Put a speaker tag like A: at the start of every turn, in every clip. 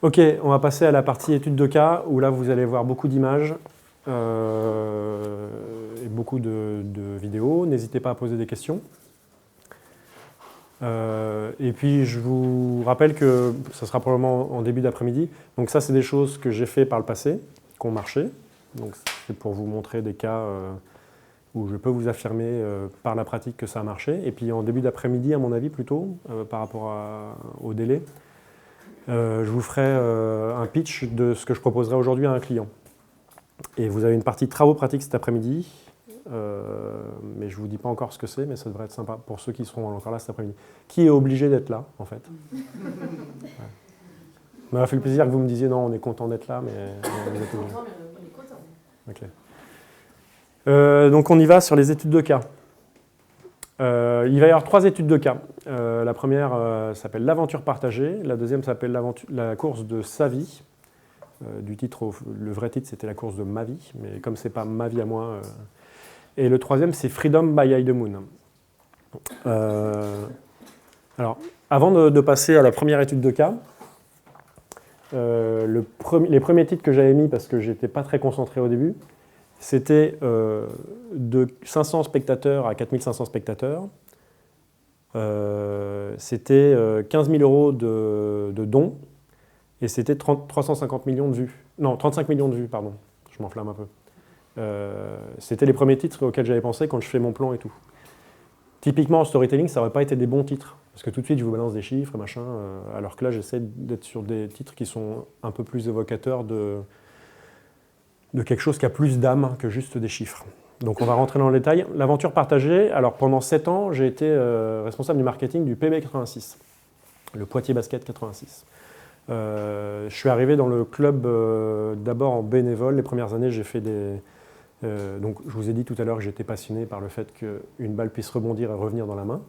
A: Ok, on va passer à la partie étude de cas, où là vous allez voir beaucoup d'images et beaucoup de vidéos. N'hésitez pas à poser des questions. Et puis je vous rappelle que ça sera probablement en début d'après-midi. Donc ça, c'est des choses que j'ai fait par le passé, qui ont marché. Donc c'est pour vous montrer des cas où je peux vous affirmer par la pratique que ça a marché. Et puis en début d'après-midi, à mon avis, plutôt, par rapport au délai, je vous ferai un pitch de ce que je proposerai aujourd'hui à un client. Et vous avez une partie travaux pratiques cet après-midi, mais je ne vous dis pas encore ce que c'est, mais ça devrait être sympa pour ceux qui seront encore là cet après-midi. Qui est obligé d'être là, en fait? Ouais. Ça m'a fait le plaisir que vous me disiez non, on est content d'être là, mais vous êtes obligé.
B: On est content.
A: Ok. Donc on y va sur les études de cas. Il va y avoir 3 études de cas. La première s'appelle l'aventure partagée, la deuxième s'appelle la course de sa vie. Du titre, le vrai titre c'était la course de ma vie, mais comme c'est pas ma vie à moi. Et le troisième c'est Freedom by Eye the Moon. Alors, avant de passer à la première étude de cas, les premiers titres que j'avais mis parce que j'étais pas très concentré au début, c'était de 500 spectateurs à 4500 spectateurs. C'était 15 000 euros de dons et c'était 350 millions de vues. Non, 35 millions de vues, pardon. Je m'enflamme un peu. C'était les premiers titres auxquels j'avais pensé quand je fais mon plan et tout. Typiquement en storytelling, ça n'aurait pas été des bons titres. Parce que tout de suite, je vous balance des chiffres, machin, alors que là, j'essaie d'être sur des titres qui sont un peu plus évocateurs de quelque chose qui a plus d'âme que juste des chiffres. Donc on va rentrer dans le détail. L'aventure partagée, alors pendant 7 ans, j'ai été responsable du marketing du PB 86, le Poitiers Basket 86. Je suis arrivé dans le club d'abord en bénévole. Les premières années, j'ai fait des... donc je vous ai dit tout à l'heure que j'étais passionné par le fait qu'une balle puisse rebondir et revenir dans la main,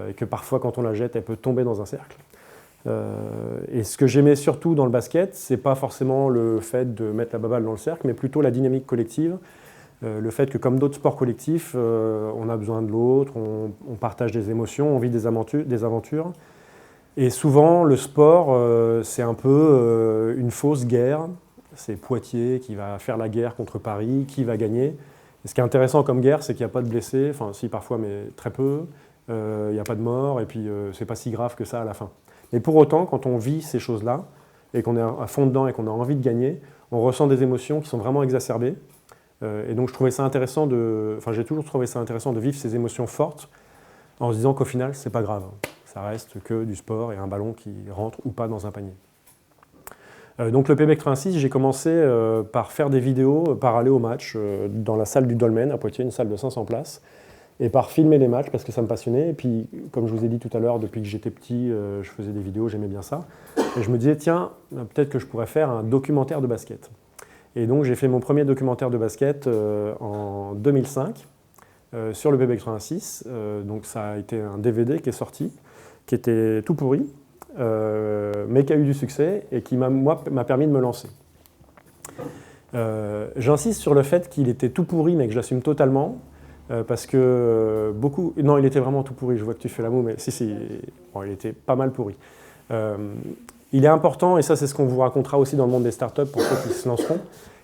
A: et que parfois quand on la jette, elle peut tomber dans un cercle. Et ce que j'aimais surtout dans le basket, c'est pas forcément le fait de mettre la balle dans le cercle, mais plutôt la dynamique collective. Le fait que comme d'autres sports collectifs, on a besoin de l'autre, on partage des émotions, on vit des aventures. Et souvent, le sport, c'est un peu une fausse guerre. C'est Poitiers qui va faire la guerre contre Paris, qui va gagner. Et ce qui est intéressant comme guerre, c'est qu'il n'y a pas de blessés, enfin si parfois, mais très peu. Il n'y a pas de morts, et puis c'est pas si grave que ça à la fin. Mais pour autant, quand on vit ces choses-là, et qu'on est à fond dedans et qu'on a envie de gagner, on ressent des émotions qui sont vraiment exacerbées. Et donc je trouvais ça intéressant j'ai toujours trouvé ça intéressant de vivre ces émotions fortes en se disant qu'au final, c'est pas grave. Ça reste que du sport et un ballon qui rentre ou pas dans un panier. Donc le PB 86, j'ai commencé par faire des vidéos, par aller au match dans la salle du Dolmen à Poitiers, une salle de 500 places, et par filmer les matchs parce que ça me passionnait. Et puis, comme je vous ai dit tout à l'heure, depuis que j'étais petit, je faisais des vidéos, j'aimais bien ça. Et je me disais, tiens, peut-être que je pourrais faire un documentaire de basket. Et donc, j'ai fait mon premier documentaire de basket en 2005 sur le PB 86. Donc, ça a été un DVD qui est sorti, qui était tout pourri, mais qui a eu du succès et qui m'a permis de me lancer. J'insiste sur le fait qu'il était tout pourri, mais que j'assume totalement. Parce que beaucoup... Non, il était vraiment tout pourri, je vois que tu fais la moue, mais si, bon, il était pas mal pourri. Il est important, et ça c'est ce qu'on vous racontera aussi dans le monde des startups pour ceux qui se lanceront,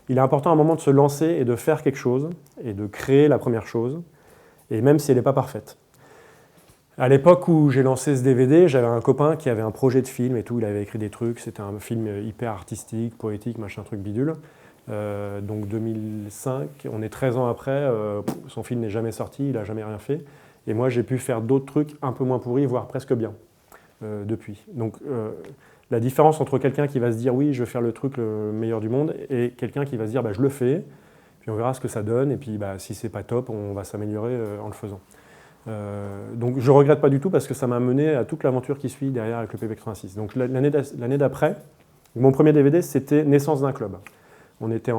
A: il est important à un moment de se lancer et de faire quelque chose, et de créer la première chose, et même si elle n'est pas parfaite. À l'époque où j'ai lancé ce DVD, j'avais un copain qui avait un projet de film et tout, il avait écrit des trucs, c'était un film hyper artistique, poétique, machin truc bidule. Donc 2005, on est 13 ans après, son film n'est jamais sorti, il n'a jamais rien fait. Et moi, j'ai pu faire d'autres trucs un peu moins pourris, voire presque bien, depuis. Donc la différence entre quelqu'un qui va se dire « oui, je vais faire le truc le meilleur du monde » et quelqu'un qui va se dire bah, « je le fais, puis on verra ce que ça donne, et puis bah, si c'est pas top, on va s'améliorer en le faisant ». Donc je ne regrette pas du tout parce que ça m'a mené à toute l'aventure qui suit derrière avec le PB86. Donc l'année d'après, mon premier DVD, c'était « Naissance d'un club ». On était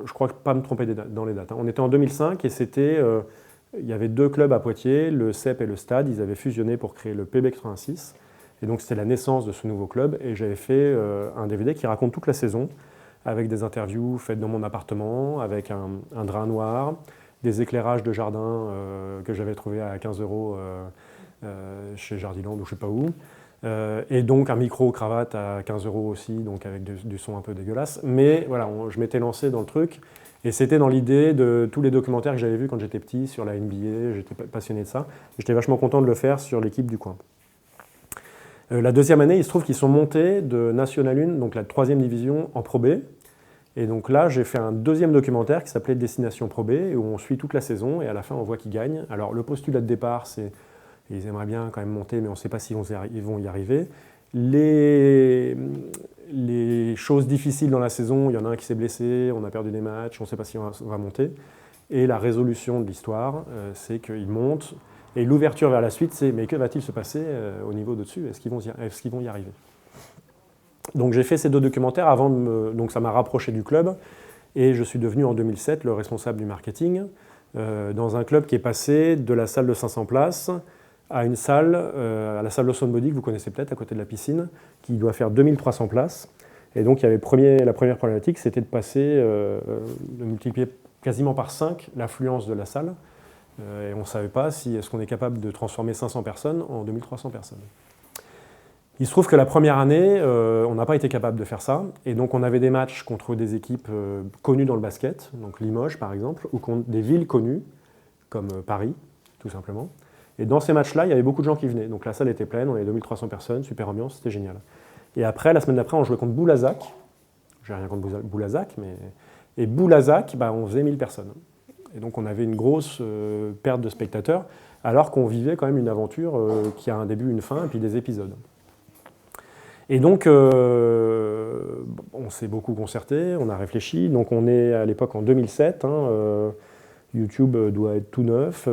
A: je crois que pas me tromper dans les dates, hein. On était en 2005 et il y avait 2 clubs à Poitiers, le CEP et le Stade, ils avaient fusionné pour créer le PB 86. Et donc c'était la naissance de ce nouveau club et j'avais fait un DVD qui raconte toute la saison avec des interviews faites dans mon appartement, avec un drap noir, des éclairages de jardin que j'avais trouvé à 15 € chez Jardiland ou je ne sais pas où. Et donc un micro-cravate à 15 € aussi, donc avec du son un peu dégueulasse. Mais voilà, je m'étais lancé dans le truc. Et c'était dans l'idée de tous les documentaires que j'avais vus quand j'étais petit sur la NBA. J'étais passionné de ça. J'étais vachement content de le faire sur l'équipe du coin. La deuxième année, il se trouve qu'ils sont montés de National 1, donc la 3e division, en Pro B. Et donc là, j'ai fait un deuxième documentaire qui s'appelait Destination Pro B, où on suit toute la saison et à la fin, on voit qu'ils gagnent. Alors le postulat de départ, c'est ils aimeraient bien quand même monter, mais on ne sait pas s'ils vont y arriver. Les choses difficiles dans la saison, il y en a un qui s'est blessé, on a perdu des matchs, on ne sait pas si on va monter. Et la résolution de l'histoire, c'est qu'ils montent. Et l'ouverture vers la suite, c'est mais que va-t-il se passer au niveau de dessus? Est-ce qu'ils vont y arriver? Donc j'ai fait ces 2 documentaires avant donc ça m'a rapproché du club. Et je suis devenu en 2007 le responsable du marketing dans un club qui est passé de la salle de 500 places à une salle, à la salle Lawson Body, que vous connaissez peut-être, à côté de la piscine, qui doit faire 2300 places. Et donc, il y avait la première problématique, c'était de passer, de multiplier quasiment par 5 l'affluence de la salle. Et on ne savait pas est-ce qu'on est capable de transformer 500 personnes en 2300 personnes. Il se trouve que la première année, on n'a pas été capable de faire ça. Et donc, on avait des matchs contre des équipes connues dans le basket, donc Limoges par exemple, ou contre des villes connues, comme Paris, tout simplement. Et dans ces matchs-là, il y avait beaucoup de gens qui venaient. Donc la salle était pleine, on avait 2300 personnes, super ambiance, c'était génial. Et après, la semaine d'après, on jouait contre Boulazac. J'ai rien contre Boulazac, mais... Et Boulazac, on faisait 1000 personnes. Et donc on avait une grosse perte de spectateurs, alors qu'on vivait quand même une aventure qui a un début, une fin, et puis des épisodes. Et donc, on s'est beaucoup concerté, on a réfléchi. Donc on est à l'époque en 2007, YouTube doit être tout neuf,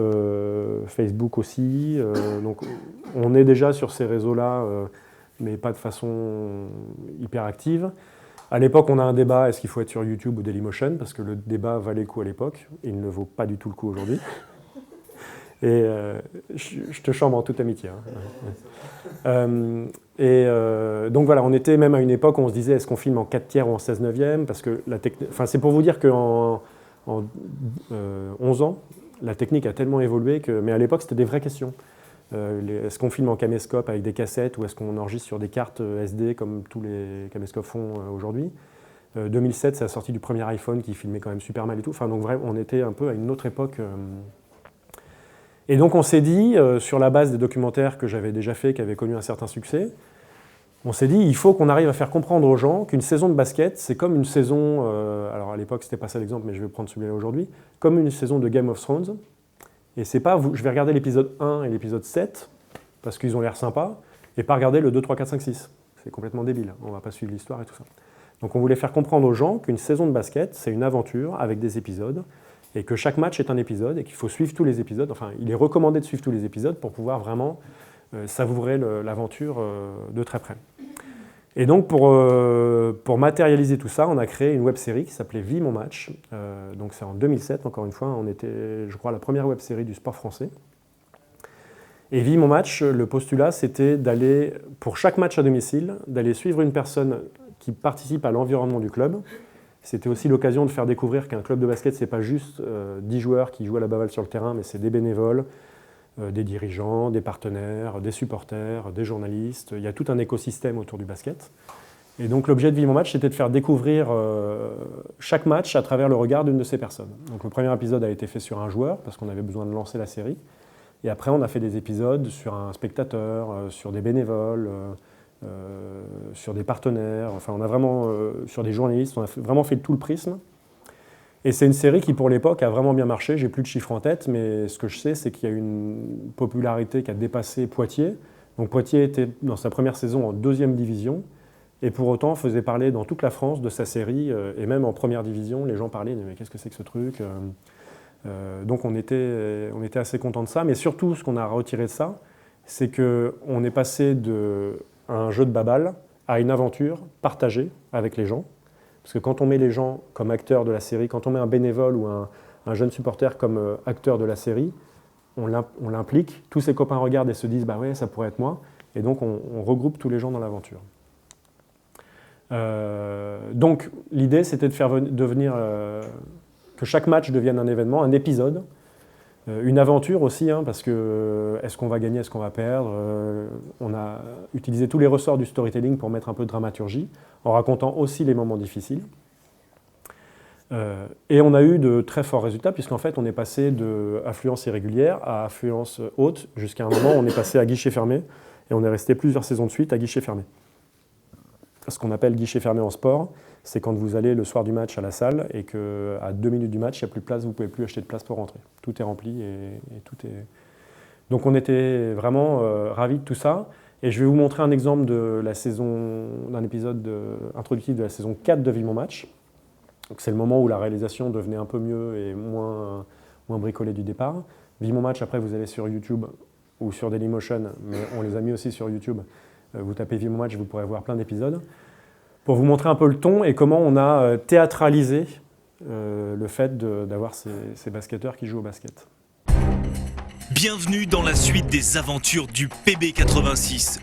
A: Facebook aussi. Donc on est déjà sur ces réseaux-là, mais pas de façon hyper active. À l'époque, on a un débat, est-ce qu'il faut être sur YouTube ou Dailymotion? Parce que le débat valait le coup à l'époque, et il ne vaut pas du tout le coup aujourd'hui. Et je te chambre en toute amitié. Donc voilà, on était même à une époque où on se disait, est-ce qu'on filme en 4/3 ou en 16/9? Parce que c'est pour vous dire qu'en 11 ans, la technique a tellement évolué que... Mais à l'époque, c'était des vraies questions. Est-ce qu'on filme en caméscope avec des cassettes ou est-ce qu'on enregistre sur des cartes SD comme tous les caméscopes font aujourd'hui? 2007, c'est la sortie du premier iPhone qui filmait quand même super mal et tout. Enfin, donc vraiment, on était un peu à une autre époque. Et donc on s'est dit, sur la base des documentaires que j'avais déjà fait, qui avaient connu un certain succès, on s'est dit, il faut qu'on arrive à faire comprendre aux gens qu'une saison de basket, c'est comme une saison, alors à l'époque c'était pas ça l'exemple, mais je vais prendre celui-là aujourd'hui, comme une saison de Game of Thrones. Et c'est pas, je vais regarder l'épisode 1 et l'épisode 7, parce qu'ils ont l'air sympas, et pas regarder le 2, 3, 4, 5, 6. C'est complètement débile, on va pas suivre l'histoire et tout ça. Donc on voulait faire comprendre aux gens qu'une saison de basket, c'est une aventure avec des épisodes, et que chaque match est un épisode, et qu'il faut suivre tous les épisodes. Enfin, il est recommandé de suivre tous les épisodes pour pouvoir vraiment savourer l'aventure de très près. Et donc, pour matérialiser tout ça, on a créé une web-série qui s'appelait Vie mon match. Donc c'est en 2007, encore une fois, on était, je crois, la première web-série du sport français. Et Vie mon match, le postulat, c'était d'aller, pour chaque match à domicile, d'aller suivre une personne qui participe à l'environnement du club. C'était aussi l'occasion de faire découvrir qu'un club de basket, c'est pas juste 10 joueurs qui jouent à la baballe sur le terrain, mais c'est des bénévoles, des dirigeants, des partenaires, des supporters, des journalistes. Il y a tout un écosystème autour du basket. Et donc l'objet de Vie mon match, c'était de faire découvrir chaque match à travers le regard d'une de ces personnes. Donc le premier épisode a été fait sur un joueur, parce qu'on avait besoin de lancer la série. Et après, on a fait des épisodes sur un spectateur, sur des bénévoles, sur des partenaires, enfin on a vraiment, sur des journalistes, on a vraiment fait tout le prisme. Et c'est une série qui, pour l'époque, a vraiment bien marché. J'ai plus de chiffres en tête, mais ce que je sais, c'est qu'il y a eu une popularité qui a dépassé Poitiers. Donc Poitiers était, dans sa première saison, en 2e division, et pour autant faisait parler dans toute la France de sa série, et même en première division, les gens parlaient de « mais qu'est-ce que c'est que ce truc ?» Donc on était assez contents de ça, mais surtout, ce qu'on a retiré de ça, c'est qu'on est passé d'un jeu de baballe à une aventure partagée avec les gens. Parce que quand on met les gens comme acteurs de la série, quand on met un bénévole ou un jeune supporter comme acteur de la série, on l'implique, tous ses copains regardent et se disent « bah ouais, ça pourrait être moi », et donc on regroupe tous les gens dans l'aventure. Donc l'idée, c'était de faire devenir que chaque match devienne un événement, un épisode, Une aventure aussi, hein, parce que est-ce qu'on va gagner, est-ce qu'on va perdre. On a utilisé tous les ressorts du storytelling pour mettre un peu de dramaturgie, en racontant aussi les moments difficiles. Et on a eu de très forts résultats, puisqu'en fait, on est passé d'affluence irrégulière à affluence haute, jusqu'à un moment où on est passé à guichet fermé, et on est resté plusieurs saisons de suite à guichet fermé. Ce qu'on appelle guichet fermé en sport, c'est quand vous allez le soir du match à la salle et qu'à 2 minutes du match, il n'y a plus de place, vous ne pouvez plus acheter de place pour rentrer. Tout est rempli et tout est... Donc on était vraiment ravis de tout ça. Et je vais vous montrer un exemple d'un épisode introductif de la saison 4 de Vivement Match. C'est le moment où la réalisation devenait un peu mieux et moins bricolée du départ. Vivement Match, après vous allez sur YouTube ou sur Dailymotion, mais on les a mis aussi sur YouTube. Vous tapez Vivement Match, vous pourrez voir plein d'épisodes. Pour vous montrer un peu le ton et comment on a théâtralisé le fait d'avoir ces basketteurs qui jouent au basket.
B: Bienvenue dans la suite des aventures du PB86.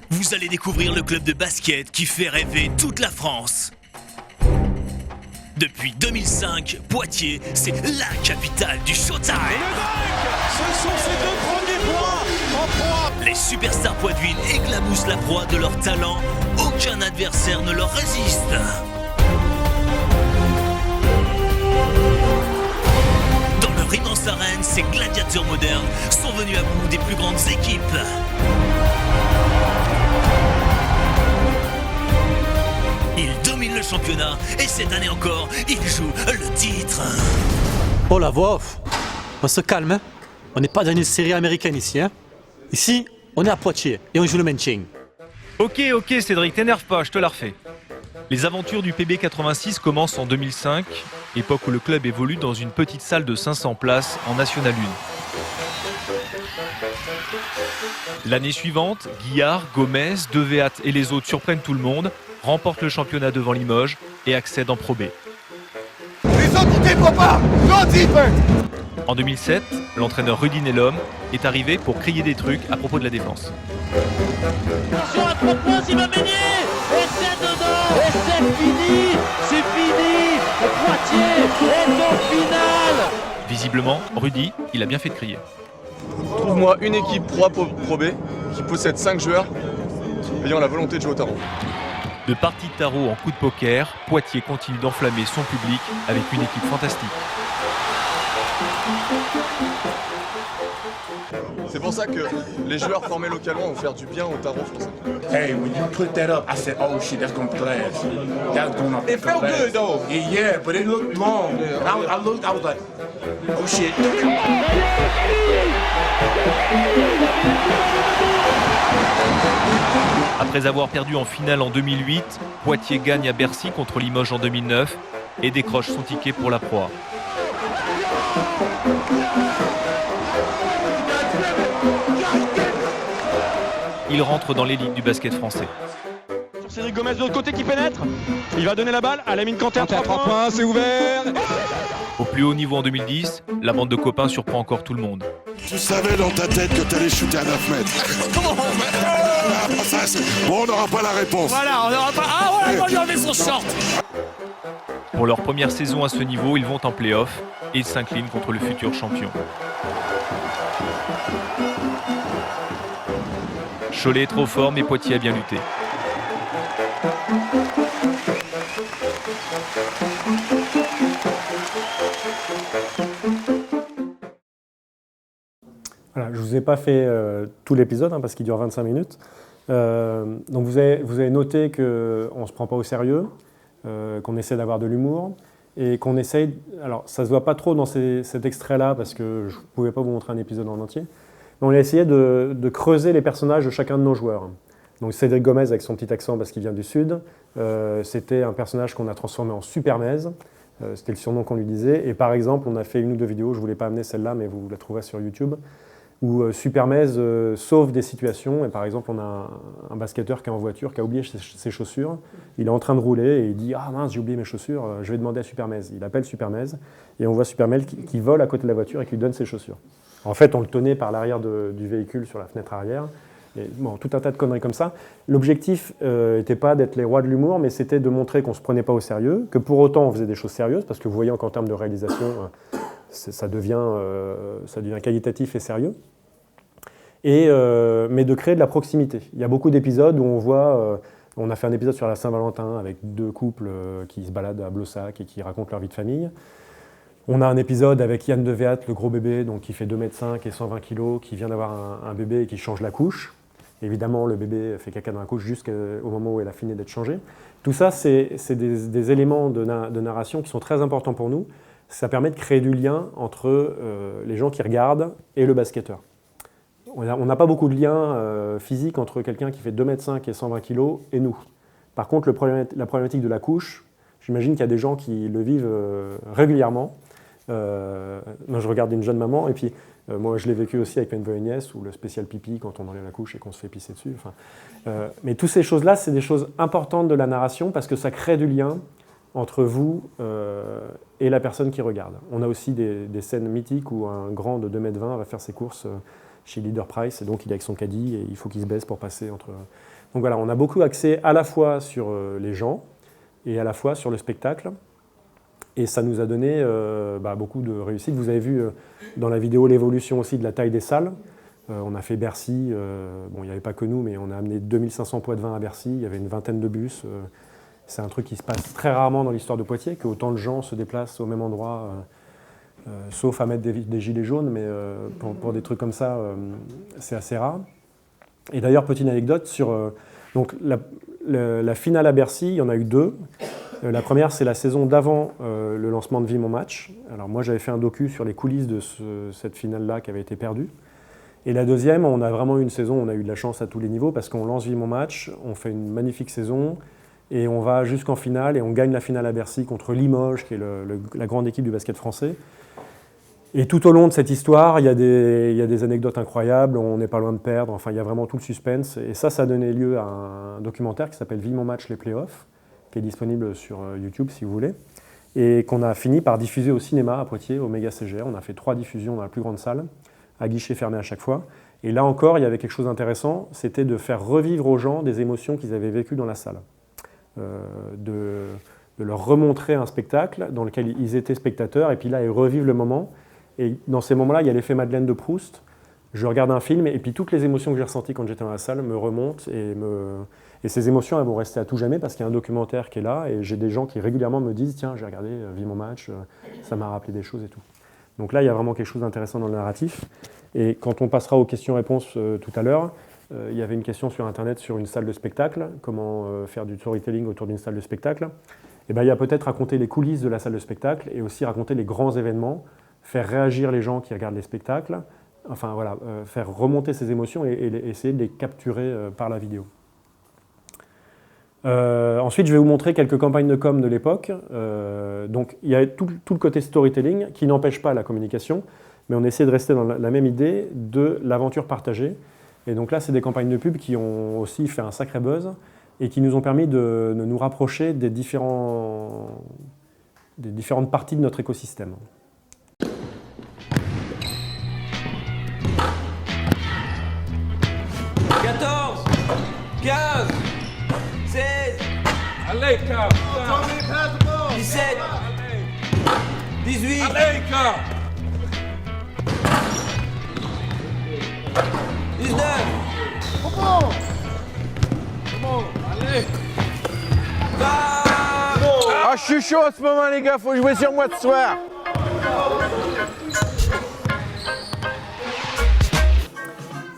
B: Vous allez découvrir le club de basket qui fait rêver toute la France. Depuis 2005, Poitiers, c'est la capitale du Showtime.
C: Et le dunk, ce sont ses 2 premiers points en proie.
B: Les superstars poitevines éclaboussent la proie de leur talent. Aucun adversaire ne leur résiste. Dans leur immense arène, ces gladiateurs modernes sont venus à bout des plus grandes équipes. Ils dominent le championnat et cette année encore, ils jouent le titre.
D: Oh la voix, on se calme, hein. On n'est pas dans une série américaine ici. Hein. Ici, on est à Poitiers et on joue le maintien.
E: Ok Cédric, t'énerve pas, je te la refais. Les aventures du PB86 commencent en 2005, époque où le club évolue dans une petite salle de 500 places en National 1. L'année suivante, Guillard, Gomez, Devéat et les autres surprennent tout le monde, remportent le championnat devant Limoges et accèdent en Pro B.
C: Les autres ne défendent pas. No defense.
E: En 2007, l'entraîneur Rudy Nelom est arrivé pour crier des trucs à propos de la défense.
F: Attention à 3 points, il va baigner. Et c'est dedans. Et c'est fini. C'est fini. Poitiers est en finale.
E: Visiblement, Rudy, il a bien fait de crier.
G: Trouve-moi une équipe Pro B qui possède 5 joueurs ayant la volonté de jouer au tarot.
E: De partie de tarot en coup de poker, Poitiers continue d'enflammer son public avec une équipe fantastique.
G: C'est pour ça que les joueurs formés localement vont faire du bien au tarot français.
H: Hey, when you put that up, I said, oh shit, that's gonna clash. That's gonna
C: It felt
H: clash.
C: good though.
H: Yeah, but it looked long. And I looked, I was like, oh shit.
E: Après avoir perdu en finale en 2008, Poitiers gagne à Bercy contre Limoges en 2009 et décroche son ticket pour la Pro A. Il rentre dans l'élite du basket français.
I: Cédric Gomez de l'autre côté qui pénètre. Il va donner la balle à Lamine Kanté à 3 points, c'est ouvert.
E: Au plus haut niveau en 2010, la bande de copains surprend encore tout le monde.
J: Tu savais dans ta tête que t'allais shooter à 9 mètres. Bon, on n'aura pas la réponse.
F: Voilà, on n'aura pas. Ah voilà, on lui enlever son short.
E: Pour leur première saison à ce niveau, ils vont en play-off et ils s'inclinent contre le futur champion. Cholet est trop fort, mais Poitiers a bien lutté.
A: Voilà, je ne vous ai pas fait tout l'épisode hein, parce qu'il dure 25 minutes. Donc vous avez noté qu'on ne se prend pas au sérieux, qu'on essaie d'avoir de l'humour et qu'on essaye... Alors ça ne se voit pas trop dans cet extrait-là parce que je ne pouvais pas vous montrer un épisode en entier. Mais on a essayé de creuser les personnages de chacun de nos joueurs. Donc Cédric Gomez avec son petit accent parce qu'il vient du Sud, c'était un personnage qu'on a transformé en Supermez. C'était le surnom qu'on lui disait. Et par exemple, on a fait une ou deux vidéos, je ne voulais pas amener celle-là, mais vous la trouverez sur YouTube, où Supermez sauve des situations. Et par exemple, on a un basketteur qui est en voiture, qui a oublié ses chaussures. Il est en train de rouler et il dit « Ah mince, j'ai oublié mes chaussures, je vais demander à Supermez ». Il appelle Supermez et on voit Supermez qui vole à côté de la voiture et qui lui donne ses chaussures. En fait, on le tenait par l'arrière du véhicule sur la fenêtre arrière. Et, bon, tout un tas de conneries comme ça. L'objectif n'était pas d'être les rois de l'humour, mais c'était de montrer qu'on ne se prenait pas au sérieux, que pour autant on faisait des choses sérieuses, parce que vous voyez qu'en termes de réalisation, ça devient qualitatif et sérieux. Mais de créer de la proximité. Il y a beaucoup d'épisodes où on voit... on a fait un épisode sur la Saint-Valentin avec 2 couples qui se baladent à Blossac et qui racontent leur vie de famille. On a un épisode avec Yann Devéat, le gros bébé, donc qui fait 2,5 m et 120 kg, qui vient d'avoir un bébé et qui change la couche. Évidemment, le bébé fait caca dans la couche jusqu'au moment où elle a fini d'être changée. Tout ça, c'est des éléments de narration qui sont très importants pour nous. Ça permet de créer du lien entre les gens qui regardent et le basketteur. On n'a pas beaucoup de lien physique entre quelqu'un qui fait 2,5 m et 120 kg et nous. Par contre, la problématique de la couche, j'imagine qu'il y a des gens qui le vivent régulièrement. Moi, je regarde une jeune maman, et puis moi, je l'ai vécu aussi avec une nièce, ou le spécial pipi quand on enlève la couche et qu'on se fait pisser dessus. Mais toutes ces choses-là, c'est des choses importantes de la narration parce que ça crée du lien entre vous et la personne qui regarde. On a aussi des scènes mythiques où un grand de 2,20 m va faire ses courses chez Leader Price, et donc il est avec son caddie et il faut qu'il se baisse pour passer entre... Donc voilà, on a beaucoup axé à la fois sur les gens et à la fois sur le spectacle. Et ça nous a donné beaucoup de réussite. Vous avez vu dans la vidéo l'évolution aussi de la taille des salles. On a fait Bercy, il n'y avait pas que nous, mais on a amené 2500 poids de vin à Bercy, il y avait une vingtaine de bus. C'est un truc qui se passe très rarement dans l'histoire de Poitiers, qu'autant de gens se déplacent au même endroit, sauf à mettre des gilets jaunes, mais pour des trucs comme ça, c'est assez rare. Et d'ailleurs, petite anecdote, sur donc la finale à Bercy, il y en a eu 2. La première, c'est la saison d'avant le lancement de Vie Mon Match. Alors moi, j'avais fait un docu sur les coulisses de cette finale-là qui avait été perdue. Et la deuxième, on a vraiment eu une saison, on a eu de la chance à tous les niveaux parce qu'on lance Vie Mon Match, on fait une magnifique saison et on va jusqu'en finale et on gagne la finale à Bercy contre Limoges, qui est la grande équipe du basket français. Et tout au long de cette histoire, il y a des anecdotes incroyables, on n'est pas loin de perdre, enfin il y a vraiment tout le suspense. Et ça a donné lieu à un documentaire qui s'appelle Vie Mon Match, les playoffs, qui est disponible sur YouTube si vous voulez, et qu'on a fini par diffuser au cinéma à Poitiers, au Méga CGR. On a fait 3 diffusions dans la plus grande salle, à guichet fermé à chaque fois. Et là encore, il y avait quelque chose d'intéressant, c'était de faire revivre aux gens des émotions qu'ils avaient vécues dans la salle. De leur remontrer un spectacle dans lequel ils étaient spectateurs, et puis là, ils revivent le moment. Et dans ces moments-là, il y a l'effet Madeleine de Proust. Je regarde un film, et puis toutes les émotions que j'ai ressenties quand j'étais dans la salle me remontent, et ces émotions, elles vont rester à tout jamais parce qu'il y a un documentaire qui est là, et j'ai des gens qui régulièrement me disent « Tiens, j'ai regardé Vie Mon Match, ça m'a rappelé des choses et tout ». Donc là, il y a vraiment quelque chose d'intéressant dans le narratif. Et quand on passera aux questions-réponses tout à l'heure, il y avait une question sur Internet sur une salle de spectacle, comment faire du storytelling autour d'une salle de spectacle. Et bien, il y a peut-être raconter les coulisses de la salle de spectacle et aussi raconter les grands événements, faire réagir les gens qui regardent les spectacles, enfin voilà, faire remonter ces émotions et essayer de les capturer par la vidéo. Ensuite, je vais vous montrer quelques campagnes de com de l'époque. Donc, il y a tout le côté storytelling qui n'empêche pas la communication, mais on essaie de rester dans la même idée de l'aventure partagée. Et donc là, c'est des campagnes de pub qui ont aussi fait un sacré buzz et qui nous ont permis de nous rapprocher des différentes parties de notre écosystème.
C: Allez, 17, 18, allez, 19, comment, allez, 20.
I: Ah, je suis chaud en ce moment, les gars, faut jouer sur moi ce soir.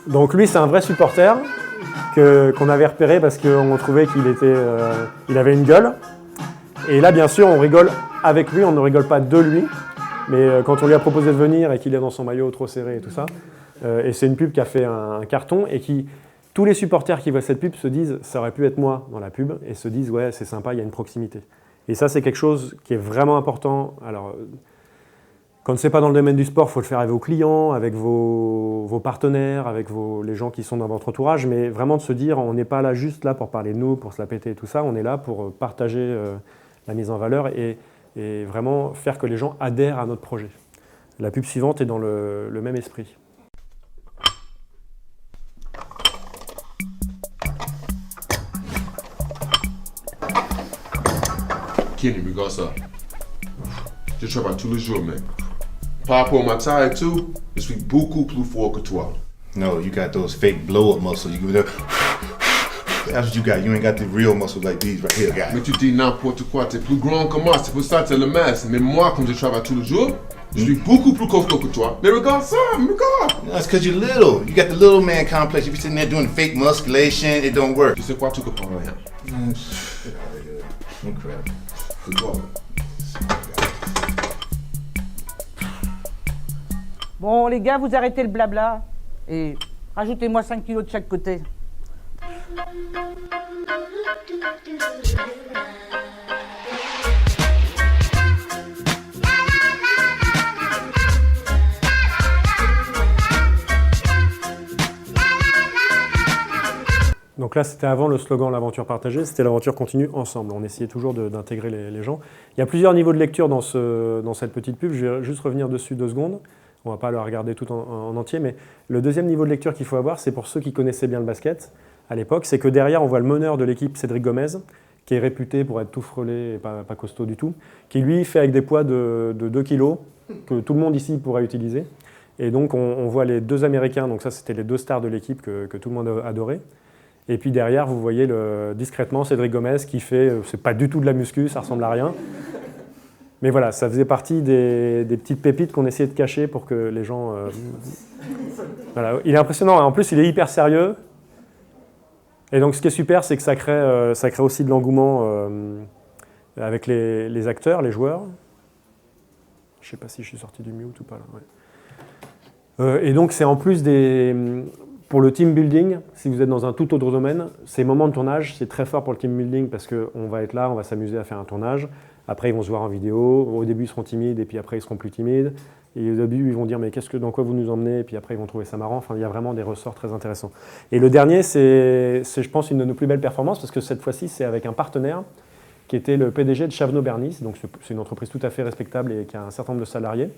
A: Donc lui, c'est un vrai supporter qu'on avait repéré parce qu'on trouvait qu'il avait une gueule. Et là, bien sûr, on rigole avec lui, on ne rigole pas de lui. Mais quand on lui a proposé de venir et qu'il est dans son maillot trop serré et tout ça, et c'est une pub qui a fait un carton et tous les supporters qui voient cette pub se disent « ça aurait pu être moi dans la pub » et se disent « ouais, c'est sympa, il y a une proximité ». Et ça, c'est quelque chose qui est vraiment important. Alors, quand ce n'est pas dans le domaine du sport, il faut le faire avec vos clients, avec vos partenaires, avec les gens qui sont dans votre entourage, mais vraiment de se dire, on n'est pas là juste là pour parler de nous, pour se la péter et tout ça, on est là pour partager la mise en valeur et vraiment faire que les gens adhèrent à notre projet. La pub suivante est dans le même esprit.
J: Kenny, regarde ça. Je travaille tous les jours, mec.
H: par rapport à ma taille et tout, je suis beaucoup plus fort que toi.
J: No, you got those fake blow-up muscles. You give it that's what you got. You ain't got the real muscles like these right here, guys.
H: Mais tu dis n'importe quoi, t'es plus grand que moi, c'est pour ça que t'es le masse. Mais moi, quand je travaille tous les jours, je suis beaucoup plus costaud que toi. Mais regarde ça, regarde.
J: That's because you're little. You got the little man complex. You be sitting there doing fake musculation, it don't work.
H: Tu sais quoi, tu comprends rien.
J: Incredible.
H: C'est toi.
K: Bon, les gars, vous arrêtez le blabla et rajoutez-moi 5 kilos de chaque côté.
A: Donc là, c'était avant le slogan « L'aventure partagée », c'était « L'aventure continue ensemble ». On essayait toujours d'intégrer les gens. Il y a plusieurs niveaux de lecture dans cette petite pub. Je vais juste revenir dessus 2 secondes. On ne va pas le regarder tout en entier, mais le deuxième niveau de lecture qu'il faut avoir, c'est pour ceux qui connaissaient bien le basket à l'époque, c'est que derrière, on voit le meneur de l'équipe, Cédric Gomez, qui est réputé pour être tout frelé et pas costaud du tout, qui lui fait avec des poids de 2 kilos, que tout le monde ici pourrait utiliser. Et donc, on voit les 2 Américains, donc ça, c'était les 2 stars de l'équipe que tout le monde adorait. Et puis derrière, vous voyez discrètement Cédric Gomez qui fait, c'est pas du tout de la muscu, ça ressemble à rien. Mais voilà, ça faisait partie des petites pépites qu'on essayait de cacher pour que les gens... Voilà. Il est impressionnant, en plus il est hyper sérieux. Et donc ce qui est super, c'est que ça crée aussi de l'engouement avec les acteurs, les joueurs. Je ne sais pas si je suis sorti du mute ou pas là. Ouais. Et donc c'est en plus pour le team building, si vous êtes dans un tout autre domaine, ces moments de tournage, c'est très fort pour le team building parce qu'on va être là, on va s'amuser à faire un tournage. Après, ils vont se voir en vidéo. Au début, ils seront timides et puis après, ils seront plus timides. Et au début, ils vont dire « mais dans quoi vous nous emmenez ?» Et puis après, ils vont trouver ça marrant. Enfin, il y a vraiment des ressorts très intéressants. Et le dernier, c'est je pense, une de nos plus belles performances parce que cette fois-ci, c'est avec un partenaire qui était le PDG de Chavenot Bernis. Donc, c'est une entreprise tout à fait respectable et qui a un certain nombre de salariés.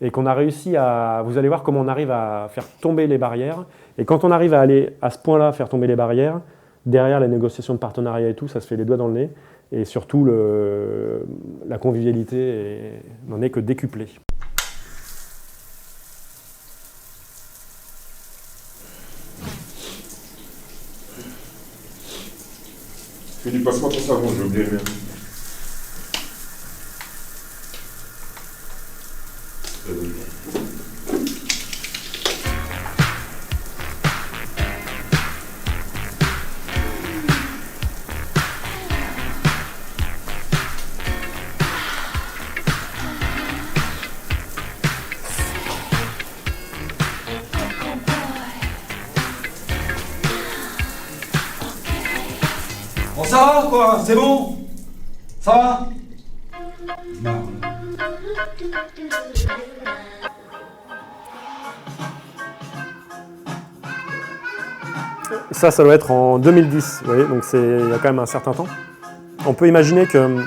A: Et qu'on a réussi à... Vous allez voir comment on arrive à faire tomber les barrières. Et quand on arrive à aller à ce point-là, faire tomber les barrières, derrière la négociation de partenariat et tout, ça se fait les doigts dans le nez. Et surtout, la convivialité n'en est que décuplée.
H: Philippe, passe-moi ton savon, j'ai oublié le mien.
C: Bon, ça va quoi, c'est bon? Ça va? Non.
A: Ça doit être en 2010, vous voyez, donc il y a quand même un certain temps. On peut imaginer que...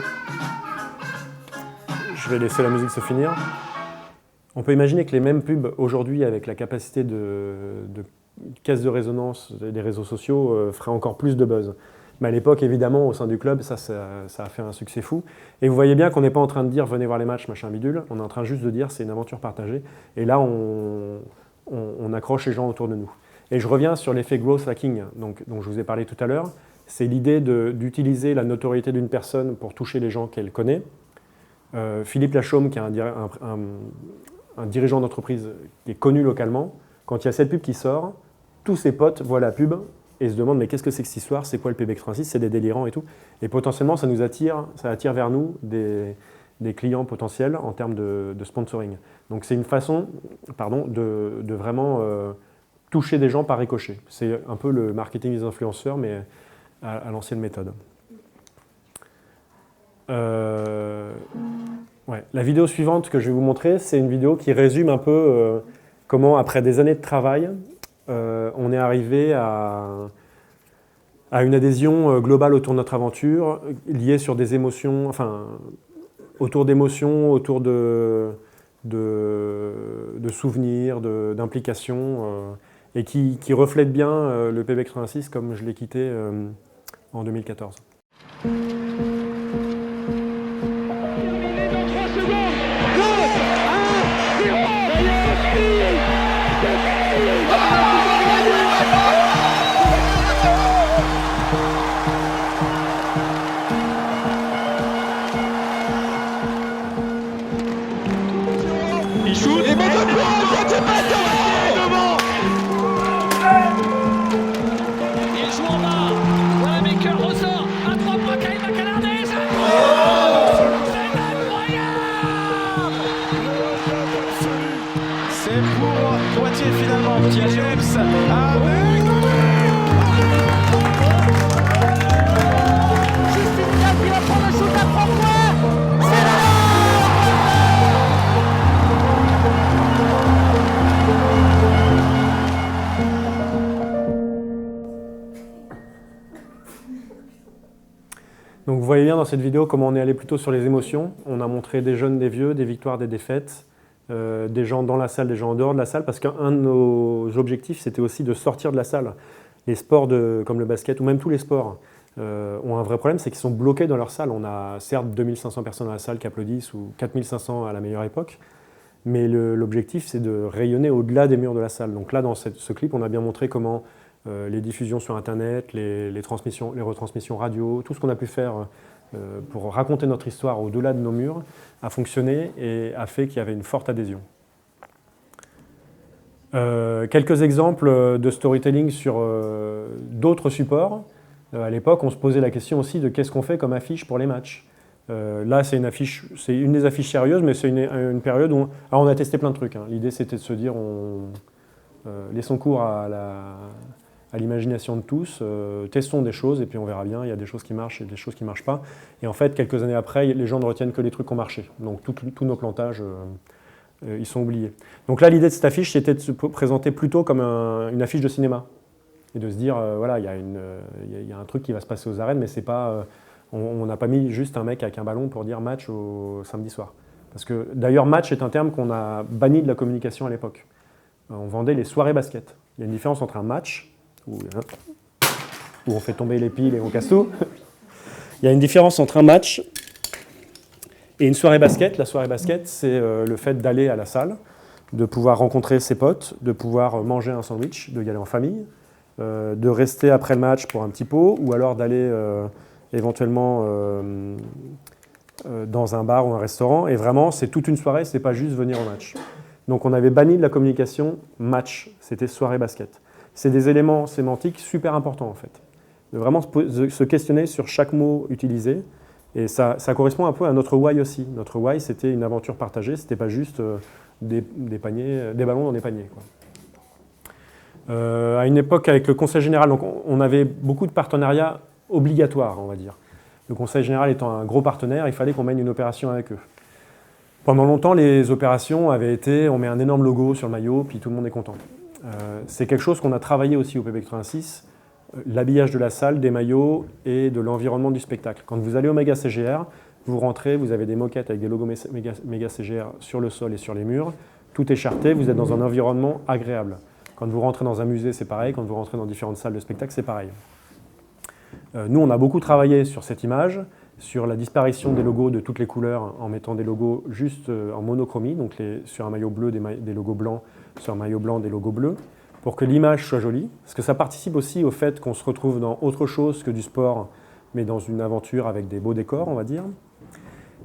A: Je vais laisser la musique se finir. On peut imaginer que les mêmes pubs, aujourd'hui, avec la capacité de caisse de résonance des réseaux sociaux, feraient encore plus de buzz. Mais à l'époque, évidemment, au sein du club, ça a fait un succès fou. Et vous voyez bien qu'on n'est pas en train de dire « venez voir les matchs, machin bidule ». On est en train juste de dire « c'est une aventure partagée ». Et là, on accroche les gens autour de nous. Et je reviens sur l'effet growth hacking dont je vous ai parlé tout à l'heure. C'est l'idée d'utiliser la notoriété d'une personne pour toucher les gens qu'elle connaît. Philippe Lachaume, qui est un dirigeant d'entreprise qui est connu localement, quand il y a cette pub qui sort, tous ses potes voient la pub et se demandent mais qu'est-ce que c'est que cette histoire, c'est quoi le PB86, c'est des délirants et tout. Et potentiellement, ça attire vers nous des clients potentiels en termes de sponsoring. Donc c'est une façon de vraiment toucher des gens par ricochet. C'est un peu le marketing des influenceurs, mais à l'ancienne méthode. Ouais. La vidéo suivante que je vais vous montrer, c'est une vidéo qui résume un peu comment, après des années de travail, on est arrivé à une adhésion globale autour de notre aventure, liée sur des émotions, enfin, autour d'émotions, autour de souvenirs, d'implications, et qui reflète bien le PB86 comme je l'ai quitté en 2014. Donc vous voyez bien dans cette vidéo comment on est allé plutôt sur les émotions. On a montré des jeunes, des vieux, des victoires, des défaites, des gens dans la salle, des gens en dehors de la salle, parce qu'un de nos objectifs, c'était aussi de sortir de la salle. Les sports comme le basket, ou même tous les sports, ont un vrai problème, c'est qu'ils sont bloqués dans leur salle. On a certes 2500 personnes dans la salle qui applaudissent, ou 4500 à la meilleure époque, mais l'objectif, c'est de rayonner au-delà des murs de la salle. Donc là, dans ce clip, on a bien montré comment les diffusions sur Internet, les retransmissions radio, tout ce qu'on a pu faire pour raconter notre histoire au-delà de nos murs, a fonctionné et a fait qu'il y avait une forte adhésion. Quelques exemples de storytelling sur d'autres supports. À l'époque, on se posait la question aussi de qu'est-ce qu'on fait comme affiche pour les matchs. Là, c'est une des affiches sérieuses, mais c'est une période où on a testé plein de trucs. Hein. L'idée, c'était de se dire, laissons cours à l'imagination de tous, testons des choses et puis on verra bien. Il y a des choses qui marchent et des choses qui ne marchent pas. Et en fait, quelques années après, les gens ne retiennent que les trucs qui ont marché. Donc, tous nos plantages, ils sont oubliés. Donc là, l'idée de cette affiche, c'était de se présenter plutôt comme une affiche de cinéma. Et de se dire, voilà, il y a un truc qui va se passer aux arènes, mais c'est pas, on n'a pas mis juste un mec avec un ballon pour dire match au samedi soir. Parce que d'ailleurs, match est un terme qu'on a banni de la communication à l'époque. On vendait les soirées basket. Il y a une différence entre un match, où on fait tomber les piles et on casse tout. Il y a une différence entre un match et une soirée basket. La soirée basket, c'est le fait d'aller à la salle, de pouvoir rencontrer ses potes, de pouvoir manger un sandwich, de y aller en famille, de rester après le match pour un petit pot, ou alors d'aller éventuellement dans un bar ou un restaurant. Et vraiment, c'est toute une soirée, c'est pas juste venir au match. Donc on avait banni de la communication match, c'était soirée basket. C'est des éléments sémantiques super importants en fait. De vraiment se questionner sur chaque mot utilisé. Et ça correspond un peu à notre why aussi. Notre why, c'était une aventure partagée, c'était pas juste des ballons dans des paniers, quoi. À une époque, avec le Conseil général, donc on avait beaucoup de partenariats obligatoires, on va dire. Le Conseil général étant un gros partenaire, il fallait qu'on mène une opération avec eux. Pendant longtemps, les opérations avaient été, on met un énorme logo sur le maillot, puis tout le monde est content. C'est quelque chose qu'on a travaillé aussi au PB86, l'habillage de la salle, des maillots et de l'environnement du spectacle. Quand vous allez au Méga CGR, vous rentrez, vous avez des moquettes avec des logos Méga CGR sur le sol et sur les murs. Tout est charté, vous êtes dans un environnement agréable. Quand vous rentrez dans un musée, c'est pareil. Quand vous rentrez dans différentes salles de spectacle, c'est pareil. Nous, on a beaucoup travaillé sur cette image, sur la disparition des logos de toutes les couleurs en mettant des logos juste en monochromie, donc sur un maillot bleu, des logos blancs, sur un maillot blanc, des logos bleus, pour que l'image soit jolie. Parce que ça participe aussi au fait qu'on se retrouve dans autre chose que du sport, mais dans une aventure avec des beaux décors, on va dire.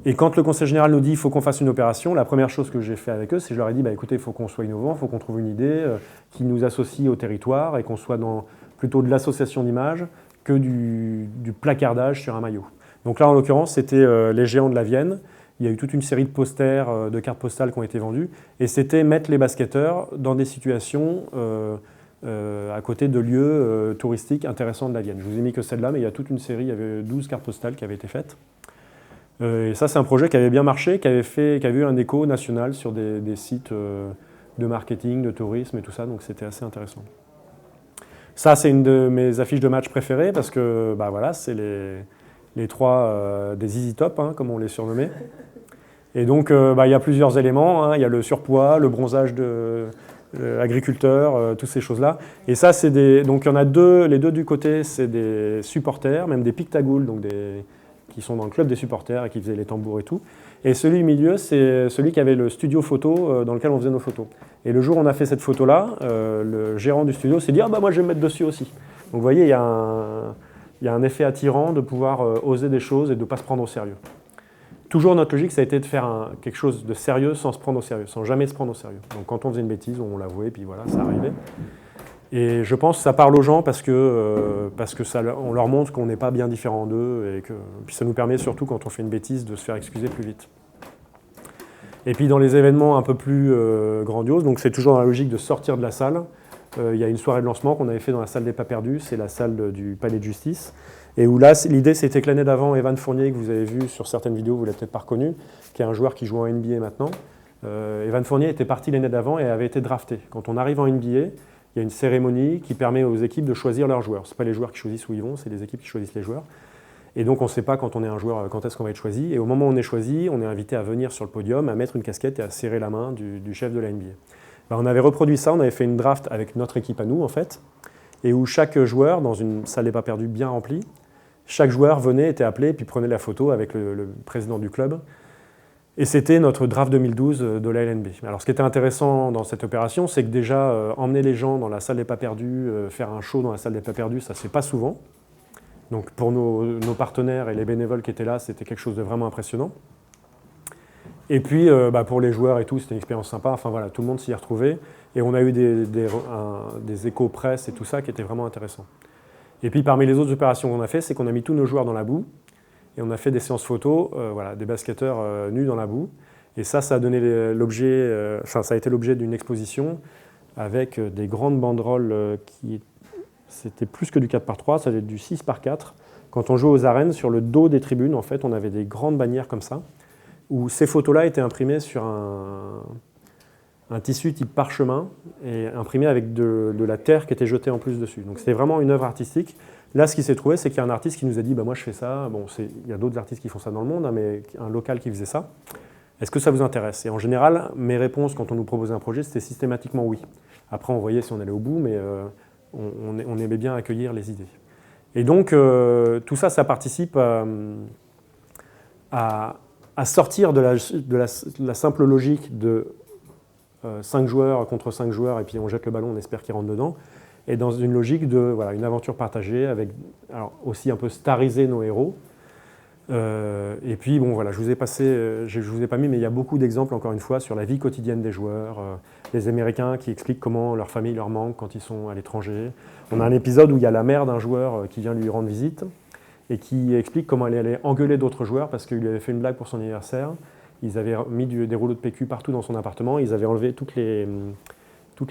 A: Et quand le Conseil général nous dit qu'il faut qu'on fasse une opération, la première chose que j'ai fait avec eux, c'est que je leur ai dit, écoutez, il faut qu'on soit innovant, il faut qu'on trouve une idée qui nous associe au territoire et qu'on soit dans plutôt de l'association d'images que du placardage sur un maillot. Donc là, en l'occurrence, c'était les géants de la Vienne. Il y a eu toute une série de posters, de cartes postales qui ont été vendues. Et c'était mettre les basketteurs dans des situations à côté de lieux touristiques intéressants de la Vienne. Je vous ai mis que celle-là, mais il y a toute une série, il y avait 12 cartes postales qui avaient été faites. Et ça, c'est un projet qui avait bien marché, qui avait eu un écho national sur des sites de marketing, de tourisme et tout ça, donc c'était assez intéressant. Ça, c'est une de mes affiches de match préférées parce que voilà, c'est les trois des Easy Top, hein, comme on les surnommait. Et donc, il y a plusieurs éléments. Hein. Il y a le surpoids, le bronzage de agriculteurs, toutes ces choses-là. Et ça, donc il y en a deux. Les deux du côté, c'est des supporters, même des pictagoules, donc qui sont dans le club des supporters et qui faisaient les tambours et tout. Et celui au milieu, c'est celui qui avait le studio photo dans lequel on faisait nos photos. Et le jour où on a fait cette photo-là, le gérant du studio s'est dit « Ah moi je vais me mettre dessus aussi ». Donc vous voyez, il y a un effet attirant de pouvoir oser des choses et de ne pas se prendre au sérieux. Toujours notre logique, ça a été de faire quelque chose de sérieux sans se prendre au sérieux, sans jamais se prendre au sérieux. Donc quand on faisait une bêtise, on l'avouait, puis voilà, ça arrivait. Et je pense que ça parle aux gens parce que on leur montre qu'on n'est pas bien différent d'eux et puis ça nous permet surtout quand on fait une bêtise de se faire excuser plus vite. Et puis dans les événements un peu plus grandioses, donc c'est toujours dans la logique de sortir de la salle. Il y a une soirée de lancement qu'on avait fait dans la salle des Pas Perdus, c'est la salle du Palais de Justice. Et où là, l'idée c'était que l'année d'avant, Evan Fournier, que vous avez vu sur certaines vidéos, vous ne l'avez peut-être pas reconnu, qui est un joueur qui joue en NBA maintenant. Evan Fournier était parti l'année d'avant et avait été drafté. Quand on arrive en NBA, il y a une cérémonie qui permet aux équipes de choisir leurs joueurs. Ce n'est pas les joueurs qui choisissent où ils vont, c'est les équipes qui choisissent les joueurs. Et donc on ne sait pas quand on est un joueur, quand est-ce qu'on va être choisi. Et au moment où on est choisi, on est invité à venir sur le podium, à mettre une casquette et à serrer la main du chef de la NBA. Ben, on avait reproduit ça, on avait fait une draft avec notre équipe à nous en fait, et où chaque joueur, dans une salle des pas perdus bien remplie, chaque joueur venait, était appelé, et puis prenait la photo avec le président du club. Et c'était notre draft 2012 de la LNB. Alors ce qui était intéressant dans cette opération, c'est que déjà, emmener les gens dans la salle des pas perdus, faire un show dans la salle des pas perdus, ça ne se fait pas souvent. Donc pour nos partenaires et les bénévoles qui étaient là, c'était quelque chose de vraiment impressionnant. Et puis pour les joueurs et tout, c'était une expérience sympa. Enfin voilà, tout le monde s'y est retrouvé. Et on a eu des échos presse et tout ça qui étaient vraiment intéressants. Et puis parmi les autres opérations qu'on a fait, c'est qu'on a mis tous nos joueurs dans la boue. Et on a fait des séances photos, des basketteurs nus dans la boue. Et ça a donné l'objet, ça a été l'objet d'une exposition avec des grandes banderoles c'était plus que du 4x3, ça était du 6x4. Quand on jouait aux arènes, sur le dos des tribunes, en fait, on avait des grandes bannières comme ça, où ces photos-là étaient imprimées sur un tissu type parchemin et imprimées avec de la terre qui était jetée en plus dessus. Donc c'était vraiment une œuvre artistique. Là, ce qui s'est trouvé, c'est qu'il y a un artiste qui nous a dit moi je fais ça. Bon, il y a d'autres artistes qui font ça dans le monde, hein, mais un local qui faisait ça. Est-ce que ça vous intéresse? Et en général, mes réponses quand on nous proposait un projet, c'était systématiquement oui. Après, on voyait si on allait au bout, mais on aimait bien accueillir les idées. Et donc, tout ça, ça participe à sortir de la simple logique de 5 joueurs contre 5 joueurs, et puis on jette le ballon, on espère qu'il rentre dedans, et dans une logique de une aventure partagée, avec aussi un peu stariser nos héros. Et puis, je vous ai vous ai pas mis, mais il y a beaucoup d'exemples, encore une fois, sur la vie quotidienne des joueurs, les Américains qui expliquent comment leur famille leur manque quand ils sont à l'étranger. On a un épisode où il y a la mère d'un joueur qui vient lui rendre visite et qui explique comment elle allait engueuler d'autres joueurs parce qu'il lui avait fait une blague pour son anniversaire. Ils avaient mis des rouleaux de PQ partout dans son appartement, ils avaient enlevé toutes les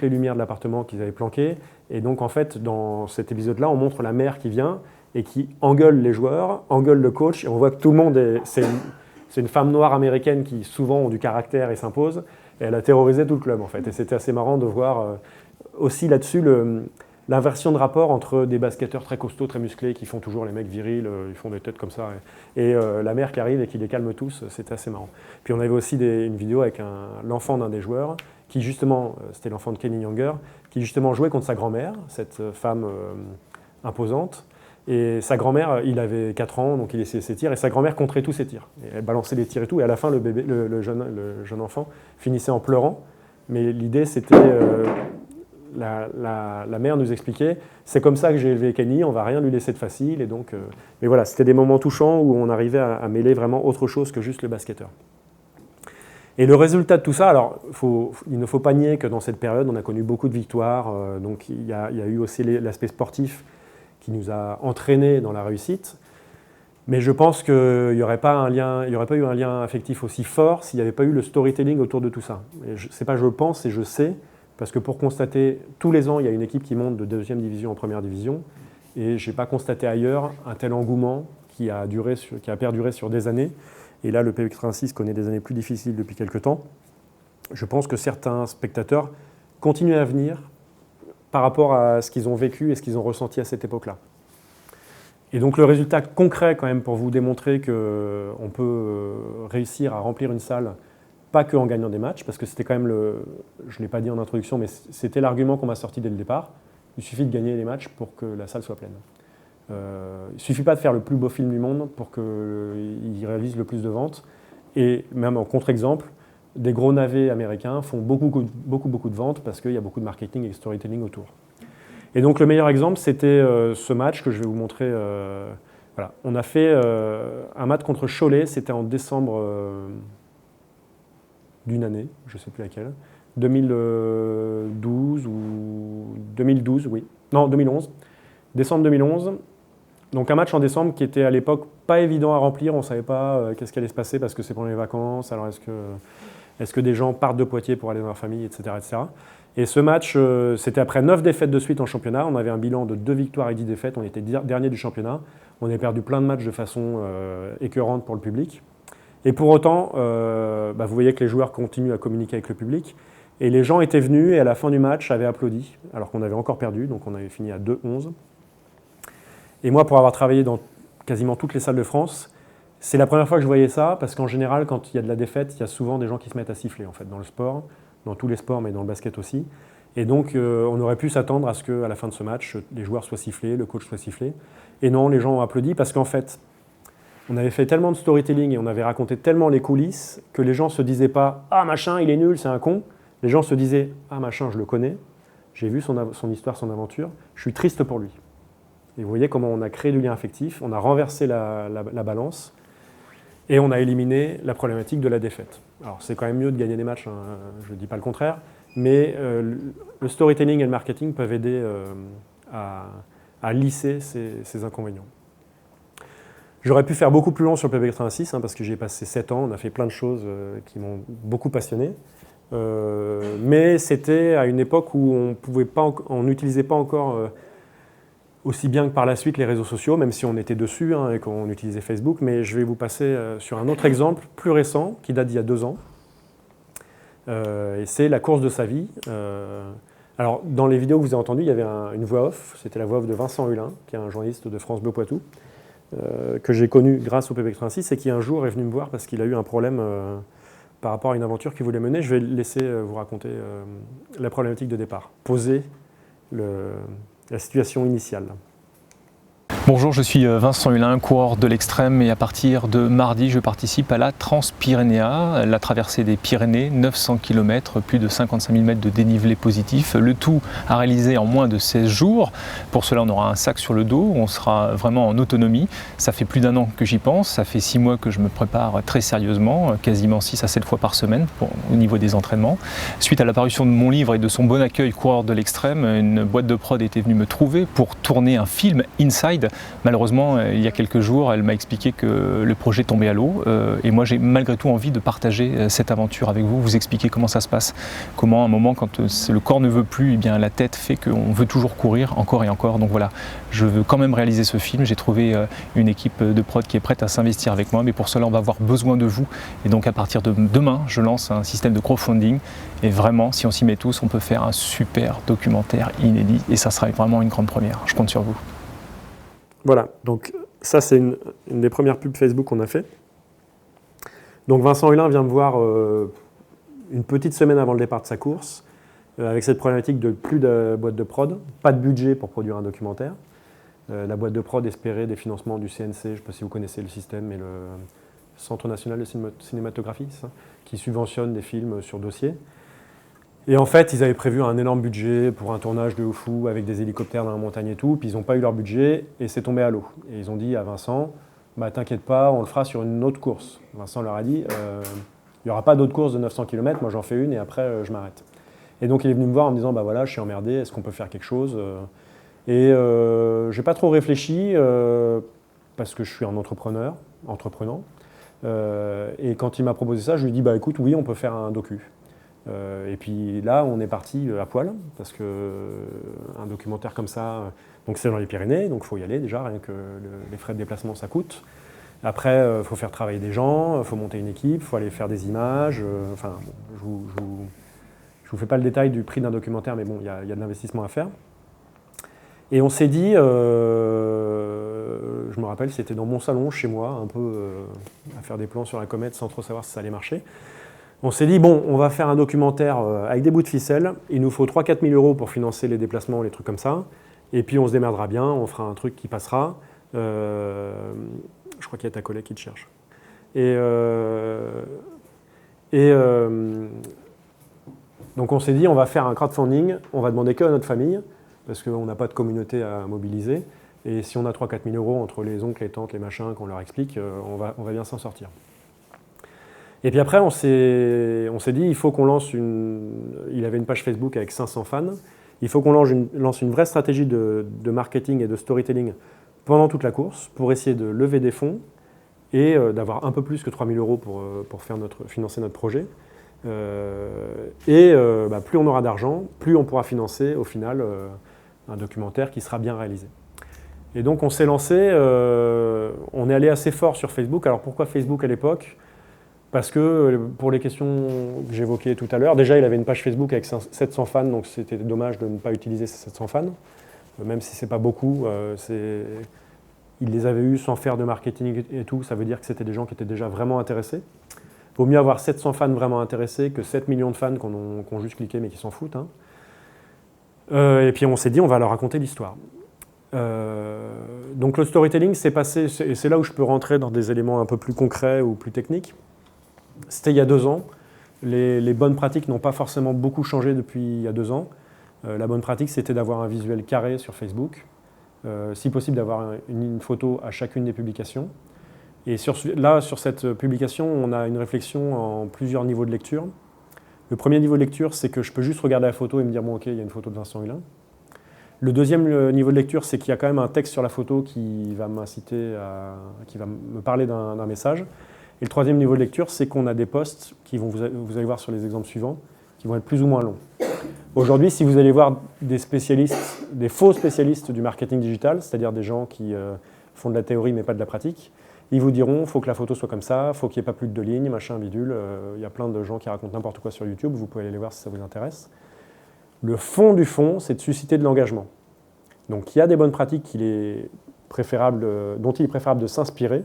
A: lumières de l'appartement qu'ils avaient planquées. Et donc, en fait, dans cet épisode-là, on montre la mère qui vient et qui engueule les joueurs, engueule le coach, et on voit que tout le monde c'est une femme noire américaine qui souvent ont du caractère et s'impose, et elle a terrorisé tout le club en fait. Et c'était assez marrant de voir aussi là-dessus l'inversion de rapport entre des basketteurs très costauds, très musclés, qui font toujours les mecs virils, ils font des têtes comme ça, et la mère qui arrive et qui les calme tous, c'était assez marrant. Puis on avait aussi une vidéo avec l'enfant d'un des joueurs, qui justement, c'était l'enfant de Kenny Younger, qui justement jouait contre sa grand-mère, cette femme imposante. Et sa grand-mère, il avait 4 ans, donc il essayait ses tirs, et sa grand-mère contrait tous ses tirs. Et elle balançait les tirs et tout, et à la fin, le jeune enfant finissait en pleurant. Mais l'idée, c'était, la mère nous expliquait, c'est comme ça que j'ai élevé Kenny, on va rien lui laisser de facile. Et donc, mais voilà, c'était des moments touchants où on arrivait à mêler vraiment autre chose que juste le basketteur. Et le résultat de tout ça, alors il ne faut pas nier que dans cette période, on a connu beaucoup de victoires, donc il y a eu aussi l'aspect sportif qui nous a entraînés dans la réussite. Mais je pense qu'il n'y aurait pas eu un lien affectif aussi fort s'il n'y avait pas eu le storytelling autour de tout ça. C'est pas je pense, c'est je sais, parce que pour constater, tous les ans, il y a une équipe qui monte de 2e division en 1re division, et je n'ai pas constaté ailleurs un tel engouement qui a perduré sur des années. Et là, le PB86 connaît des années plus difficiles depuis quelques temps. Je pense que certains spectateurs continuent à venir par rapport à ce qu'ils ont vécu et ce qu'ils ont ressenti à cette époque-là. Et donc le résultat concret quand même pour vous démontrer qu'on peut réussir à remplir une salle, pas qu'en gagnant des matchs, parce que c'était quand même je ne l'ai pas dit en introduction, mais c'était l'argument qu'on m'a sorti dès le départ. Il suffit de gagner les matchs pour que la salle soit pleine. Il ne suffit pas de faire le plus beau film du monde pour qu'il réalise le plus de ventes. Et même en contre-exemple, des gros navets américains font beaucoup de ventes parce qu'il y a beaucoup de marketing et de storytelling autour. Et donc le meilleur exemple, c'était ce match que je vais vous montrer. Voilà. On a fait un match contre Cholet, c'était en décembre d'une année, je ne sais plus laquelle, 2012 ou 2012, oui. Non, 2011. Décembre 2011. Donc un match en décembre qui était à l'époque pas évident à remplir, on ne savait pas qu'est-ce qui allait se passer parce que c'est pendant les vacances, alors est-ce que des gens partent de Poitiers pour aller dans leur famille, etc. etc. Et ce match, c'était après 9 défaites de suite en championnat, on avait un bilan de 2 victoires et 10 défaites, on était dernier du championnat, on avait perdu plein de matchs de façon écœurante pour le public. Et pour autant, vous voyez que les joueurs continuent à communiquer avec le public, et les gens étaient venus et à la fin du match avaient applaudi, alors qu'on avait encore perdu, donc on avait fini à 2-11. Et moi, pour avoir travaillé dans quasiment toutes les salles de France. C'est la première fois que je voyais ça, parce qu'en général, quand il y a de la défaite, il y a souvent des gens qui se mettent à siffler, en fait, dans le sport, dans tous les sports, mais dans le basket aussi. Et donc, on aurait pu s'attendre à ce qu'à la fin de ce match, les joueurs soient sifflés, le coach soit sifflé. Et non, les gens ont applaudi, parce qu'en fait, on avait fait tellement de storytelling et on avait raconté tellement les coulisses que les gens ne se disaient pas « Ah, machin, il est nul, c'est un con ». Les gens se disaient « Ah, machin, je le connais, j'ai vu son histoire, son aventure, je suis triste pour lui ». Et vous voyez comment on a créé du lien affectif, on a renversé la balance et on a éliminé la problématique de la défaite. Alors c'est quand même mieux de gagner des matchs, hein, je ne dis pas le contraire, mais le storytelling et le marketing peuvent aider à lisser ces inconvénients. J'aurais pu faire beaucoup plus long sur le PB86, parce que j'y ai passé 7 ans, on a fait plein de choses qui m'ont beaucoup passionné. Mais c'était à une époque où on n'utilisait pas encore aussi bien que par la suite les réseaux sociaux, même si on était dessus et qu'on utilisait Facebook. Mais je vais vous passer sur un autre exemple plus récent, qui date d'il y a 2 ans. Et c'est la course de sa vie. Alors, dans les vidéos que vous avez entendues, il y avait une voix off. C'était la voix off de Vincent Hulin, qui est un journaliste de France Bleu Poitou, que j'ai connu grâce au PB86 et qui un jour est venu me voir parce qu'il a eu un problème par rapport à une aventure qu'il voulait mener. Je vais laisser vous raconter la problématique de départ, poser la situation initiale.
L: Bonjour, je suis Vincent Hulin, coureur de l'extrême, et à partir de mardi, je participe à la Transpyrénéa, la traversée des Pyrénées, 900 km, plus de 55 000 mètres de dénivelé positif, le tout à réaliser en moins de 16 jours. Pour cela, on aura un sac sur le dos, on sera vraiment en autonomie. Ça fait plus d'1 an que j'y pense, ça fait 6 mois que je me prépare très sérieusement, quasiment 6 à 7 fois par semaine au niveau des entraînements. Suite à la parution de mon livre et de son bon accueil, coureur de l'extrême, une boîte de prod était venue me trouver pour tourner un film Inside. Malheureusement, il y a quelques jours, elle m'a expliqué que le projet tombait à l'eau et moi j'ai malgré tout envie de partager cette aventure avec vous, vous expliquer comment ça se passe, comment à un moment quand le corps ne veut plus, eh bien, la tête fait qu'on veut toujours courir encore et encore. Donc voilà, je veux quand même réaliser ce film, j'ai trouvé une équipe de prod qui est prête à s'investir avec moi, mais pour cela on va avoir besoin de vous. Et donc à partir de demain, je lance un système de crowdfunding et vraiment, si on s'y met tous, on peut faire un super documentaire inédit et ça sera vraiment une grande première. Je compte sur vous.
A: Voilà, donc ça c'est une des premières pubs Facebook qu'on a fait. Donc Vincent Hulin vient me voir une petite semaine avant le départ de sa course, avec cette problématique de plus de boîte de prod, pas de budget pour produire un documentaire. La boîte de prod espérait des financements du CNC, je ne sais pas si vous connaissez le système, mais le Centre National de Cinématographie, ça, qui subventionne des films sur dossier. Et en fait, ils avaient prévu un énorme budget pour un tournage de fou avec des hélicoptères dans la montagne et tout, puis ils n'ont pas eu leur budget et c'est tombé à l'eau. Et ils ont dit à Vincent, bah, t'inquiète pas, on le fera sur une autre course. Vincent leur a dit, il n'y aura pas d'autre course de 900 km, moi j'en fais une et après je m'arrête. Et donc il est venu me voir en me disant, bah voilà, je suis emmerdé, est-ce qu'on peut faire quelque chose? Et j'ai pas trop réfléchi parce que je suis un entreprenant. Et quand il m'a proposé ça, je lui ai dit, bah écoute, oui, on peut faire un docu. Et puis là, on est parti à poil, parce qu'un documentaire comme ça, donc c'est dans les Pyrénées, donc il faut y aller déjà, rien que les frais de déplacement, ça coûte. Après, il faut faire travailler des gens, il faut monter une équipe, il faut aller faire des images. Enfin, je vous fais pas le détail du prix d'un documentaire, mais bon, il y a de l'investissement à faire. Et on s'est dit, je me rappelle, c'était dans mon salon, chez moi, un peu à faire des plans sur la comète sans trop savoir si ça allait marcher. On s'est dit, bon, on va faire un documentaire avec des bouts de ficelle, il nous faut 3-4 000 € pour financer les déplacements, les trucs comme ça, et puis on se démerdera bien, on fera un truc qui passera. Je crois qu'il y a ta collègue qui te cherche. Donc on s'est dit, on va faire un crowdfunding, on va demander que à notre famille, parce qu'on n'a pas de communauté à mobiliser, et si on a 3-4 000 € entre les oncles, les tantes, les machins, qu'on leur explique, on va bien s'en sortir. Et puis après, on s'est dit, il faut qu'on lance il avait une page Facebook avec 500 fans, il faut qu'on lance une vraie stratégie de marketing et de storytelling pendant toute la course pour essayer de lever des fonds et d'avoir un peu plus que 3 000 € pour financer notre projet. Plus on aura d'argent, plus on pourra financer au final un documentaire qui sera bien réalisé. Et donc on s'est lancé, on est allé assez fort sur Facebook. Alors pourquoi Facebook à l'époque ? Parce que pour les questions que j'évoquais tout à l'heure, déjà il avait une page Facebook avec 700 fans, donc c'était dommage de ne pas utiliser ces 700 fans, même si c'est pas beaucoup. ils les avaient eus sans faire de marketing et tout, ça veut dire que c'était des gens qui étaient déjà vraiment intéressés. Il vaut mieux avoir 700 fans vraiment intéressés que 7 millions de fans qui ont juste cliqué mais qui s'en foutent. Hein. Et puis on s'est dit, on va leur raconter l'histoire. Donc le storytelling s'est passé, et c'est là où je peux rentrer dans des éléments un peu plus concrets ou plus techniques. C'était il y a 2 ans. Les bonnes pratiques n'ont pas forcément beaucoup changé depuis il y a 2 ans. La bonne pratique, c'était d'avoir un visuel carré sur Facebook. Si possible, d'avoir une photo à chacune des publications. Et sur cette publication, on a une réflexion en plusieurs niveaux de lecture. Le premier niveau de lecture, c'est que je peux juste regarder la photo et me dire « bon, ok, il y a une photo de Vincent Hulin ». Le deuxième niveau de lecture, c'est qu'il y a quand même un texte sur la photo qui va m'inciter qui va me parler d'un message. Et le troisième niveau de lecture, c'est qu'on a des posts qui vont, vous allez voir sur les exemples suivants, qui vont être plus ou moins longs. Aujourd'hui, si vous allez voir des spécialistes, des faux spécialistes du marketing digital, c'est-à-dire des gens qui font de la théorie mais pas de la pratique, ils vous diront qu'il faut que la photo soit comme ça, il faut qu'il n'y ait pas plus de 2 lignes, machin, bidule. Il y a plein de gens qui racontent n'importe quoi sur YouTube, vous pouvez aller les voir si ça vous intéresse. Le fond du fond, c'est de susciter de l'engagement. Donc il y a des bonnes pratiques dont il est préférable de s'inspirer,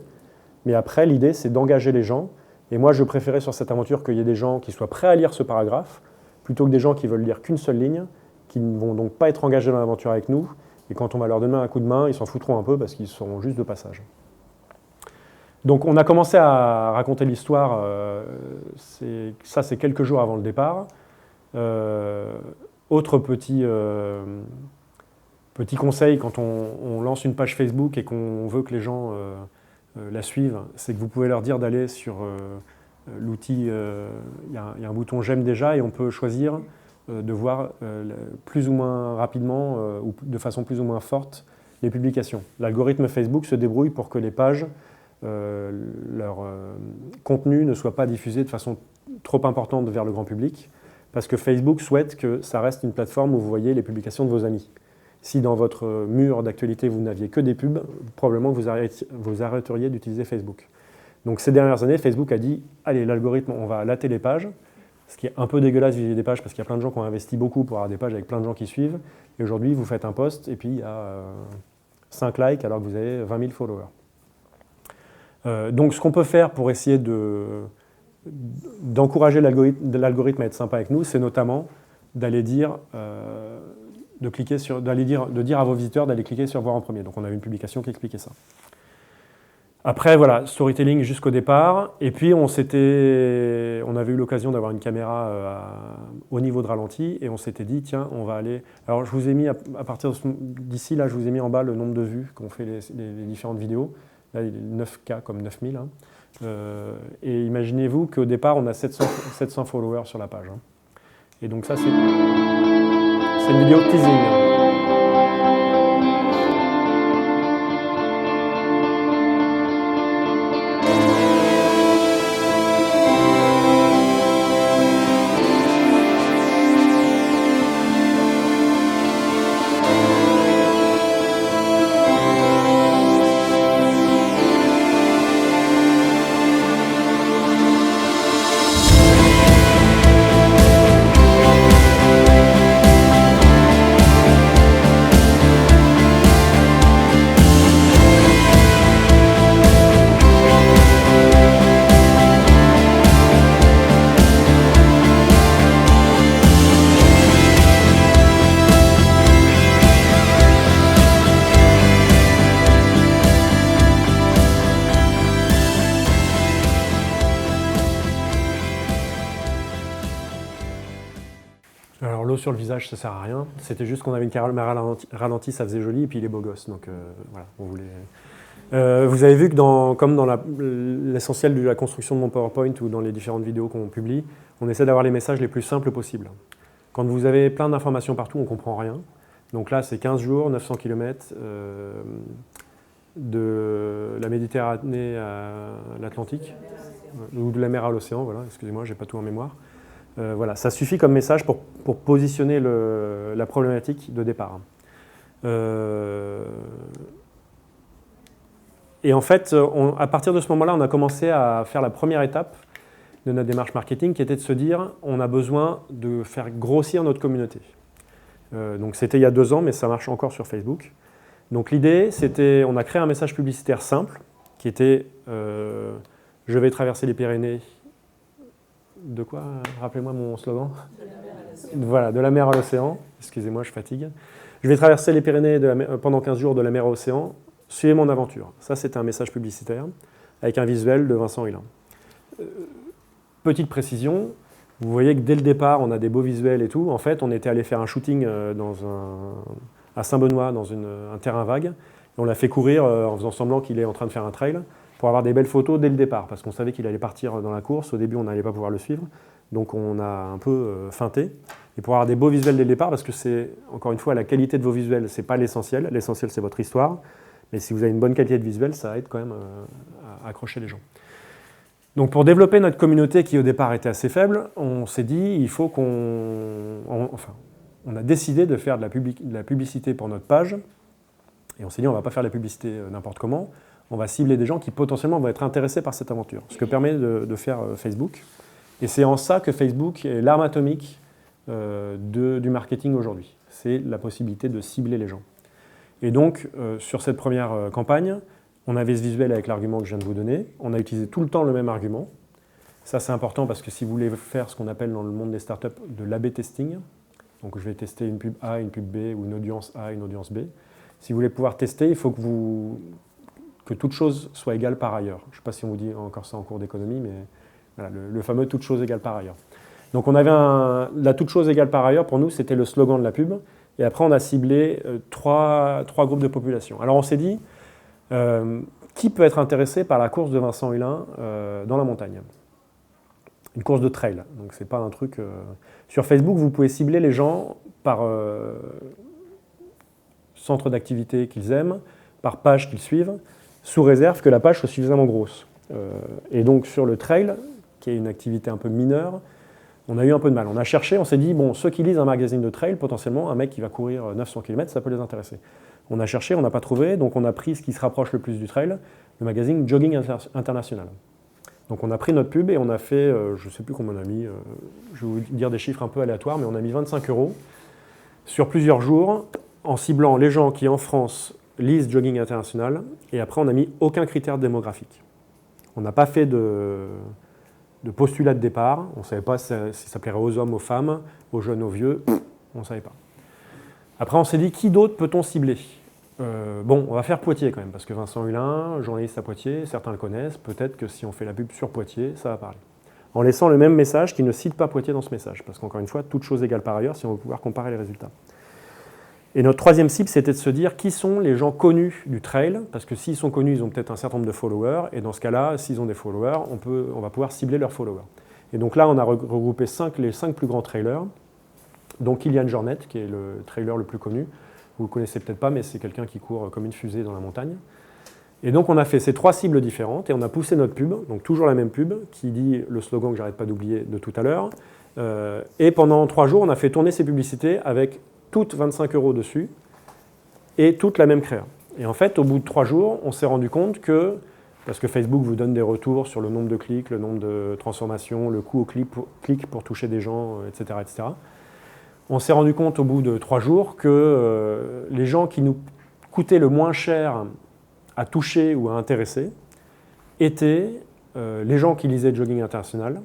A: mais après l'idée c'est d'engager les gens. Et moi je préférais sur cette aventure qu'il y ait des gens qui soient prêts à lire ce paragraphe, plutôt que des gens qui veulent lire qu'une seule ligne, qui ne vont donc pas être engagés dans l'aventure avec nous, et quand on va leur donner un coup de main, ils s'en foutront un peu parce qu'ils seront juste de passage. Donc on a commencé à raconter l'histoire, ça c'est quelques jours avant le départ. Autre petit conseil, quand on lance une page Facebook et qu'on veut que les gens la suivent, c'est que vous pouvez leur dire d'aller sur l'outil, il y a un bouton « J'aime déjà » et on peut choisir de voir plus ou moins rapidement ou de façon plus ou moins forte les publications. L'algorithme Facebook se débrouille pour que les pages, leur contenu ne soit pas diffusé de façon trop importante vers le grand public, parce que Facebook souhaite que ça reste une plateforme où vous voyez les publications de vos amis. Si dans votre mur d'actualité vous n'aviez que des pubs, probablement que vous arrêteriez d'utiliser Facebook. Donc ces dernières années, Facebook a dit « Allez, l'algorithme, on va latter les pages », ce qui est un peu dégueulasse vis-à-vis des pages, parce qu'il y a plein de gens qui ont investi beaucoup pour avoir des pages avec plein de gens qui suivent. Et aujourd'hui, vous faites un post et puis il y a 5 likes alors que vous avez 20 000 followers. Donc ce qu'on peut faire pour essayer d'encourager l'algorithme à être sympa avec nous, c'est notamment d'aller dire, de dire à vos visiteurs d'aller cliquer sur « Voir en premier ». Donc on avait une publication qui expliquait ça. Après, voilà, storytelling jusqu'au départ. Et puis on avait eu l'occasion d'avoir une caméra au niveau de ralenti et on s'était dit, tiens, on va aller... Alors je vous ai mis, à partir d'ici, là, je vous ai mis en bas le nombre de vues qu'ont fait les différentes vidéos. Là, il est 9K comme 9000. Hein. Et imaginez-vous qu'au départ, on a 700 followers sur la page. Hein. Et donc ça, c'est une vidéo de teasing. Sur le visage, ça sert à rien. C'était juste qu'on avait une caméra ralentie, ça faisait joli, et puis il est beau gosse. Donc voilà, on voulait. Vous avez vu que comme dans l'essentiel de la construction de mon PowerPoint ou dans les différentes vidéos qu'on publie, on essaie d'avoir les messages les plus simples possibles. Quand vous avez plein d'informations partout, on ne comprend rien. Donc là, c'est 15 jours, 900 km de la Méditerranée à l'Atlantique, ou de la mer à l'océan, voilà, excusez-moi, j'ai pas tout en mémoire. Voilà, ça suffit comme message pour positionner la problématique de départ. Et en fait, à partir de ce moment-là, on a commencé à faire la première étape de notre démarche marketing, qui était de se dire on a besoin de faire grossir notre communauté. Donc c'était il y a 2 ans, mais ça marche encore sur Facebook. Donc l'idée, c'était, on a créé un message publicitaire simple qui était je vais traverser les Pyrénées. De quoi? Rappelez-moi mon slogan. Voilà, de la mer à l'océan. Excusez-moi, je fatigue. Je vais traverser les Pyrénées pendant 15 jours de la mer à l'océan. Suivez mon aventure. Ça, c'était un message publicitaire avec un visuel de Vincent Hulin. Petite précision, vous voyez que dès le départ, on a des beaux visuels et tout. En fait, on était allé faire un shooting à Saint-Benoît, dans un terrain vague. Et on l'a fait courir en faisant semblant qu'il est en train de faire un trail pour avoir des belles photos dès le départ, parce qu'on savait qu'il allait partir dans la course. Au début, on n'allait pas pouvoir le suivre. Donc, on a un peu feinté. Et pour avoir des beaux visuels dès le départ, parce que c'est, encore une fois, la qualité de vos visuels, ce n'est pas l'essentiel. L'essentiel, c'est votre histoire. Mais si vous avez une bonne qualité de visuel, ça aide quand même à accrocher les gens. Donc pour développer notre communauté qui au départ était assez faible, on s'est dit il faut on a décidé de faire de la publicité pour notre page. Et on s'est dit on ne va pas faire de la publicité n'importe comment, on va cibler des gens qui potentiellement vont être intéressés par cette aventure. Ce que permet de faire Facebook. Et c'est en ça que Facebook est l'arme atomique du marketing aujourd'hui. C'est la possibilité de cibler les gens. Et donc, sur cette première campagne, on avait ce visuel avec l'argument que je viens de vous donner. On a utilisé tout le temps le même argument. Ça, c'est important parce que si vous voulez faire ce qu'on appelle dans le monde des startups de l'A/B testing, donc je vais tester une pub A, une pub B, ou une audience A, une audience B. Si vous voulez pouvoir tester, il faut que toute chose soit égale par ailleurs. Je ne sais pas si on vous dit encore ça en cours d'économie, mais voilà, le fameux toute chose égale par ailleurs. Donc on avait la toute chose égale par ailleurs, pour nous, c'était le slogan de la pub. Et après, on a ciblé trois groupes de population. Alors on s'est dit, qui peut être intéressé par la course de Vincent Hulin dans la montagne? Une course de trail, donc c'est pas un truc... Sur Facebook, vous pouvez cibler les gens par centre d'activité qu'ils aiment, par page qu'ils suivent, sous réserve que la page soit suffisamment grosse. Et donc sur le trail, qui est une activité un peu mineure, on a eu un peu de mal. On a cherché, on s'est dit, bon, ceux qui lisent un magazine de trail, potentiellement, un mec qui va courir 900 km, ça peut les intéresser. On a cherché, on n'a pas trouvé, donc on a pris ce qui se rapproche le plus du trail, le magazine Jogging International. Donc on a pris notre pub et on a fait, je ne sais plus combien on a mis, je vais vous dire des chiffres un peu aléatoires, mais on a mis 25 € sur plusieurs jours, en ciblant les gens qui, en France, lisent Jogging International, et après on n'a mis aucun critère démographique. On n'a pas fait de postulat de départ, on ne savait pas si ça plairait aux hommes, aux femmes, aux jeunes, aux vieux, on ne savait pas. Après on s'est dit, qui d'autre peut-on cibler? Bon, on va faire Poitiers quand même, parce que Vincent Hulin, journaliste à Poitiers, certains le connaissent, peut-être que si on fait la pub sur Poitiers, ça va parler. En laissant le même message qui ne cite pas Poitiers dans ce message, parce qu'encore une fois, toute chose égale par ailleurs, si on veut pouvoir comparer les résultats. Et notre troisième cible, c'était de se dire qui sont les gens connus du trail, parce que s'ils sont connus, ils ont peut-être un certain nombre de followers, et dans ce cas-là, s'ils ont des followers, on va pouvoir cibler leurs followers. Et donc là, on a regroupé les 5 plus grands trailers, dont Kilian Jornet, qui est le trailer le plus connu. Vous ne le connaissez peut-être pas, mais c'est quelqu'un qui court comme une fusée dans la montagne. Et donc on a fait ces 3 cibles différentes, et on a poussé notre pub, donc toujours la même pub, qui dit le slogan que j'arrête pas d'oublier de tout à l'heure. Et pendant 3 jours, on a fait tourner ces publicités avec toutes 25 € dessus, et toutes la même créa. Et en fait, au bout de 3 jours, on s'est rendu compte que, parce que Facebook vous donne des retours sur le nombre de clics, le nombre de transformations, le coût au clic pour toucher des gens, etc., etc., on s'est rendu compte au bout de 3 jours que les gens qui nous coûtaient le moins cher à toucher ou à intéresser étaient les gens qui lisaient Jogging International,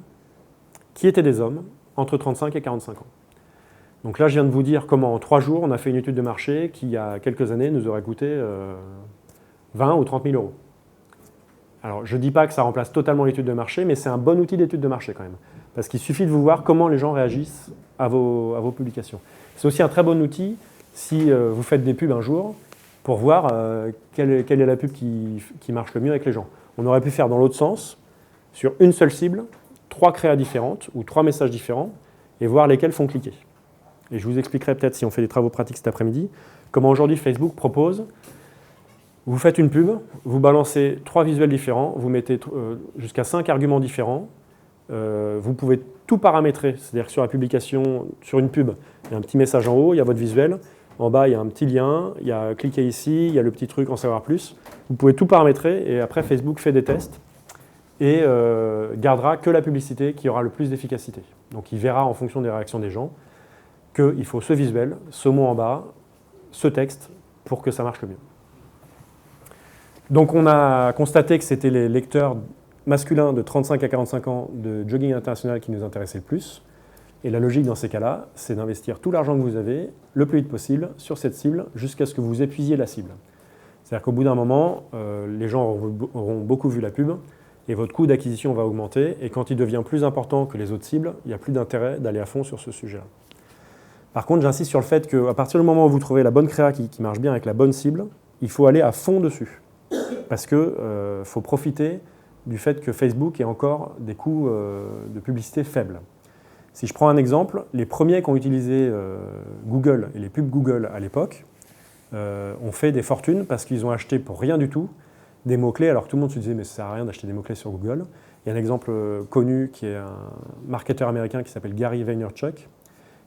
A: qui étaient des hommes entre 35 et 45 ans. Donc là, je viens de vous dire comment en 3 jours, on a fait une étude de marché qui, il y a quelques années, nous aurait coûté 20 ou 30 000 €. Alors, je ne dis pas que ça remplace totalement l'étude de marché, mais c'est un bon outil d'étude de marché quand même. Parce qu'il suffit de vous voir comment les gens réagissent à vos publications. C'est aussi un très bon outil si vous faites des pubs un jour pour voir quelle est la pub qui marche le mieux avec les gens. On aurait pu faire dans l'autre sens, sur une seule cible, 3 créas différentes ou 3 messages différents et voir lesquels font cliquer. Et je vous expliquerai peut-être, si on fait des travaux pratiques cet après-midi, comment aujourd'hui Facebook propose, vous faites une pub, vous balancez 3 visuels différents, vous mettez jusqu'à 5 arguments différents, vous pouvez tout paramétrer, c'est-à-dire que sur la publication, sur une pub, il y a un petit message en haut, il y a votre visuel, en bas il y a un petit lien, il y a cliquez ici, il y a le petit truc en savoir plus, vous pouvez tout paramétrer et après Facebook fait des tests et gardera que la publicité qui aura le plus d'efficacité. Donc il verra en fonction des réactions des gens qu'il faut ce visuel, ce mot en bas, ce texte pour que ça marche le mieux. Donc on a constaté que c'était les lecteurs masculins de 35 à 45 ans de Jogging International qui nous intéressaient le plus. Et la logique dans ces cas-là, c'est d'investir tout l'argent que vous avez le plus vite possible sur cette cible jusqu'à ce que vous épuisiez la cible. C'est-à-dire qu'au bout d'un moment, les gens auront beaucoup vu la pub et votre coût d'acquisition va augmenter. Et quand il devient plus important que les autres cibles, il n'y a plus d'intérêt d'aller à fond sur ce sujet-là. Par contre, j'insiste sur le fait qu'à partir du moment où vous trouvez la bonne créa qui marche bien avec la bonne cible, il faut aller à fond dessus. Parce qu'il faut profiter du fait que Facebook ait encore des coûts de publicité faibles. Si je prends un exemple, les premiers qui ont utilisé Google et les pubs Google à l'époque ont fait des fortunes parce qu'ils ont acheté pour rien du tout des mots-clés, alors que tout le monde se disait mais ça ne sert à rien d'acheter des mots-clés sur Google. Il y a un exemple connu qui est un marketeur américain qui s'appelle Gary Vaynerchuk,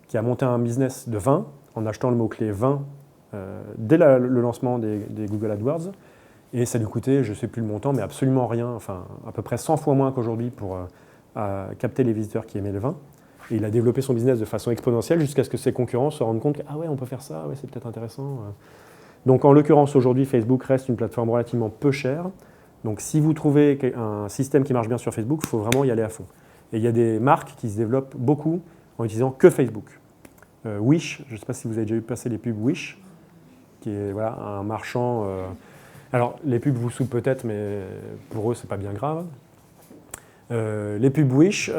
A: qui a monté un business de vin en achetant le mot-clé vin dès le lancement des Google AdWords. Et ça lui coûtait, je ne sais plus le montant, mais absolument rien, enfin à peu près 100 fois moins qu'aujourd'hui pour capter les visiteurs qui aimaient le vin. Et il a développé son business de façon exponentielle jusqu'à ce que ses concurrents se rendent compte que ah ouais, on peut faire ça, ouais, c'est peut-être intéressant. Donc en l'occurrence, aujourd'hui, Facebook reste une plateforme relativement peu chère. Donc si vous trouvez un système qui marche bien sur Facebook, il faut vraiment y aller à fond. Et il y a des marques qui se développent beaucoup en utilisant que Facebook. Wish, je ne sais pas si vous avez déjà vu passer les pubs Wish, qui est voilà, un marchand... Alors les pubs vous saoulent peut-être, mais pour eux, c'est pas bien grave. Les pubs Wish,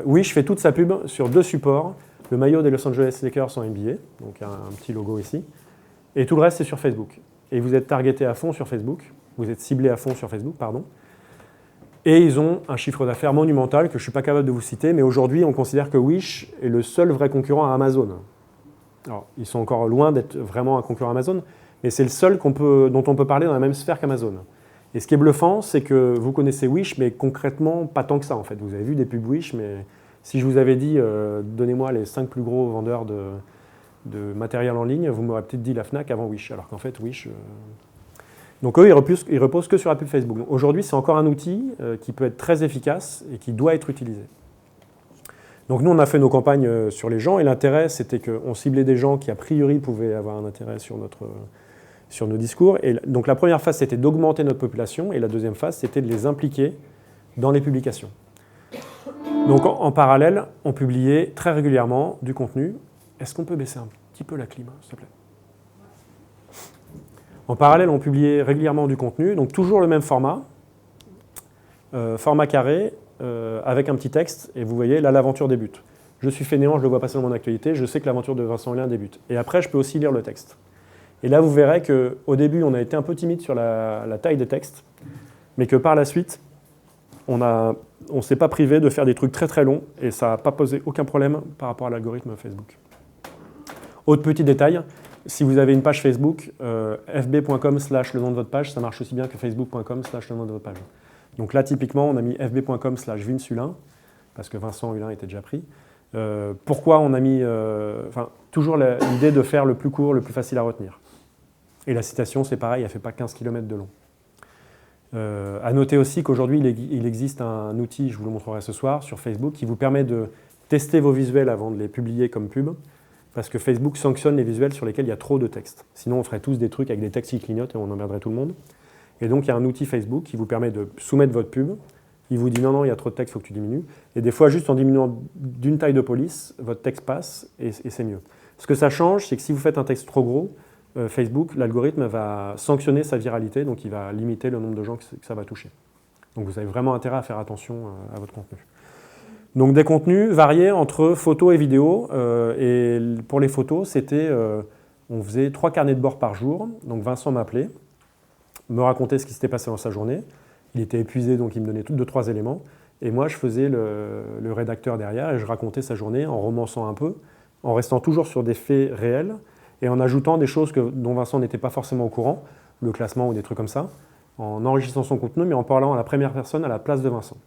A: Wish fait toute sa pub sur 2 supports. Le maillot des Los Angeles Lakers en NBA, donc il y a un petit logo ici. Et tout le reste, c'est sur Facebook. Et vous êtes targeté à fond sur Facebook. Vous êtes ciblé à fond sur Facebook, pardon. Et ils ont un chiffre d'affaires monumental que je ne suis pas capable de vous citer, mais aujourd'hui, on considère que Wish est le seul vrai concurrent à Amazon. Alors, ils sont encore loin d'être vraiment un concurrent à Amazon, mais c'est le seul dont on peut parler dans la même sphère qu'Amazon. Et ce qui est bluffant, c'est que vous connaissez Wish, mais concrètement, pas tant que ça, en fait. Vous avez vu des pubs Wish, mais si je vous avais dit donnez-moi les 5 plus gros vendeurs de matériel en ligne, vous m'aurez peut-être dit la Fnac avant Wish, alors qu'en fait, Wish... Donc eux, ils reposent que sur la pub Facebook. Donc, aujourd'hui, c'est encore un outil qui peut être très efficace et qui doit être utilisé. Donc nous, on a fait nos campagnes sur les gens, et l'intérêt, c'était qu'on ciblait des gens qui, a priori, pouvaient avoir un intérêt sur nos discours. Et donc la première phase, c'était d'augmenter notre population, et la deuxième phase, c'était de les impliquer dans les publications. Donc en parallèle, on publiait très régulièrement du contenu. Est-ce qu'on peut baisser un petit peu la clim, s'il te plaît ? En parallèle, on publiait régulièrement du contenu, donc toujours le même format, format carré, avec un petit texte, et vous voyez, là, l'aventure débute. Je suis fainéant, je le vois passer dans mon actualité, je sais que l'aventure de Vincent Hullin débute. Et après, je peux aussi lire le texte. Et là, vous verrez qu'au début, on a été un peu timide sur la taille des textes, mais que par la suite, on ne s'est pas privé de faire des trucs très très longs, et ça n'a pas posé aucun problème par rapport à l'algorithme Facebook. Autre petit détail, si vous avez une page Facebook, fb.com/le nom de votre page, ça marche aussi bien que facebook.com/le nom de votre page. Donc là, typiquement, on a mis fb.com/Vince Hullin, parce que Vincent Hullin était déjà pris. Pourquoi on a mis... toujours l'idée de faire le plus court, le plus facile à retenir. Et la citation, c'est pareil, elle ne fait pas 15 km de long. À noter aussi qu'aujourd'hui, il existe un outil, je vous le montrerai ce soir, sur Facebook, qui vous permet de tester vos visuels avant de les publier comme pub, parce que Facebook sanctionne les visuels sur lesquels il y a trop de texte. Sinon, on ferait tous des trucs avec des textes qui clignotent et on emmerderait tout le monde. Et donc, il y a un outil Facebook qui vous permet de soumettre votre pub. Il vous dit non, il y a trop de texte, il faut que tu diminues. Et des fois, juste en diminuant d'une taille de police, votre texte passe et c'est mieux. Ce que ça change, c'est que si vous faites un texte trop gros, Facebook, l'algorithme va sanctionner sa viralité, donc il va limiter le nombre de gens que ça va toucher. Donc vous avez vraiment intérêt à faire attention à votre contenu. Donc des contenus variés entre photos et vidéos. Et pour les photos, on faisait 3 carnets de bord par jour. Donc Vincent m'appelait, me racontait ce qui s'était passé dans sa journée. Il était épuisé, donc il me donnait 2-3 éléments. Et moi, je faisais le rédacteur derrière et je racontais sa journée en romançant un peu, en restant toujours sur des faits réels et en ajoutant des choses dont Vincent n'était pas forcément au courant, le classement ou des trucs comme ça, en enrichissant son contenu, mais en parlant à la première personne à la place de Vincent.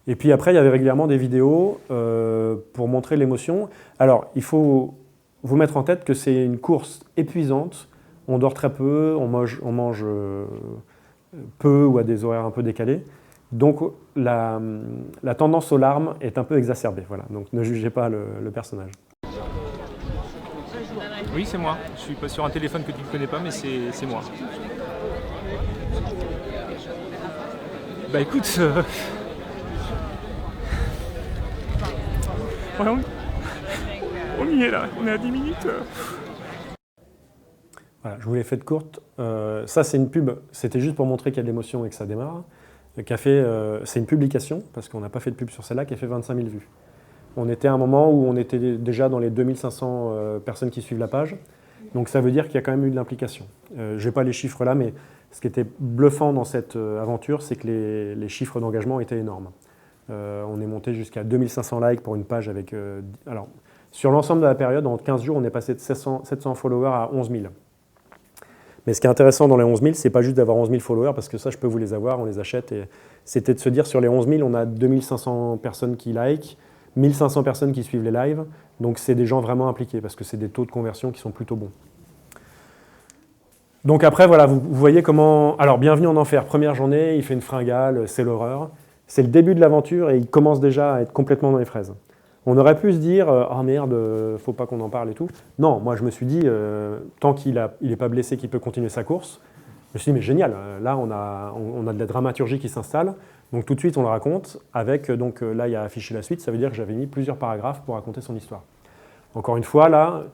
A: Et puis après, il y avait régulièrement des vidéos pour montrer l'émotion. Alors, il faut vous mettre en tête que c'est une course épuisante. On dort très peu, on mange peu ou à des horaires un peu décalés. Donc, la tendance aux larmes est un peu exacerbée. Voilà. Donc, ne jugez pas le personnage.
L: Oui, c'est moi. Je suis pas sur un téléphone que tu ne connais pas, mais c'est moi. Bah écoute, ouais, on y est là, on est à 10 minutes.
A: Voilà, je vous l'ai faite courte. Ça, c'est une pub, c'était juste pour montrer qu'il y a de l'émotion et que ça démarre. C'est une publication, parce qu'on n'a pas fait de pub sur celle-là, qui a fait 25 000 vues. On était à un moment où on était déjà dans les 2500 personnes qui suivent la page. Donc ça veut dire qu'il y a quand même eu de l'implication. Je n'ai pas les chiffres là, mais ce qui était bluffant dans cette aventure, c'est que les chiffres d'engagement étaient énormes. On est monté jusqu'à 2500 likes pour une page avec... alors, sur l'ensemble de la période, en 15 jours, on est passé de 700 followers à 11 000. Mais ce qui est intéressant dans les 11 000, c'est pas juste d'avoir 11 000 followers, parce que ça, je peux vous les avoir, on les achète. Et c'était de se dire, sur les 11 000, on a 2500 personnes qui likent, 1500 personnes qui suivent les lives. Donc, c'est des gens vraiment impliqués, parce que c'est des taux de conversion qui sont plutôt bons. Donc après, voilà, vous voyez comment... Alors, bienvenue en enfer. Première journée, il fait une fringale, c'est l'horreur. C'est le début de l'aventure et il commence déjà à être complètement dans les fraises. On aurait pu se dire, ah merde, faut pas qu'on en parle et tout. Non, moi je me suis dit, tant qu'il n'est pas blessé, qu'il peut continuer sa course, je me suis dit, mais génial, là on a de la dramaturgie qui s'installe. Donc tout de suite on le raconte avec, donc là il y a affiché la suite, ça veut dire que j'avais mis plusieurs paragraphes pour raconter son histoire. Encore une fois, là,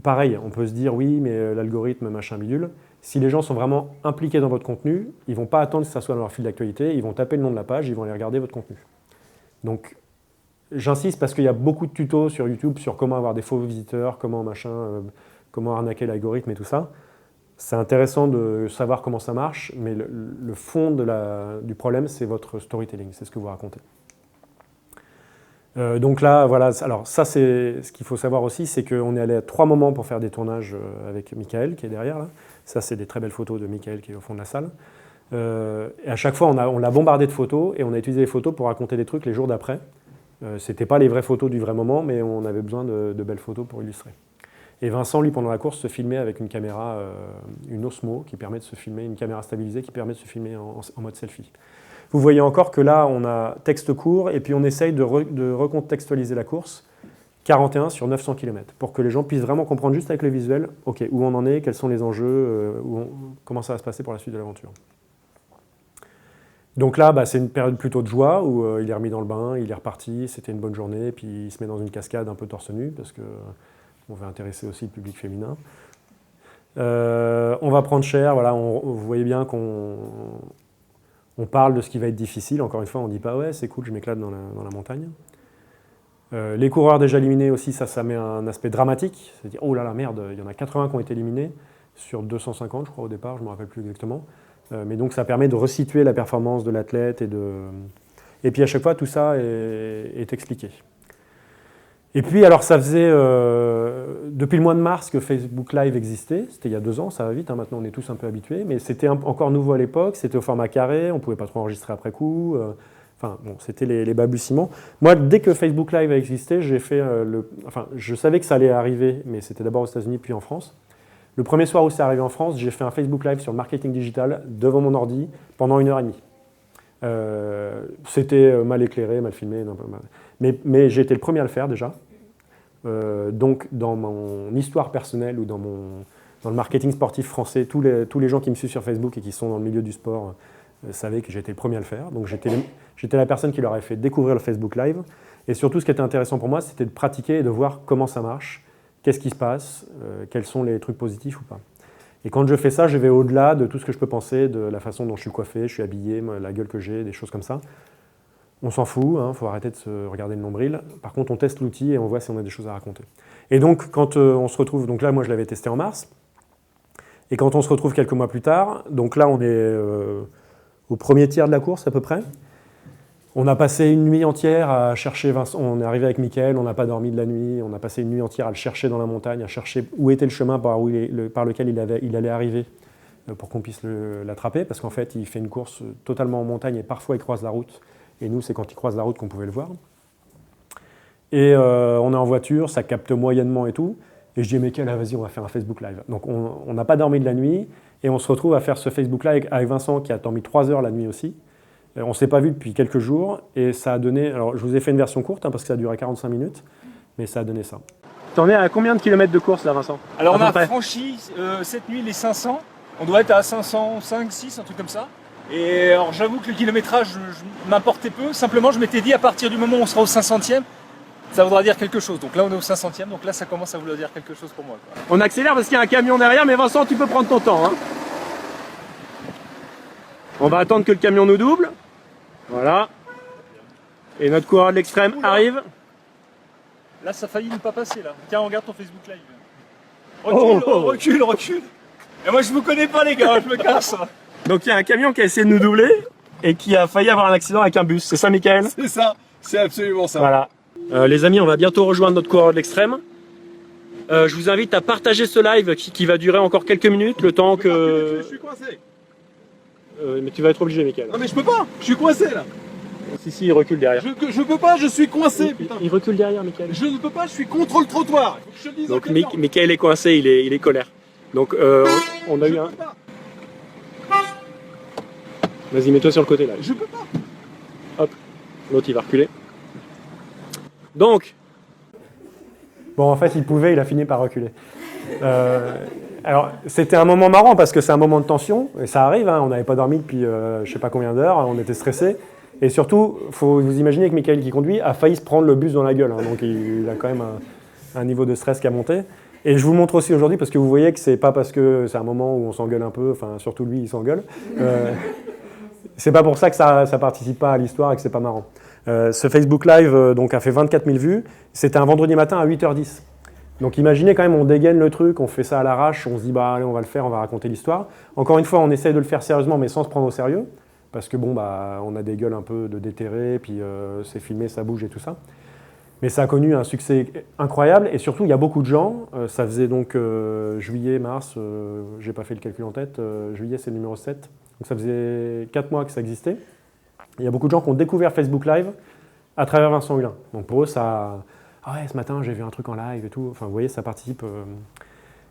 A: pareil, on peut se dire, oui, mais l'algorithme, machin bidule. Si les gens sont vraiment impliqués dans votre contenu, ils ne vont pas attendre que ça soit dans leur fil d'actualité, ils vont taper le nom de la page, ils vont aller regarder votre contenu. Donc, j'insiste parce qu'il y a beaucoup de tutos sur YouTube sur comment avoir des faux visiteurs, comment comment arnaquer l'algorithme et tout ça. C'est intéressant de savoir comment ça marche, mais le fond du problème, c'est votre storytelling, c'est ce que vous racontez. Donc là, voilà, alors ça, c'est ce qu'il faut savoir aussi, c'est qu'on est allé à 3 moments pour faire des tournages avec Michael, qui est derrière là. Ça, c'est des très belles photos de Michael qui est au fond de la salle. Et à chaque fois, on l'a bombardé de photos et on a utilisé les photos pour raconter des trucs les jours d'après. Ce n'étaient pas les vraies photos du vrai moment, mais on avait besoin de belles photos pour illustrer. Et Vincent, lui, pendant la course, se filmait avec une caméra, une Osmo, qui permet de se filmer, une caméra stabilisée qui permet de se filmer en mode selfie. Vous voyez encore que là, on a texte court et puis on essaye de recontextualiser la course. 41 sur 900 km, pour que les gens puissent vraiment comprendre juste avec le visuel, ok, où on en est, quels sont les enjeux, comment ça va se passer pour la suite de l'aventure. Donc là, c'est une période plutôt de joie, où il est remis dans le bain, il est reparti, c'était une bonne journée, puis il se met dans une cascade un peu torse nu, parce qu'on veut intéresser aussi le public féminin. On va prendre cher, voilà, vous voyez bien qu'on parle de ce qui va être difficile, encore une fois, on ne dit pas « ouais, c'est cool, je m'éclate dans la montagne ». Les coureurs déjà éliminés aussi, ça met un aspect dramatique. C'est-à-dire, oh là là, merde, il y en a 80 qui ont été éliminés sur 250, je crois, au départ, je ne me rappelle plus exactement. Mais donc ça permet de resituer la performance de l'athlète et puis à chaque fois, tout ça est expliqué. Et puis, alors ça faisait depuis le mois de mars que Facebook Live existait. C'était il y a 2 ans, ça va vite, hein, maintenant on est tous un peu habitués. Mais c'était encore nouveau à l'époque, c'était au format carré, on ne pouvait pas trop enregistrer après coup. Enfin, bon, c'était les balbutiements. Moi, dès que Facebook Live a existé, j'ai fait je savais que ça allait arriver, mais c'était d'abord aux États-Unis puis en France. Le premier soir où c'est arrivé en France, j'ai fait un Facebook Live sur le marketing digital devant mon ordi pendant 1h30. C'était mal éclairé, mal filmé, mais j'ai été le premier à le faire déjà. Donc, dans mon histoire personnelle ou dans le marketing sportif français, tous les gens qui me suivent sur Facebook et qui sont dans le milieu du sport savaient que j'étais le premier à le faire. Donc j'étais la personne qui leur avait fait découvrir le Facebook Live. Et surtout, ce qui était intéressant pour moi, c'était de pratiquer et de voir comment ça marche, qu'est-ce qui se passe, quels sont les trucs positifs ou pas. Et quand je fais ça, je vais au-delà de tout ce que je peux penser, de la façon dont je suis coiffé, je suis habillé, la gueule que j'ai, des choses comme ça. On s'en fout, hein, faut arrêter de se regarder le nombril. Par contre, on teste l'outil et on voit si on a des choses à raconter. Et donc, quand on se retrouve... Donc là, moi, je l'avais testé en mars. Et quand on se retrouve quelques mois plus tard, donc là, on est... au premier tiers de la course à peu près. On a passé une nuit entière à chercher Vincent. On est arrivé avec Mickaël, on n'a pas dormi de la nuit. On a passé une nuit entière à le chercher dans la montagne, à chercher où était le chemin par lequel il allait arriver pour qu'on puisse l'attraper. Parce qu'en fait, il fait une course totalement en montagne et parfois il croise la route. Et nous, c'est quand il croise la route qu'on pouvait le voir. Et on est en voiture, ça capte moyennement et tout. Et je dis, Mickaël, vas-y, on va faire un Facebook Live. Donc on n'a pas dormi de la nuit. Et on se retrouve à faire ce Facebook Live avec Vincent qui a dormi 3 heures la nuit aussi. On ne s'est pas vu depuis quelques jours et ça a donné... Alors je vous ai fait une version courte parce que ça a duré 45 minutes, mais ça a donné ça. T'en es à combien de kilomètres de course là, Vincent?
I: Alors on a franchi cette nuit les 500, on doit être à 505, 6, un truc comme ça.
L: Et alors j'avoue que le kilométrage m'importait peu, simplement je m'étais dit à partir du moment où on sera au 500e, ça voudra dire quelque chose. Donc là on est au 500e, donc là ça commence à vouloir dire quelque chose pour moi, quoi.
A: On accélère parce qu'il y a un camion derrière, mais Vincent, tu peux prendre ton temps, hein. On va attendre que le camion nous double. Voilà. Et notre coureur de l'extrême arrive.
L: Là ça a failli ne pas passer là. Tiens, regarde ton Facebook Live. Recule, recule. Et moi je vous connais pas les gars, je me casse.
A: Donc il y a un camion qui a essayé de nous doubler et qui a failli avoir un accident avec un bus. C'est ça, Mickaël?
G: C'est ça, c'est absolument ça.
A: Voilà. Les amis, on va bientôt rejoindre notre coureur de l'extrême. Je vous invite à partager ce live qui va durer encore quelques minutes, le temps que...
G: Je suis coincé.
A: Mais tu vas être obligé, Mickaël.
G: Non mais je peux pas, je suis coincé là.
A: Si, il recule derrière.
G: Je peux pas, je suis coincé, putain.
A: Il recule derrière, Mickaël.
G: Je ne peux pas, je suis contre le trottoir. Faut que je te le dise.
A: Donc Mickaël est coincé, il est colère. Donc on a eu un... Vas-y, mets-toi sur le côté là.
G: Je peux pas.
A: Hop, l'autre il va reculer. Donc, bon en fait il pouvait, il a fini par reculer. Alors c'était un moment marrant parce que c'est un moment de tension, et ça arrive, hein, on n'avait pas dormi depuis je sais pas combien d'heures, on était stressés. Et surtout, faut vous imaginer que Mickaël qui conduit a failli se prendre le bus dans la gueule, hein, donc il a quand même un niveau de stress qui a monté. Et je vous montre aussi aujourd'hui parce que vous voyez que c'est pas parce que c'est un moment où on s'engueule un peu, enfin surtout lui il s'engueule. C'est pas pour ça que ça participe pas à l'histoire et que c'est pas marrant. Ce Facebook Live donc a fait 24 000 vues. C'était un vendredi matin à 8h10. Donc imaginez quand même, on dégaine le truc, on fait ça à l'arrache, on se dit bah allez on va le faire, on va raconter l'histoire. Encore une fois, on essaye de le faire sérieusement mais sans se prendre au sérieux. Parce que bon bah on a des gueules un peu de déterrés, puis c'est filmé, ça bouge et tout ça. Mais ça a connu un succès incroyable et surtout il y a beaucoup de gens, ça faisait donc juillet, mars, j'ai pas fait le calcul en tête, juillet c'est le numéro 7, donc ça faisait 4 mois que ça existait. Il y a beaucoup de gens qui ont découvert Facebook Live à travers Vincent Hulin. Donc pour eux ça, ah ouais ce matin j'ai vu un truc en live et tout, enfin vous voyez ça participe.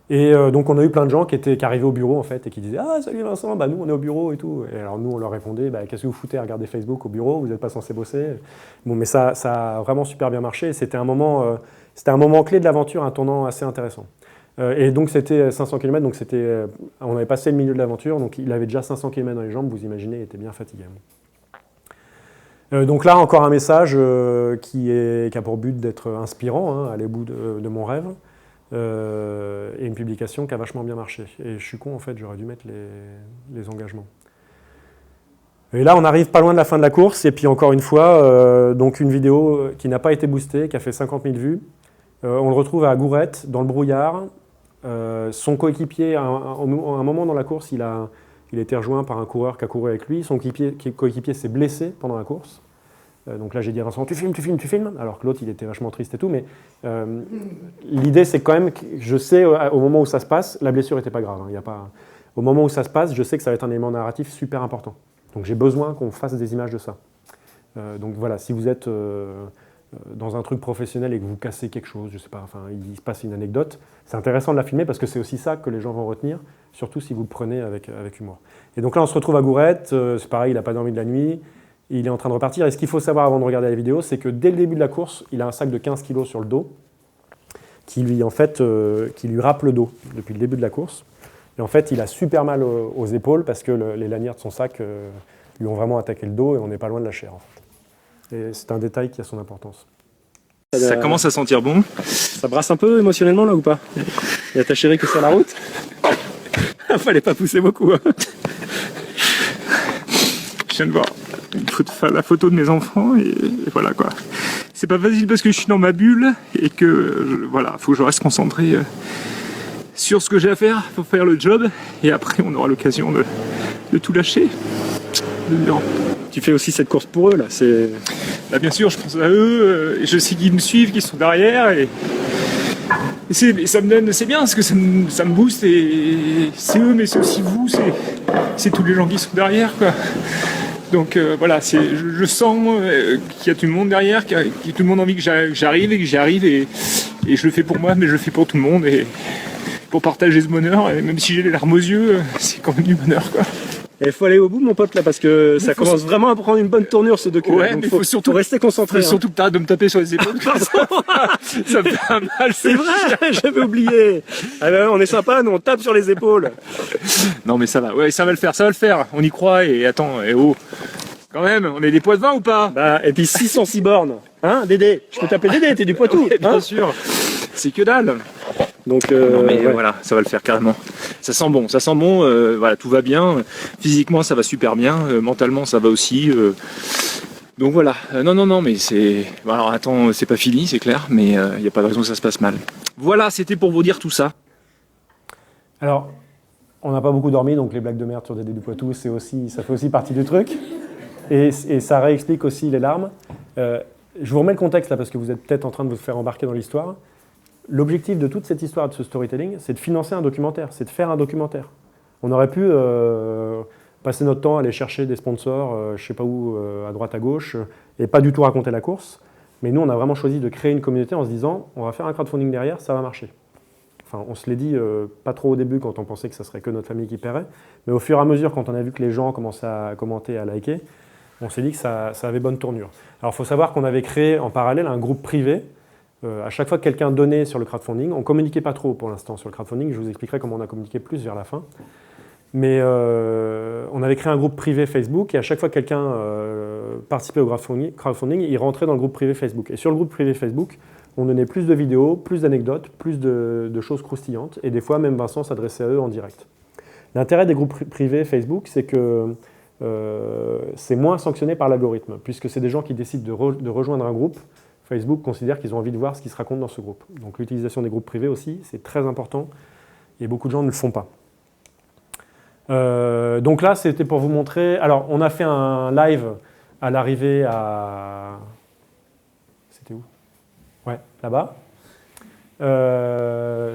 A: Et donc on a eu plein de gens qui arrivaient au bureau en fait et qui disaient ah salut Vincent, bah nous on est au bureau et tout. Et alors nous on leur répondait bah qu'est-ce que vous foutez à regarder Facebook au bureau, vous n'êtes pas censé bosser. Bon mais ça a vraiment super bien marché. C'était un moment clé de l'aventure, un tournant assez intéressant. Et donc c'était 500 km, donc on avait passé le milieu de l'aventure, donc il avait déjà 500 km dans les jambes, vous imaginez, il était bien fatigué. Donc là encore un message qui a pour but d'être inspirant, hein, aller au bout de mon rêve. Et une publication qui a vachement bien marché. Et je suis con en fait, j'aurais dû mettre les engagements. Et là on arrive pas loin de la fin de la course, et puis encore une fois, donc une vidéo qui n'a pas été boostée, qui a fait 50 000 vues. On le retrouve à Gourette, dans le brouillard. Son coéquipier, à un moment dans la course, il a été rejoint par un coureur qui a couru avec lui. Son coéquipier s'est blessé pendant la course. Donc là j'ai dit à Vincent, tu filmes, alors que l'autre il était vachement triste et tout, mais l'idée c'est quand même que je sais au moment où ça se passe, la blessure n'était pas grave, hein, au moment où ça se passe, je sais que ça va être un élément narratif super important. Donc j'ai besoin qu'on fasse des images de ça. Donc voilà, si vous êtes dans un truc professionnel et que vous cassez quelque chose, je sais pas, enfin il se passe une anecdote, c'est intéressant de la filmer parce que c'est aussi ça que les gens vont retenir, surtout si vous le prenez avec humour. Et donc là on se retrouve à Gourette, c'est pareil, il n'a pas dormi de la nuit. Il est en train de repartir. Et ce qu'il faut savoir avant de regarder la vidéo, c'est que dès le début de la course, il a un sac de 15 kg sur le dos qui lui râpe le dos depuis le début de la course. Et en fait, il a super mal aux épaules parce que les lanières de son sac lui ont vraiment attaqué le dos et on n'est pas loin de la chair. En fait. Et c'est un détail qui a son importance.
L: Ça commence à sentir bon.
A: Ça brasse un peu émotionnellement là ou pas? Il y a ta chérie qui est sur la route. Fallait pas pousser beaucoup. Hein.
L: Je viens de voir la photo de mes enfants et voilà quoi. C'est pas facile parce que je suis dans ma bulle et que voilà, faut que je reste concentré sur ce que j'ai à faire pour faire le job et après on aura l'occasion de tout lâcher.
A: Tu fais aussi cette course pour eux là, c'est...
L: Bah, bien sûr, je pense à eux, et je sais qu'ils me suivent, qu'ils sont derrière et ça me donne, c'est bien parce que ça me booste et c'est eux mais c'est aussi vous, c'est tous les gens qui sont derrière quoi. Donc voilà, je sens qu'il y a tout le monde derrière, qu'il y a tout le monde a envie que j'arrive et je le fais pour moi, mais je le fais pour tout le monde et pour partager ce bonheur. Et même si j'ai les larmes aux yeux, c'est quand même du bonheur quoi.
M: Il faut aller au bout, mon pote, là, parce que ça commence vraiment à prendre une bonne tournure, ce docu.
L: Ouais,
M: donc
L: mais faut surtout
M: rester concentré.
L: Faut surtout que t'arrêtes de me taper sur les épaules. Ça me fait un mal.
M: C'est vrai, j'avais oublié. Ah ben, on est sympa, nous on tape sur les épaules.
L: Non, mais ça va. Ouais, ça va le faire. On y croit et attends, quand même, on est des poids de vin ou pas?
M: Bah, et puis 606 bornes. Hein, Dédé? Je peux t'appeler Dédé, t'es du Poitou.
L: Ouais, bien
M: hein
L: sûr. C'est que dalle.
M: Donc,
L: non, mais
M: ouais.
L: voilà, ça va le faire carrément. Ça sent bon, voilà, tout va bien. Physiquement, ça va super bien. Mentalement, ça va aussi. Donc voilà. Non, mais c'est. Bon, alors attends, c'est pas fini, c'est clair, mais il n'y a pas de raison que ça se passe mal. Voilà, c'était pour vous dire tout ça.
A: Alors, on n'a pas beaucoup dormi, donc les blagues de merde sur Dédé du Poitou, ça fait aussi partie du truc. Et ça réexplique aussi les larmes. Je vous remets le contexte là, parce que vous êtes peut-être en train de vous faire embarquer dans l'histoire. L'objectif de toute cette histoire, de ce storytelling, c'est de financer un documentaire, c'est de faire un documentaire. On aurait pu passer notre temps à aller chercher des sponsors, je ne sais pas où, à droite, à gauche, et pas du tout raconter la course. Mais nous, on a vraiment choisi de créer une communauté en se disant, on va faire un crowdfunding derrière, ça va marcher. Enfin, on se l'est dit pas trop au début quand on pensait que ça serait que notre famille qui paierait, mais au fur et à mesure, quand on a vu que les gens commençaient à commenter, à liker, on s'est dit que ça avait bonne tournure. Alors, il faut savoir qu'on avait créé en parallèle un groupe privé. À chaque fois que quelqu'un donnait sur le crowdfunding, on ne communiquait pas trop pour l'instant sur le crowdfunding, je vous expliquerai comment on a communiqué plus vers la fin. Mais on avait créé un groupe privé Facebook et à chaque fois que quelqu'un participait au crowdfunding, il rentrait dans le groupe privé Facebook. Et sur le groupe privé Facebook, on donnait plus de vidéos, plus d'anecdotes, plus de choses croustillantes et des fois même Vincent s'adressait à eux en direct. L'intérêt des groupes privés Facebook, c'est que c'est moins sanctionné par l'algorithme puisque c'est des gens qui décident de rejoindre un groupe. Facebook considère qu'ils ont envie de voir ce qui se raconte dans ce groupe. Donc l'utilisation des groupes privés aussi, c'est très important et beaucoup de gens ne le font pas. Donc là, c'était pour vous montrer... Alors, on a fait un live à l'arrivée à... C'était où? Ouais, là-bas.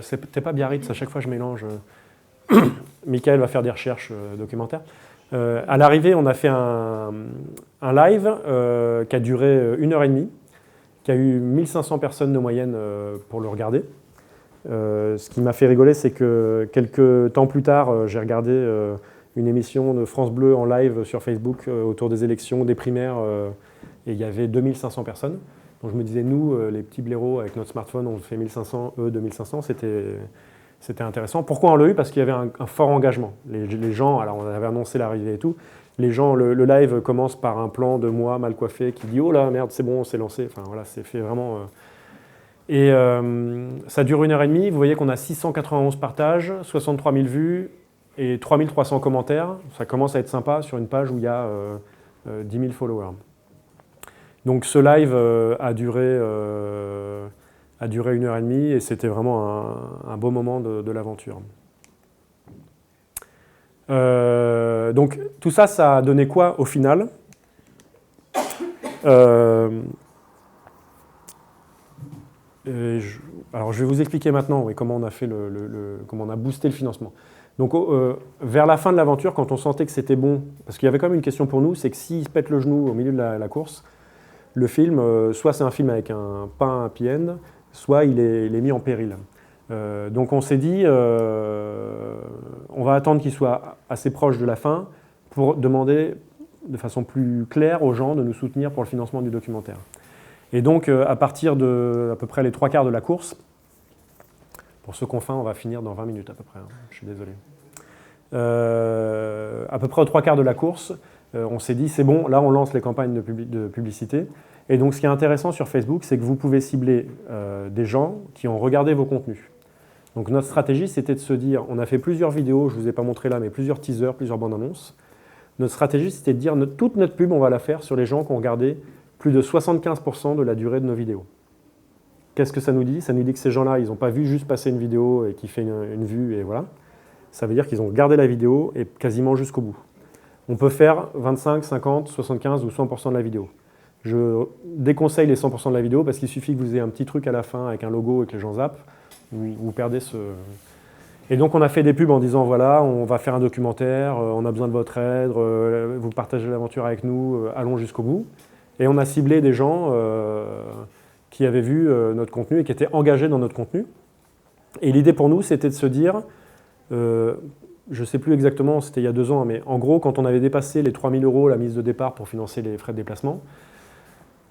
A: C'était pas Biarritz, à chaque fois je mélange. Michael va faire des recherches documentaires. À l'arrivée, on a fait un live qui a duré 1h30. Qui a eu 1500 personnes de moyenne pour le regarder. Ce qui m'a fait rigoler, c'est que quelques temps plus tard, j'ai regardé une émission de France Bleu en live sur Facebook autour des élections, des primaires, et il y avait 2500 personnes. Donc je me disais, nous, les petits blaireaux, avec notre smartphone, on fait 1500, eux 2500, c'était intéressant. Pourquoi on l'a eu? Parce qu'il y avait un fort engagement. Les gens, alors on avait annoncé l'arrivée et tout, les gens, le live commence par un plan de moi mal coiffé qui dit « Oh là, merde, c'est bon, on s'est lancé ». Enfin voilà, c'est fait vraiment... Et ça dure 1h30. Vous voyez qu'on a 691 partages, 63 000 vues et 3300 commentaires. Ça commence à être sympa sur une page où il y a 10 000 followers. Donc ce live a duré 1h30 et c'était vraiment un beau moment de l'aventure. Donc tout ça, ça a donné quoi au final? Alors je vais vous expliquer maintenant comment on a fait comment on a boosté le financement. Donc vers la fin de l'aventure, quand on sentait que c'était bon, parce qu'il y avait quand même une question pour nous, c'est que s'il se pète le genou au milieu de la course, le film, soit c'est un film avec pas un happy end, soit il est mis en péril. Donc on s'est dit, on va attendre qu'il soit assez proche de la fin pour demander de façon plus claire aux gens de nous soutenir pour le financement du documentaire. Et donc à partir de à peu près les 3/4 de la course, pour ceux qui ont faim, on va finir dans 20 minutes à peu près, hein, je suis désolé. À peu près aux 3/4 de la course, on s'est dit c'est bon, là on lance les campagnes de publicité. Et donc ce qui est intéressant sur Facebook, c'est que vous pouvez cibler des gens qui ont regardé vos contenus. Donc notre stratégie, c'était de se dire, on a fait plusieurs vidéos, je ne vous ai pas montré là, mais plusieurs teasers, plusieurs bandes annonces. Notre stratégie, c'était de dire, toute notre pub, on va la faire sur les gens qui ont regardé plus de 75% de la durée de nos vidéos. Qu'est-ce que ça nous dit? Ça nous dit que ces gens-là, ils n'ont pas vu juste passer une vidéo et qui fait une vue et voilà. Ça veut dire qu'ils ont regardé la vidéo et quasiment jusqu'au bout. On peut faire 25, 50, 75 ou 100% de la vidéo. Je déconseille les 100% de la vidéo parce qu'il suffit que vous ayez un petit truc à la fin avec un logo et que les gens zappent. Vous perdez ce... Et donc on a fait des pubs en disant voilà, on va faire un documentaire, on a besoin de votre aide, vous partagez l'aventure avec nous, allons jusqu'au bout. Et on a ciblé des gens qui avaient vu notre contenu et qui étaient engagés dans notre contenu. Et l'idée pour nous, c'était de se dire, je ne sais plus exactement, c'était il y a 2 ans, mais en gros, quand on avait dépassé les 3 000 € la mise de départ pour financer les frais de déplacement,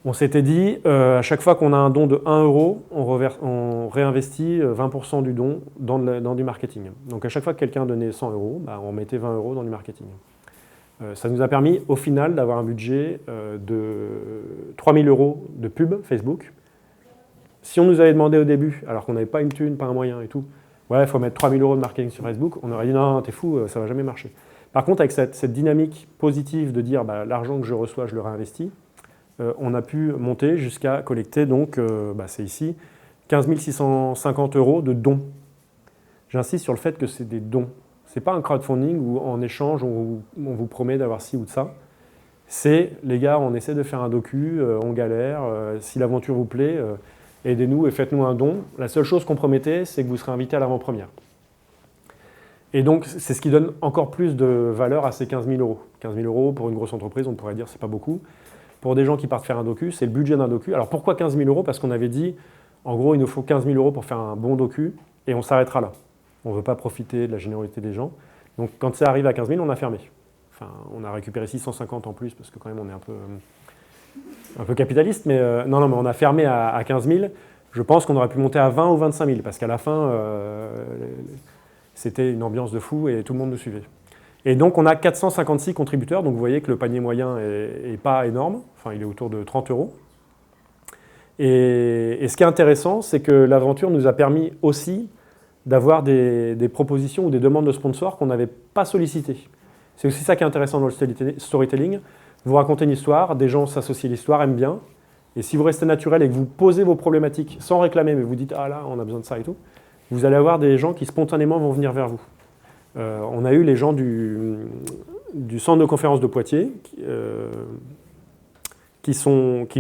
A: on s'était dit, à chaque fois qu'on a un don de 1 €, on réinvestit 20% du don dans du marketing. Donc à chaque fois que quelqu'un donnait 100 €, bah, on mettait 20 € dans du marketing. Ça nous a permis, au final, d'avoir un budget de 3 000 € de pub Facebook. Si on nous avait demandé au début, alors qu'on n'avait pas une thune, pas un moyen et tout, ouais, il faut mettre 3 000 € de marketing sur Facebook, on aurait dit non, t'es fou, ça ne va jamais marcher. Par contre, avec cette dynamique positive de dire bah, l'argent que je reçois, je le réinvestis, on a pu monter jusqu'à collecter, donc, c'est ici, 15 650 € de dons. J'insiste sur le fait que c'est des dons. Ce n'est pas un crowdfunding où en échange, on vous promet d'avoir ci ou de ça. C'est, les gars, on essaie de faire un docu, on galère, si l'aventure vous plaît, aidez-nous et faites-nous un don. La seule chose qu'on promettait, c'est que vous serez invité à l'avant-première. Et donc, c'est ce qui donne encore plus de valeur à ces 15 000 €. 15 000 € pour une grosse entreprise, on pourrait dire c'est pas beaucoup. Pour des gens qui partent faire un docu, c'est le budget d'un docu. Alors pourquoi 15 000 €? Parce qu'on avait dit, en gros, il nous faut 15 000 € pour faire un bon docu, et on s'arrêtera là. On ne veut pas profiter de la générosité des gens. Donc quand ça arrive à 15 000, on a fermé. Enfin, on a récupéré 650 en plus, parce que quand même, on est un peu capitaliste, mais mais on a fermé à 15 000. Je pense qu'on aurait pu monter à 20 ou 25 000, parce qu'à la fin, c'était une ambiance de fou, et tout le monde nous suivait. Et donc, on a 456 contributeurs, donc vous voyez que le panier moyen n'est pas énorme, enfin, il est autour de 30 €. Et ce qui est intéressant, c'est que l'aventure nous a permis aussi d'avoir des propositions ou des demandes de sponsors qu'on n'avait pas sollicitées. C'est aussi ça qui est intéressant dans le storytelling. Vous racontez une histoire, des gens s'associent à l'histoire, aiment bien, et si vous restez naturel et que vous posez vos problématiques sans réclamer, mais vous dites « Ah là, on a besoin de ça et tout », vous allez avoir des gens qui spontanément vont venir vers vous. On a eu les gens du centre de conférence de Poitiers qui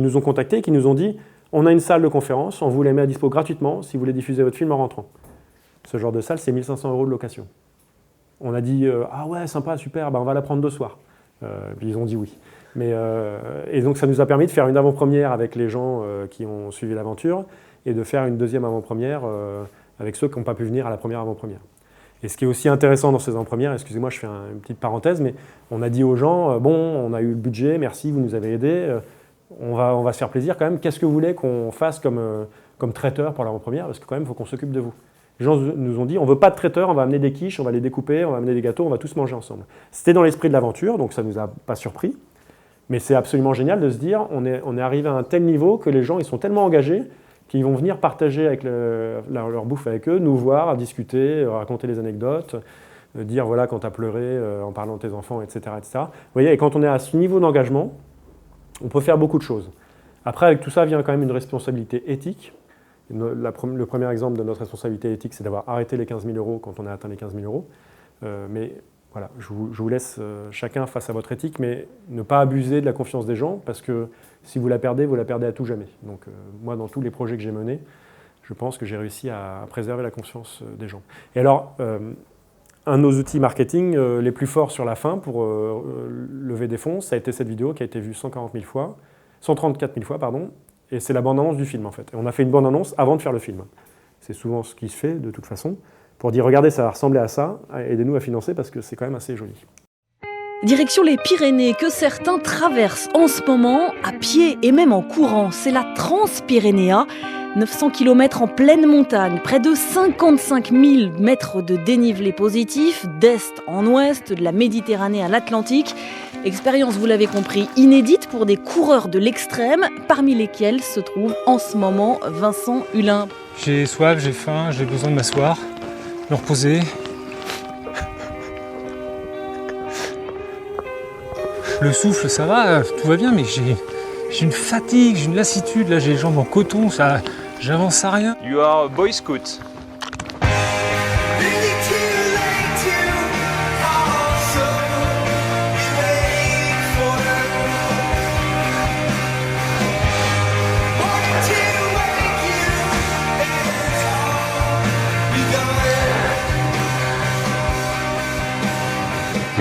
A: nous ont contactés et qui nous ont dit « On a une salle de conférence, on vous la met à dispo gratuitement si vous voulez diffuser votre film en rentrant. » Ce genre de salle, c'est 1 500 € de location. On a dit « Ah ouais, sympa, super, on va la prendre 2 soirs. » Puis ils ont dit oui. Et donc ça nous a permis de faire une avant-première avec les gens qui ont suivi l'aventure et de faire une deuxième avant-première avec ceux qui n'ont pas pu venir à la première avant-première. Et ce qui est aussi intéressant dans ces avant-premières, excusez-moi, je fais une petite parenthèse, mais on a dit aux gens, bon, on a eu le budget, merci, vous nous avez aidés, on va se faire plaisir quand même, qu'est-ce que vous voulez qu'on fasse comme traiteur pour l'avant-première, parce que quand même, il faut qu'on s'occupe de vous. Les gens nous ont dit, on ne veut pas de traiteur, on va amener des quiches, on va les découper, on va amener des gâteaux, on va tous manger ensemble. C'était dans l'esprit de l'aventure, donc ça ne nous a pas surpris, mais c'est absolument génial de se dire, on est arrivé à un tel niveau que les gens, ils sont tellement engagés qu'ils vont venir partager avec leur bouffe avec eux, nous voir, discuter, raconter les anecdotes, dire voilà quand tu as pleuré en parlant de tes enfants, etc., etc. Vous voyez, et quand on est à ce niveau d'engagement, on peut faire beaucoup de choses. Après, avec tout ça vient quand même une responsabilité éthique. Le premier exemple de notre responsabilité éthique, c'est d'avoir arrêté les 15 000 € quand on a atteint les 15 000 €. Mais voilà, je vous laisse chacun face à votre éthique, mais ne pas abuser de la confiance des gens, parce que si vous la perdez à tout jamais. Donc moi, dans tous les projets que j'ai menés, je pense que j'ai réussi à préserver la confiance des gens. Et alors, un de nos outils marketing les plus forts sur la fin pour lever des fonds, ça a été cette vidéo qui a été vue 134 000 fois, pardon, et c'est la bande-annonce du film en fait. Et on a fait une bande-annonce avant de faire le film. C'est souvent ce qui se fait de toute façon, pour dire regardez, ça va ressembler à ça, aidez-nous à financer parce que c'est quand même assez joli.
N: Direction les Pyrénées que certains traversent en ce moment à pied et même en courant. C'est la Transpyrénéa, 900 km en pleine montagne, près de 55 000 mètres de dénivelé positif, d'est en ouest, de la Méditerranée à l'Atlantique. Expérience, vous l'avez compris, inédite pour des coureurs de l'extrême, parmi lesquels se trouve en ce moment Vincent Hulin.
L: J'ai soif, j'ai faim, j'ai besoin de m'asseoir, me reposer. Le souffle, ça va, tout va bien, mais j'ai une fatigue, j'ai une lassitude, là j'ai les jambes en coton, j'avance à rien.
I: You are a Boy Scout.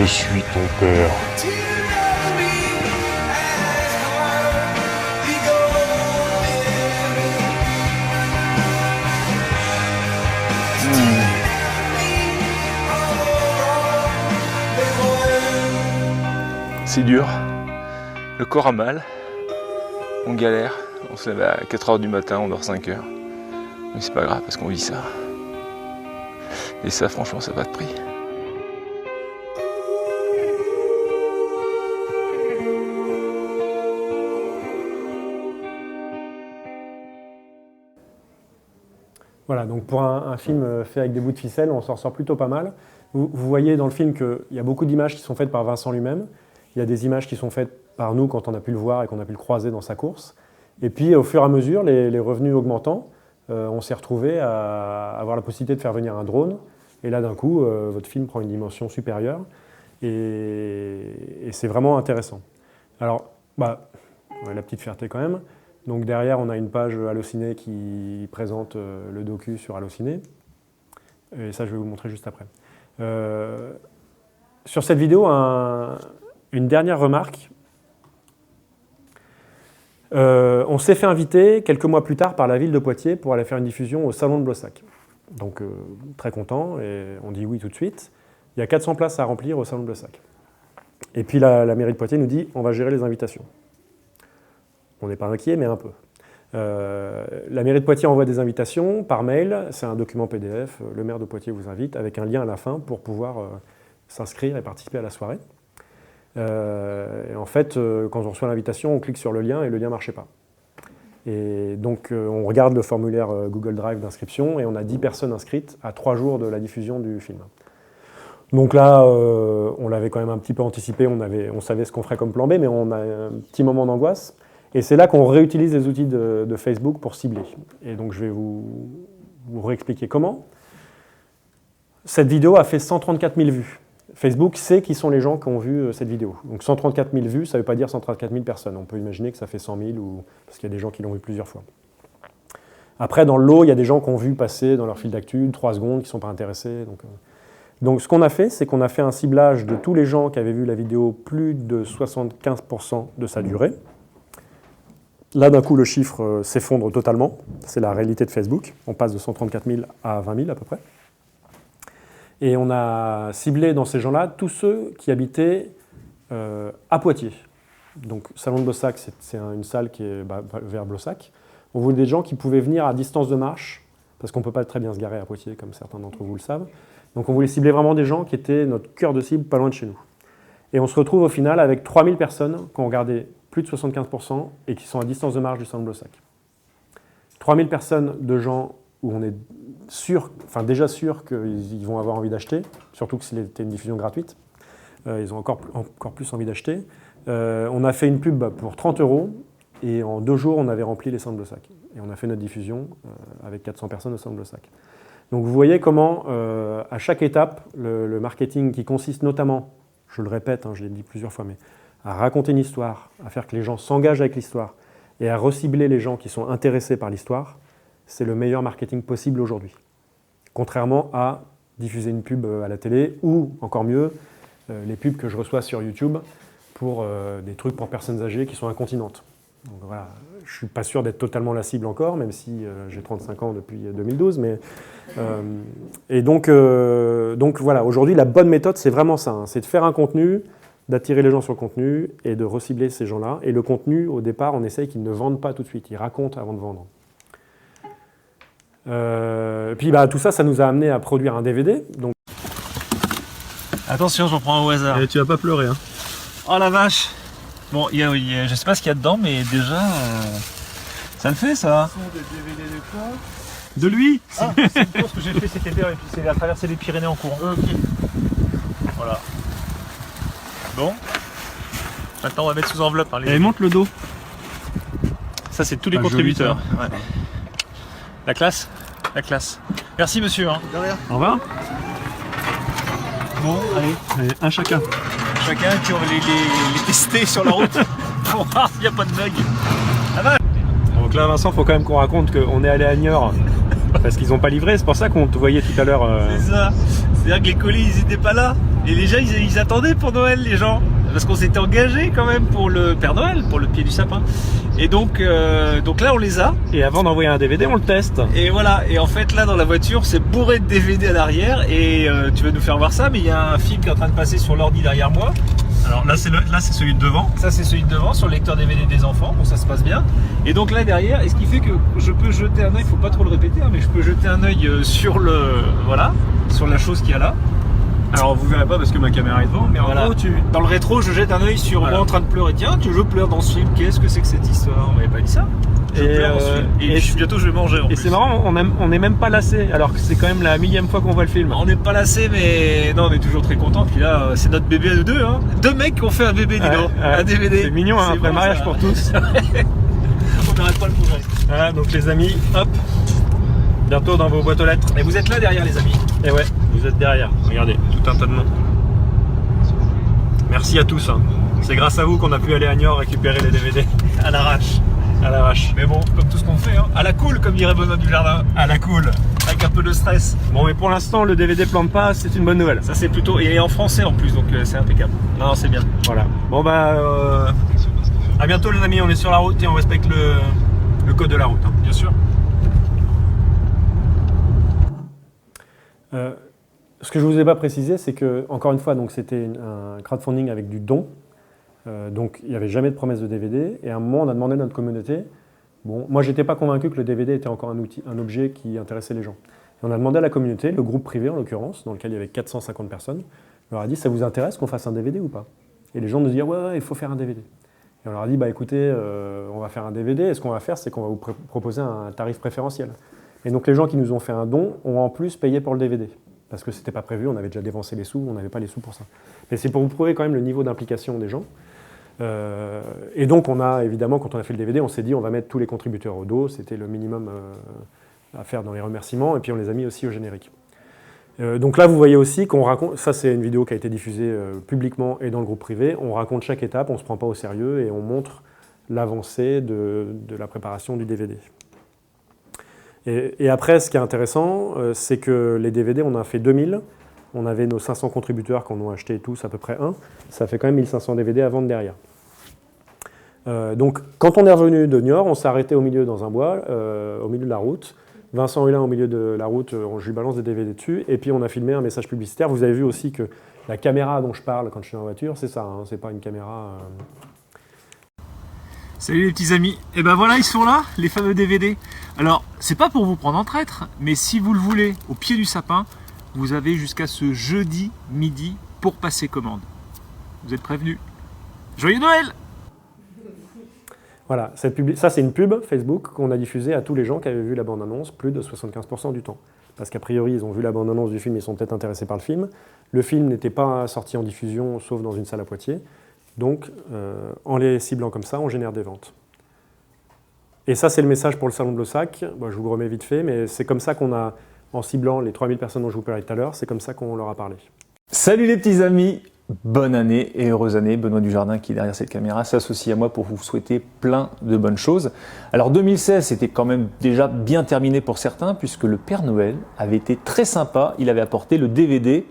O: Je suis ton père.
L: C'est dur, le corps a mal, on galère, on se lève à 4h du matin, on dort 5h. Mais c'est pas grave parce qu'on vit ça. Et ça franchement ça n'a pas de prix.
A: Voilà, donc pour un film fait avec des bouts de ficelle, on s'en sort plutôt pas mal. Vous voyez dans le film qu'il y a beaucoup d'images qui sont faites par Vincent lui-même. Il y a des images qui sont faites par nous quand on a pu le voir et qu'on a pu le croiser dans sa course. Et puis au fur et à mesure, les revenus augmentant, on s'est retrouvé à avoir la possibilité de faire venir un drone. Et là d'un coup, votre film prend une dimension supérieure. Et c'est vraiment intéressant. Alors, la petite fierté quand même. Donc derrière, on a une page Allociné qui présente le docu sur Allociné. Et ça, je vais vous le montrer juste après. Sur cette vidéo, une dernière remarque. On s'est fait inviter quelques mois plus tard par la ville de Poitiers pour aller faire une diffusion au Salon de Blossac. Donc très content, et on dit oui tout de suite. Il y a 400 places à remplir au Salon de Blossac. Et puis la mairie de Poitiers nous dit on va gérer les invitations. On n'est pas inquiet, mais un peu. La mairie de Poitiers envoie des invitations par mail, c'est un document PDF, le maire de Poitiers vous invite, avec un lien à la fin pour pouvoir s'inscrire et participer à la soirée. Et en fait, quand on reçoit l'invitation, on clique sur le lien et le lien ne marchait pas. Et donc on regarde le formulaire Google Drive d'inscription et on a 10 personnes inscrites à 3 jours de la diffusion du film. Donc là, on l'avait quand même un petit peu anticipé, on savait ce qu'on ferait comme plan B, mais on a un petit moment d'angoisse. Et c'est là qu'on réutilise les outils de Facebook pour cibler. Et donc je vais vous réexpliquer comment. Cette vidéo a fait 134 000 vues. Facebook sait qui sont les gens qui ont vu cette vidéo. Donc 134 000 vues, ça ne veut pas dire 134 000 personnes. On peut imaginer que ça fait 100 000, parce qu'il y a des gens qui l'ont vu plusieurs fois. Après, dans le lot, il y a des gens qui ont vu passer dans leur fil d'actu 3 secondes, qui ne sont pas intéressés. Donc ce qu'on a fait, c'est qu'on a fait un ciblage de tous les gens qui avaient vu la vidéo plus de 75% de sa durée. Là, d'un coup, le chiffre s'effondre totalement. C'est la réalité de Facebook. On passe de 134 000 à 20 000 à peu près. Et on a ciblé dans ces gens-là tous ceux qui habitaient à Poitiers. Donc, Salon de Blossac, c'est une salle qui est vers Blossac. On voulait des gens qui pouvaient venir à distance de marche, parce qu'on ne peut pas très bien se garer à Poitiers, comme certains d'entre vous le savent. Donc, on voulait cibler vraiment des gens qui étaient notre cœur de cible, pas loin de chez nous. Et on se retrouve au final avec 3000 personnes qui ont regardé plus de 75% et qui sont à distance de marche du Salon de Blossac. 3000 personnes de gens où on est déjà sûr qu'ils vont avoir envie d'acheter, surtout que c'était une diffusion gratuite. Ils ont encore plus envie d'acheter. On a fait une pub pour 30 € et en 2 jours, on avait rempli les Salons de Blossac. Et on a fait notre diffusion avec 400 personnes au Salon de Blossac. Donc vous voyez comment, à chaque étape, le marketing qui consiste notamment, je le répète, je l'ai dit plusieurs fois, mais à raconter une histoire, à faire que les gens s'engagent avec l'histoire et à recibler les gens qui sont intéressés par l'histoire, c'est le meilleur marketing possible aujourd'hui. Contrairement à diffuser une pub à la télé ou, encore mieux, les pubs que je reçois sur YouTube pour des trucs pour personnes âgées qui sont incontinentes. Donc voilà, je ne suis pas sûr d'être totalement la cible encore, même si j'ai 35 ans depuis 2012. Et donc voilà, aujourd'hui, la bonne méthode, c'est vraiment ça. C'est de faire un contenu, d'attirer les gens sur le contenu et de recibler ces gens-là. Et le contenu, au départ, on essaye qu'ils ne vendent pas tout de suite. Ils racontent avant de vendre. Et puis tout ça, ça nous a amené à produire un DVD. Donc...
E: Attention, j'en prends un au hasard.
M: Et tu vas pas pleurer, hein.
E: Oh la vache. Bon, je sais pas ce qu'il y a dedans, mais déjà, ça le fait, ça.
M: Ce sont des DVD de quoi?
E: De lui.
M: C'est une course que j'ai fait cet été, et puis c'est à traverser les Pyrénées en courant.
E: Ok. Voilà. Bon. Maintenant, on va mettre sous enveloppe.
M: Et monte le dos.
E: Ça, c'est tous les contributeurs. Ouais. La classe. Merci, monsieur.
M: De rien. Au revoir.
E: Bon,
M: allez, un chacun.
E: Chacun, puis on va les tester sur la route pour voir s'il n'y a pas de bug. Ah va.
A: Donc là, Vincent, il faut quand même qu'on raconte qu'on est allé à Niort parce qu'ils n'ont pas livré. C'est pour ça qu'on te voyait tout à l'heure.
E: C'est ça. C'est-à-dire que les colis, ils n'étaient pas là. Et les gens, ils attendaient pour Noël, les gens. Parce qu'on s'était engagé quand même pour le Père Noël, pour le pied du sapin. Et donc là, on les a.
A: Et avant d'envoyer un DVD, on le teste.
E: Et voilà. Et en fait, là, dans la voiture, c'est bourré de DVD à l'arrière. Et tu vas nous faire voir ça. Mais il y a un film qui est en train de passer sur l'ordi derrière moi. Alors là c'est celui de devant. Ça c'est celui de devant sur le lecteur DVD des enfants. Bon, ça se passe bien. Et donc là derrière, et ce qui fait que je peux jeter un œil, faut pas trop le répéter, hein, mais je peux jeter un œil sur sur la chose qu'il y a là. Alors vous verrez pas parce que ma caméra est devant, mais en gros, dans le rétro, je jette un œil sur moi en train de pleurer. Tiens, je pleure dans ce film, qu'est-ce que c'est que cette histoire? On m'avait pas dit ça. Je pleure dans ce film. Et bientôt je vais manger en plus.
A: Et c'est marrant, on n'est même pas lassé, alors que c'est quand même la 1000e fois qu'on voit le film.
E: On n'est pas lassé, mais non, on est toujours très content. Puis là, c'est notre bébé à nous deux, hein. Deux mecs qui ont fait un bébé, dis donc, un DVD.
A: C'est mignon, hein, après le mariage pour tous.
E: On n'arrête pas le progrès.
A: Voilà, donc les amis, hop, bientôt dans vos boîtes aux lettres.
E: Et vous êtes là derrière, les amis.
A: Et ouais, vous êtes derrière. Regardez, tout un tas de noms. Merci à tous. Hein. C'est grâce à vous qu'on a pu aller à Niort récupérer les DVD
E: À l'arrache.
A: à l'arrache.
E: Mais bon, comme tout ce qu'on fait, hein. À la cool, comme dirait Benoît Dujardin.
A: À la cool.
E: Avec un peu de stress.
A: Bon, mais pour l'instant, le DVD plante pas, c'est une bonne nouvelle.
E: Ça, c'est plutôt. Et en français en plus, donc c'est impeccable. Non, c'est bien.
A: Voilà. Bon, bah, à bientôt, les amis. On est sur la route et on respecte le code de la route. Hein.
E: Bien sûr.
A: Ce que je ne vous ai pas précisé, c'est que, encore une fois, c'était un crowdfunding avec du don. Donc il n'y avait jamais de promesse de DVD. Et à un moment, on a demandé à notre communauté. Bon, moi, je n'étais pas convaincu que le DVD était encore un objet qui intéressait les gens. Et on a demandé à la communauté, le groupe privé en l'occurrence, dans lequel il y avait 450 personnes, on leur a dit, ça vous intéresse qu'on fasse un DVD ou pas? Et les gens nous disaient, ouais, il faut faire un DVD. Et on leur a dit, bah écoutez, on va faire un DVD, et ce qu'on va faire, c'est qu'on va vous proposer un tarif préférentiel. Et donc les gens qui nous ont fait un don ont en plus payé pour le DVD. Parce que ce n'était pas prévu, on avait déjà dépensé les sous, on n'avait pas les sous pour ça. Mais c'est pour vous prouver quand même le niveau d'implication des gens. Et donc on a évidemment, quand on a fait le DVD, on s'est dit on va mettre tous les contributeurs au dos, c'était le minimum à faire dans les remerciements, et puis on les a mis aussi au générique. Donc là vous voyez aussi qu'on raconte, ça c'est une vidéo qui a été diffusée publiquement et dans le groupe privé, on raconte chaque étape, on ne se prend pas au sérieux et on montre l'avancée de la préparation du DVD. Et après, ce qui est intéressant, c'est que les DVD, on en a fait 2000. On avait nos 500 contributeurs qu'on a acheté tous à peu près un. Ça fait quand même 1500 DVD à vendre derrière. Donc, quand on est revenu de Niort, on s'est arrêté au milieu dans un bois, au milieu de la route. Vincent Hulin au milieu de la route, je lui balance des DVD dessus. Et puis, on a filmé un message publicitaire. Vous avez vu aussi que la caméra dont je parle quand je suis en voiture, c'est ça. Hein, c'est pas une caméra...
E: Salut les petits amis, et ben voilà, ils sont là, les fameux DVD. Alors, c'est pas pour vous prendre en traître, mais si vous le voulez, au pied du sapin, vous avez jusqu'à ce jeudi midi pour passer commande. Vous êtes prévenus. Joyeux Noël!
A: Voilà, ça c'est une pub Facebook qu'on a diffusée à tous les gens qui avaient vu la bande-annonce plus de 75% du temps. Parce qu'a priori, ils ont vu la bande-annonce du film, ils sont peut-être intéressés par le film. Le film n'était pas sorti en diffusion, sauf dans une salle à Poitiers. Donc, en les ciblant comme ça, on génère des ventes. Et ça, c'est le message pour le salon de Blossac. Bon, je vous le remets vite fait, mais c'est comme ça qu'on a, en ciblant les 3000 personnes dont je vous parlais tout à l'heure, c'est comme ça qu'on leur a parlé.
L: Salut les petits amis, bonne année et heureuse année. Benoît Dujardin qui, derrière cette caméra, s'associe à moi pour vous souhaiter plein de bonnes choses. Alors 2016, c'était quand même déjà bien terminé pour certains, puisque le Père Noël avait été très sympa. Il avait apporté le DVD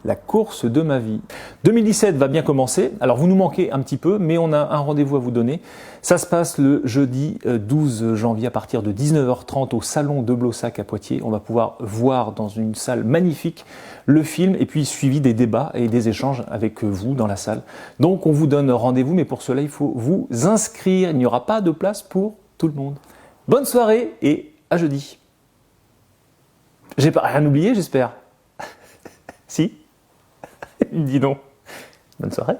L: La course de ma vie. 2017 va bien commencer. Alors vous nous manquez un petit peu, mais on a un rendez-vous à vous donner. Ça se passe le jeudi 12 janvier à partir de 19h30 au salon de Blossac à Poitiers. On va pouvoir voir dans une salle magnifique le film et puis suivi des débats et des échanges avec vous dans la salle. Donc on vous donne rendez-vous, mais pour cela il faut vous inscrire. Il n'y aura pas de place pour tout le monde. Bonne soirée et à jeudi. J'ai pas rien oublié, j'espère. Si? Dis donc. Bonne soirée.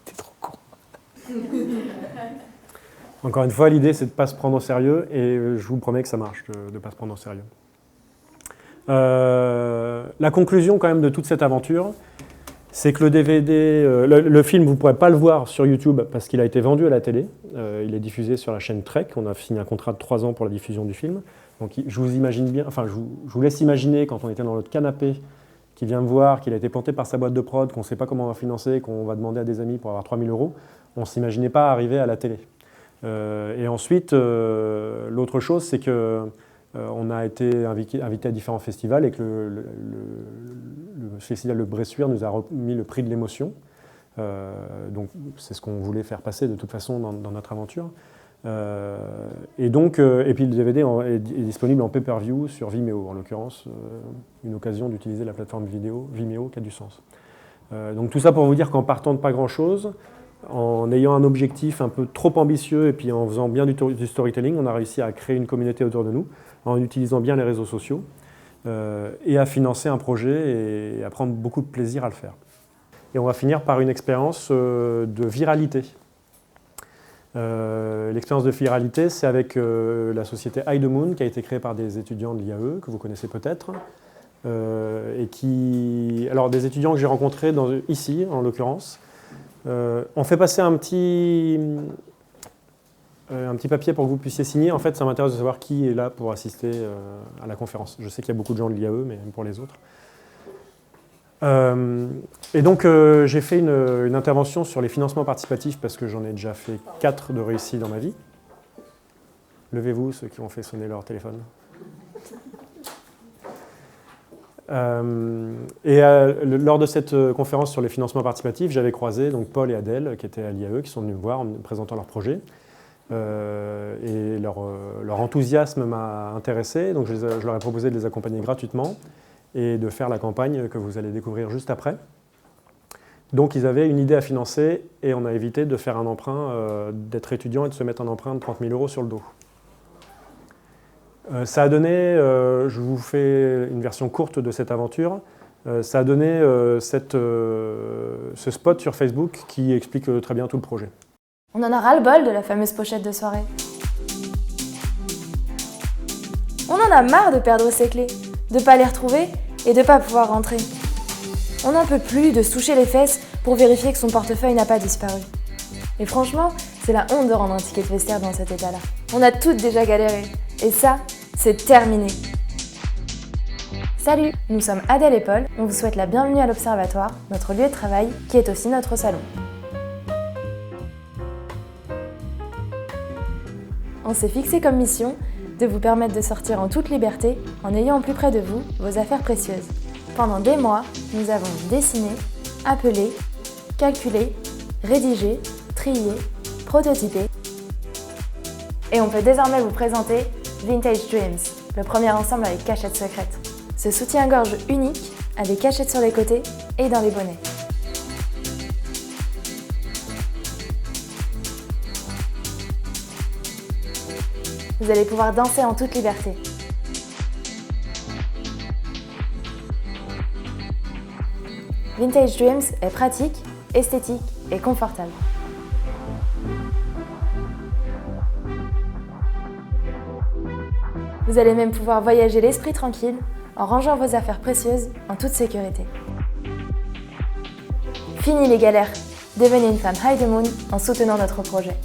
L: T'es trop con.
A: Encore une fois, l'idée, c'est de ne pas se prendre au sérieux, et je vous promets que ça marche de ne pas se prendre au sérieux. La conclusion, quand même, de toute cette aventure, c'est que le DVD, le film, vous ne pourrez pas le voir sur YouTube parce qu'il a été vendu à la télé. Il est diffusé sur la chaîne Trek. On a signé un contrat de 3 ans pour la diffusion du film. Donc, je vous imagine bien, enfin, je vous laisse imaginer quand on était dans notre canapé, qui vient me voir, qu'il a été planté par sa boîte de prod, qu'on ne sait pas comment on va financer, qu'on va demander à des amis pour avoir 3000 €, on ne s'imaginait pas arriver à la télé. Et ensuite, l'autre chose, c'est qu'on a été invité à différents festivals et que le festival de Bressuire nous a remis le prix de l'émotion. Donc c'est ce qu'on voulait faire passer de toute façon dans notre aventure. Et puis le DVD est disponible en pay-per-view sur Vimeo, en l'occurrence, une occasion d'utiliser la plateforme vidéo Vimeo qui a du sens. Donc tout ça pour vous dire qu'en partant de pas grand-chose, en ayant un objectif un peu trop ambitieux et puis en faisant bien du storytelling, on a réussi à créer une communauté autour de nous, en utilisant bien les réseaux sociaux, et à financer un projet et à prendre beaucoup de plaisir à le faire. Et on va finir par une expérience de viralité. L'expérience de viralité, c'est avec la société Hide the Moon, qui a été créée par des étudiants de l'IAE, que vous connaissez peut-être, alors des étudiants que j'ai rencontrés ici, en l'occurrence. On fait passer un petit papier pour que vous puissiez signer. En fait, ça m'intéresse de savoir qui est là pour assister à la conférence. Je sais qu'il y a beaucoup de gens de l'IAE, mais pour les autres. Et donc, j'ai fait une intervention sur les financements participatifs parce que j'en ai déjà fait 4 de réussis dans ma vie. Levez-vous, ceux qui ont fait sonner leur téléphone. Lors de cette conférence sur les financements participatifs, j'avais croisé donc Paul et Adèle, qui étaient à l'IAE, qui sont venus me voir en me présentant leur projet. Et leur enthousiasme m'a intéressé, donc je leur ai proposé de les accompagner gratuitement et de faire la campagne que vous allez découvrir juste après. Donc ils avaient une idée à financer et on a évité de faire un emprunt, d'être étudiant et de se mettre un emprunt de 30 000 € sur le dos. Ça a donné, je vous fais une version courte de cette aventure, ça a donné ce spot sur Facebook qui explique très bien tout le projet.
P: On en a ras-le-bol de la fameuse pochette de soirée. On en a marre de perdre ses clés, de pas les retrouver et de pas pouvoir rentrer. On n'en peut plus de se toucher les fesses pour vérifier que son portefeuille n'a pas disparu. Et franchement, c'est la honte de rendre un ticket de vestiaire dans cet état-là. On a toutes déjà galéré. Et ça, c'est terminé. Salut, nous sommes Adèle et Paul. On vous souhaite la bienvenue à l'Observatoire, notre lieu de travail, qui est aussi notre salon. On s'est fixé comme mission de vous permettre de sortir en toute liberté en ayant au plus près de vous vos affaires précieuses. Pendant des mois, nous avons dessiné, appelé, calculé, rédigé, trié, prototypé. Et on peut désormais vous présenter Vintage Dreams, le premier ensemble avec cachette secrète. Ce soutien-gorge unique a des cachettes sur les côtés et dans les bonnets. Vous allez pouvoir danser en toute liberté. Vintage Dreams est pratique, esthétique et confortable. Vous allez même pouvoir voyager l'esprit tranquille en rangeant vos affaires précieuses en toute sécurité. Fini les galères, devenez une femme Hide the Moon en soutenant notre projet.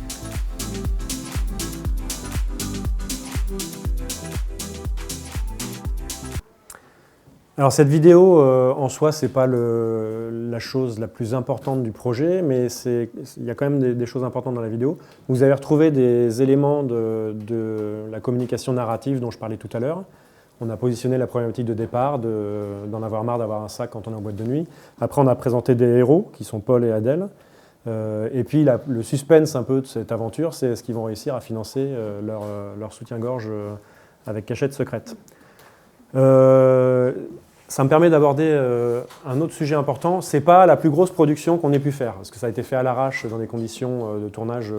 A: Alors cette vidéo, en soi, c'est pas la chose la plus importante du projet, mais il y a quand même des choses importantes dans la vidéo. Vous allez retrouver des éléments de la communication narrative dont je parlais tout à l'heure. On a positionné la problématique de départ, d'en avoir marre d'avoir un sac quand on est en boîte de nuit. Après, on a présenté des héros, qui sont Paul et Adèle. Et puis le suspense un peu de cette aventure, c'est est-ce qu'ils vont réussir à financer leur soutien-gorge avec cachette secrète. Ça me permet d'aborder un autre sujet important. Ce n'est pas la plus grosse production qu'on ait pu faire, parce que ça a été fait à l'arrache dans des conditions de tournage,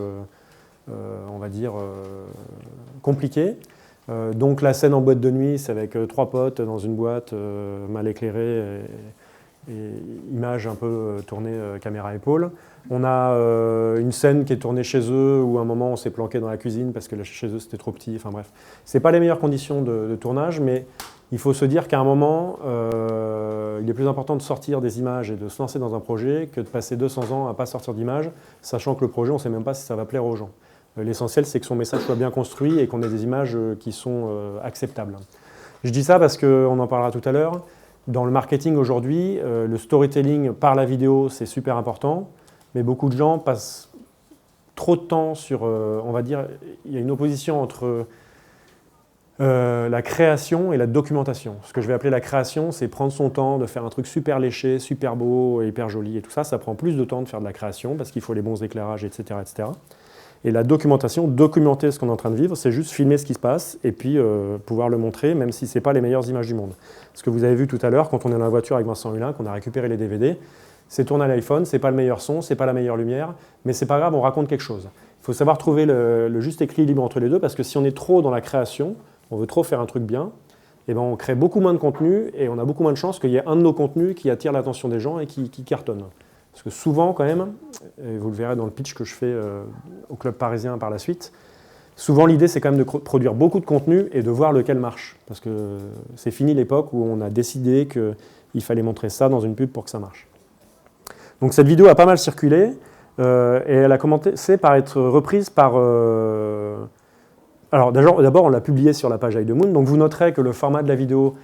A: on va dire, compliquées. Donc la scène en boîte de nuit, c'est avec 3 potes dans une boîte mal éclairée et image un peu tournée caméra épaule. On a une scène qui est tournée chez eux où à un moment on s'est planqué dans la cuisine parce que chez eux c'était trop petit. Enfin bref, c'est pas les meilleures conditions de tournage, mais il faut se dire qu'à un moment, il est plus important de sortir des images et de se lancer dans un projet que de passer 200 ans à ne pas sortir d'images, sachant que le projet, on ne sait même pas si ça va plaire aux gens. L'essentiel, c'est que son message soit bien construit et qu'on ait des images qui sont acceptables. Je dis ça parce qu'on en parlera tout à l'heure. Dans le marketing aujourd'hui, le storytelling par la vidéo, c'est super important, mais beaucoup de gens passent trop de temps sur, on va dire, il y a une opposition entre la création et la documentation. Ce que je vais appeler la création, c'est prendre son temps de faire un truc super léché, super beau, hyper joli et tout ça. Ça prend plus de temps de faire de la création parce qu'il faut les bons éclairages, etc., etc. Et la documentation, documenter ce qu'on est en train de vivre, c'est juste filmer ce qui se passe et puis pouvoir le montrer, même si ce n'est pas les meilleures images du monde. Ce que vous avez vu tout à l'heure, quand on est dans la voiture avec Vincent Hulin, qu'on a récupéré les DVD, c'est tourné à l'iPhone, c'est pas le meilleur son, c'est pas la meilleure lumière, mais c'est pas grave, on raconte quelque chose. Il faut savoir trouver le juste équilibre entre les deux, parce que si on est trop dans la création, on veut trop faire un truc bien, eh ben on crée beaucoup moins de contenu et on a beaucoup moins de chances qu'il y ait un de nos contenus qui attire l'attention des gens et qui cartonne. Parce que souvent, quand même, et vous le verrez dans le pitch que je fais au Club Parisien par la suite, souvent l'idée c'est quand même de produire beaucoup de contenu et de voir lequel marche. Parce que c'est fini l'époque où on a décidé qu'il fallait montrer ça dans une pub pour que ça marche. Donc cette vidéo a pas mal circulé et elle a commencé par être reprise par... Alors d'abord on l'a publiée sur la page Eye the Moon, donc vous noterez que le format de la vidéo,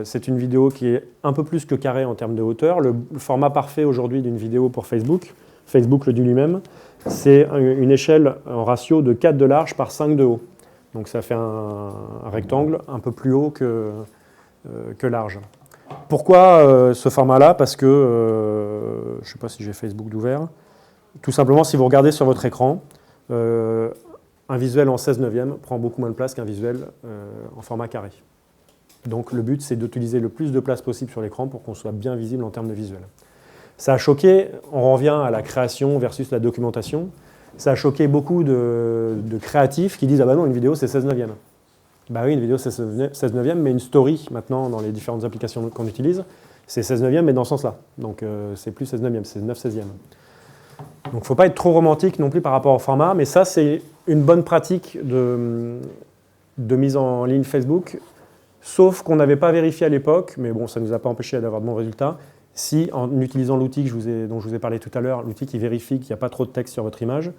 A: c'est une vidéo qui est un peu plus que carrée en termes de hauteur. Le format parfait aujourd'hui d'une vidéo pour Facebook, Facebook le dit lui-même, c'est une échelle en ratio de 4 de large par 5 de haut. Donc ça fait un rectangle un peu plus haut que large. Pourquoi ce format-là? Parce que, je ne sais pas si j'ai Facebook d'ouvert, tout simplement si vous regardez sur votre écran, un visuel en 16/9 prend beaucoup moins de place qu'un visuel en format carré. Donc le but c'est d'utiliser le plus de place possible sur l'écran pour qu'on soit bien visible en termes de visuel. Ça a choqué, on revient à la création versus la documentation, ça a choqué beaucoup de créatifs qui disent « Ah bah non, une vidéo c'est 16/9 ». Bah oui, une vidéo c'est 16/9, mais une story maintenant dans les différentes applications qu'on utilise, c'est 16/9 mais dans ce sens-là. Donc c'est plus 16/9, c'est 9/16. Donc il ne faut pas être trop romantique non plus par rapport au format, mais ça c'est une bonne pratique de mise en ligne Facebook, sauf qu'on n'avait pas vérifié à l'époque, mais bon, ça ne nous a pas empêché d'avoir de bons résultats, si en utilisant l'outil dont je vous ai parlé tout à l'heure, l'outil qui vérifie qu'il n'y a pas trop de texte sur votre image,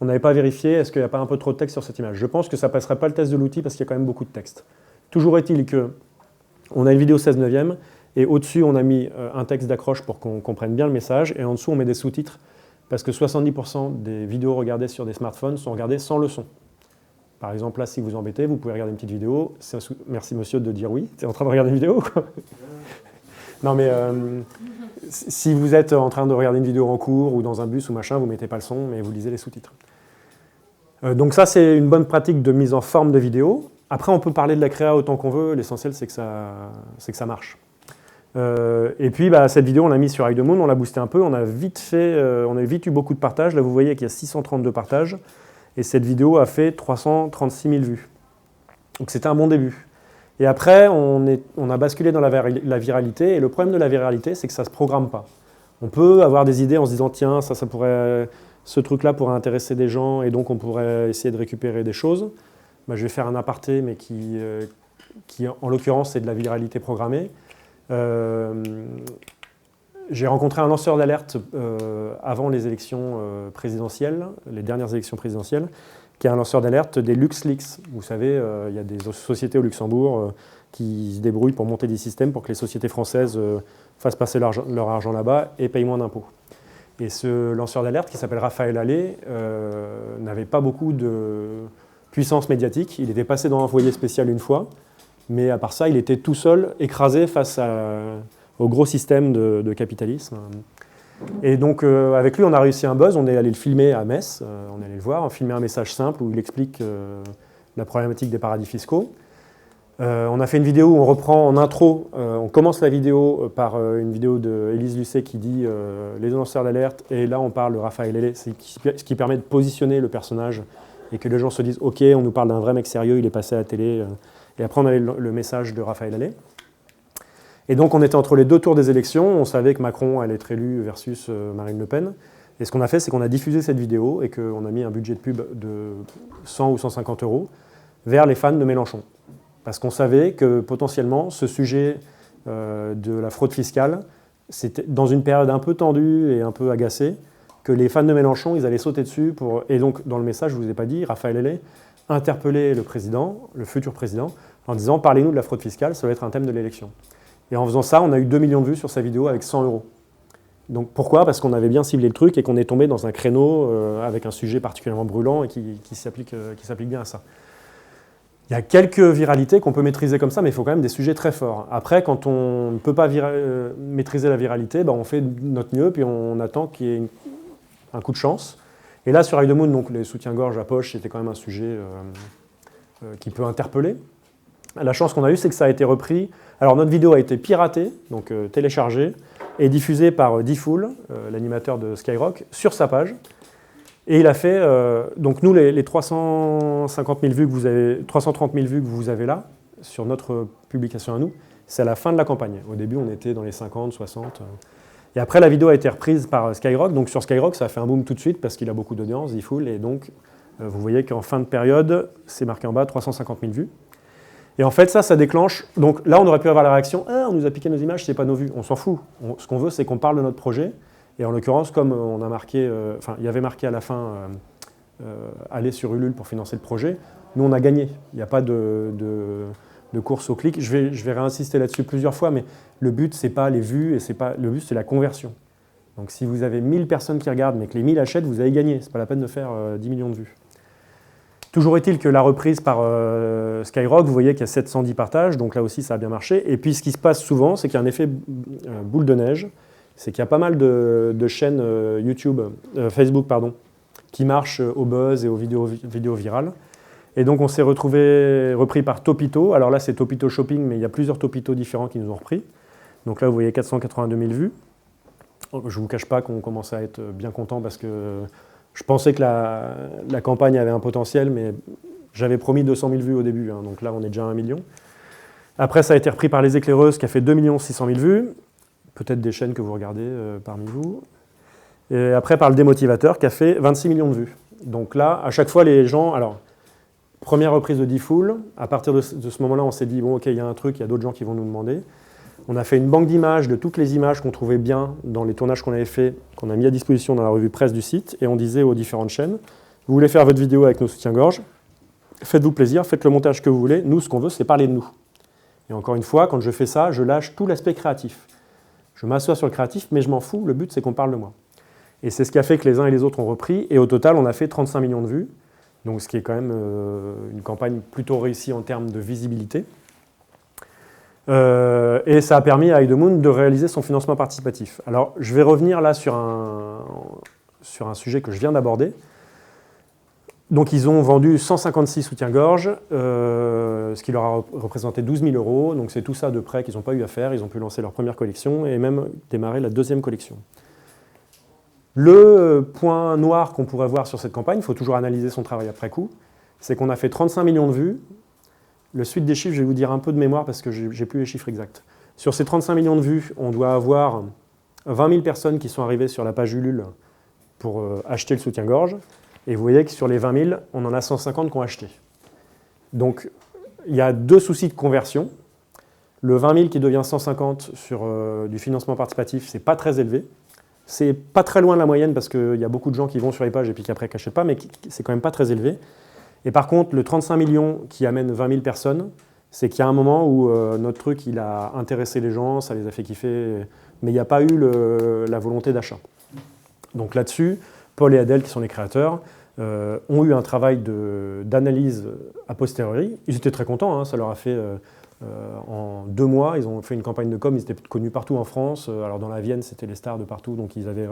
A: on n'avait pas vérifié est-ce qu'il n'y a pas un peu trop de texte sur cette image. Je pense que ça ne passerait pas le test de l'outil parce qu'il y a quand même beaucoup de texte. Toujours est-il qu'on a une vidéo 16/9 et au-dessus on a mis un texte d'accroche pour qu'on comprenne bien le message et en dessous on met des sous-titres parce que 70% des vidéos regardées sur des smartphones sont regardées sans le son. Par exemple, là, si vous embêtez, vous pouvez regarder une petite vidéo. Merci monsieur de dire oui, tu es en train de regarder une vidéo quoi. Non mais si vous êtes en train de regarder une vidéo en cours ou dans un bus ou machin, vous ne mettez pas le son mais vous lisez les sous-titres. Donc ça c'est une bonne pratique de mise en forme de vidéo. Après on peut parler de la créa autant qu'on veut, l'essentiel c'est que ça marche. Et puis cette vidéo on l'a mise sur Eye the Moon, on l'a boosté un peu, on a vite eu beaucoup de partages. Là vous voyez qu'il y a 632 partages et cette vidéo a fait 336 000 vues. Donc c'était un bon début. Et après on a basculé dans la viralité et le problème de la viralité c'est que ça ne se programme pas. On peut avoir des idées en se disant tiens ce truc-là pourrait intéresser des gens et donc on pourrait essayer de récupérer des choses. Je vais faire un aparté mais qui en l'occurrence c'est de la viralité programmée. J'ai rencontré un lanceur d'alerte avant les élections présidentielles, les dernières élections présidentielles, qui est un lanceur d'alerte des LuxLeaks. Vous savez, il y a des sociétés au Luxembourg qui se débrouillent pour monter des systèmes pour que les sociétés françaises fassent passer leur argent là-bas et payent moins d'impôts. Et ce lanceur d'alerte, qui s'appelle Raphaël Allais, n'avait pas beaucoup de puissance médiatique. Il était passé dans un foyer spécial une fois, mais à part ça, il était tout seul, écrasé face au gros système de capitalisme. Et donc, avec lui, on a réussi un buzz. On est allé le filmer à Metz, on est allé le voir, on a filmé un message simple où il explique la problématique des paradis fiscaux. On a fait une vidéo où on reprend en intro, on commence la vidéo par une vidéo d'Élise Lucet qui dit les lanceurs d'alerte, et là on parle de Raphaël Allais, ce qui permet de positionner le personnage et que les gens se disent ok, on nous parle d'un vrai mec sérieux, il est passé à la télé, et après on avait le message de Raphaël Allais. Et donc on était entre les deux tours des élections, on savait que Macron allait être élu versus Marine Le Pen, et ce qu'on a fait c'est qu'on a diffusé cette vidéo et qu'on a mis un budget de pub de 100 ou 150 € vers les fans de Mélenchon. Parce qu'on savait que potentiellement ce sujet de la fraude fiscale, c'était dans une période un peu tendue et un peu agacée, que les fans de Mélenchon, ils allaient sauter dessus et donc dans le message, je ne vous ai pas dit, Raphaël Allais interpellait le président, le futur président, en disant « Parlez-nous de la fraude fiscale, ça va être un thème de l'élection ». Et en faisant ça, on a eu 2 millions de vues sur sa vidéo avec 100 €. Donc pourquoi? Parce qu'on avait bien ciblé le truc et qu'on est tombé dans un créneau avec un sujet particulièrement brûlant et qui s'applique bien à ça. Il y a quelques viralités qu'on peut maîtriser comme ça, mais il faut quand même des sujets très forts. Après, quand on ne peut pas maîtriser la viralité, on fait notre mieux, puis on attend qu'il y ait un coup de chance. Et là, sur Eye the Moon, donc, les soutiens-gorge à poche, c'était quand même un sujet qui peut interpeller. La chance qu'on a eue, c'est que ça a été repris. Alors, notre vidéo a été piratée, donc téléchargée, est diffusé par D-Fool, l'animateur de Skyrock, sur sa page. Et il a fait, donc nous, les 350 000 vues que vous avez, 330 000 vues que vous avez là, sur notre publication à nous, c'est à la fin de la campagne. Au début, on était dans les 50, 60. Et après, la vidéo a été reprise par Skyrock. Donc sur Skyrock, ça a fait un boom tout de suite parce qu'il a beaucoup d'audience, D-Fool. Et donc, vous voyez qu'en fin de période, c'est marqué en bas 350 000 vues. Et en fait, ça déclenche. Donc là, on aurait pu avoir la réaction, ah, on nous a piqué nos images, c'est pas nos vues. On s'en fout. Ce qu'on veut, c'est qu'on parle de notre projet. Et en l'occurrence, comme on a marqué, il y avait marqué à la fin, aller sur Ulule pour financer le projet, nous, on a gagné. Il n'y a pas de course au clic. Je vais réinsister là-dessus plusieurs fois, mais le but, c'est pas les vues, et le but, c'est la conversion. Donc si vous avez 1000 personnes qui regardent, mais que les 1000 achètent, vous avez gagné. C'est pas la peine de faire 10 millions de vues. Toujours est-il que la reprise par Skyrock, vous voyez qu'il y a 710 partages, donc là aussi, ça a bien marché. Et puis, ce qui se passe souvent, c'est qu'il y a un effet boule de neige. C'est qu'il y a pas mal de chaînes Facebook, qui marchent au buzz et aux vidéos virales. Et donc, on s'est repris par Topito. Alors là, c'est Topito Shopping, mais il y a plusieurs Topito différents qui nous ont repris. Donc là, vous voyez 482 000 vues. Je ne vous cache pas qu'on commençait à être bien content parce que je pensais que la campagne avait un potentiel, mais j'avais promis 200 000 vues au début. Hein, donc là, on est déjà à 1 million. Après, ça a été repris par Les Éclaireuses, qui a fait 2 600 000 vues. Peut-être des chaînes que vous regardez parmi vous. Et après, par Le Démotivateur, qui a fait 26 millions de vues. Donc là, à chaque fois, les gens... Alors, première reprise de D-Fool. À partir de ce moment-là, on s'est dit, bon, OK, il y a un truc, il y a d'autres gens qui vont nous demander. On a fait une banque d'images de toutes les images qu'on trouvait bien dans les tournages qu'on avait fait, qu'on a mis à disposition dans la revue presse du site, et on disait aux différentes chaînes, vous voulez faire votre vidéo avec nos soutiens-gorge, faites-vous plaisir, faites le montage que vous voulez, nous, ce qu'on veut, c'est parler de nous. Et encore une fois, quand je fais ça, je lâche tout l'aspect créatif. Je m'assois sur le créatif, mais je m'en fous, le but, c'est qu'on parle de moi. Et c'est ce qui a fait que les uns et les autres ont repris, et au total, on a fait 35 millions de vues, donc ce qui est quand même une campagne plutôt réussie en termes de visibilité. Et ça a permis à Hide-the-Moon de réaliser son financement participatif. Alors, je vais revenir là sur un sujet que je viens d'aborder. Donc, ils ont vendu 156 soutiens-gorge, ce qui leur a représenté 12 000 €. Donc, c'est tout ça de prêt qu'ils n'ont pas eu à faire. Ils ont pu lancer leur première collection et même démarrer la deuxième collection. Le point noir qu'on pourrait voir sur cette campagne, il faut toujours analyser son travail après coup, c'est qu'on a fait 35 millions de vues. Le suite des chiffres, je vais vous dire un peu de mémoire parce que je n'ai plus les chiffres exacts. Sur ces 35 millions de vues, on doit avoir 20 000 personnes qui sont arrivées sur la page Ulule pour acheter le soutien-gorge. Et vous voyez que sur les 20 000, on en a 150 qui ont acheté. Donc, il y a deux soucis de conversion. Le 20 000 qui devient 150 sur du financement participatif, ce n'est pas très élevé. C'est pas très loin de la moyenne parce qu'il y a beaucoup de gens qui vont sur les pages et puis qui après n'achètent pas, mais c'est quand même pas très élevé. Et par contre, le 35 millions qui amène 20 000 personnes, c'est qu'il y a un moment où notre truc, il a intéressé les gens, ça les a fait kiffer, mais il n'y a pas eu la volonté d'achat. Donc là-dessus, Paul et Adèle, qui sont les créateurs, ont eu un travail d'analyse a posteriori. Ils étaient très contents, hein, ça leur a fait... en 2 mois, ils ont fait une campagne de com, ils étaient connus partout en France. Alors dans la Vienne, c'était les stars de partout, donc ils avaient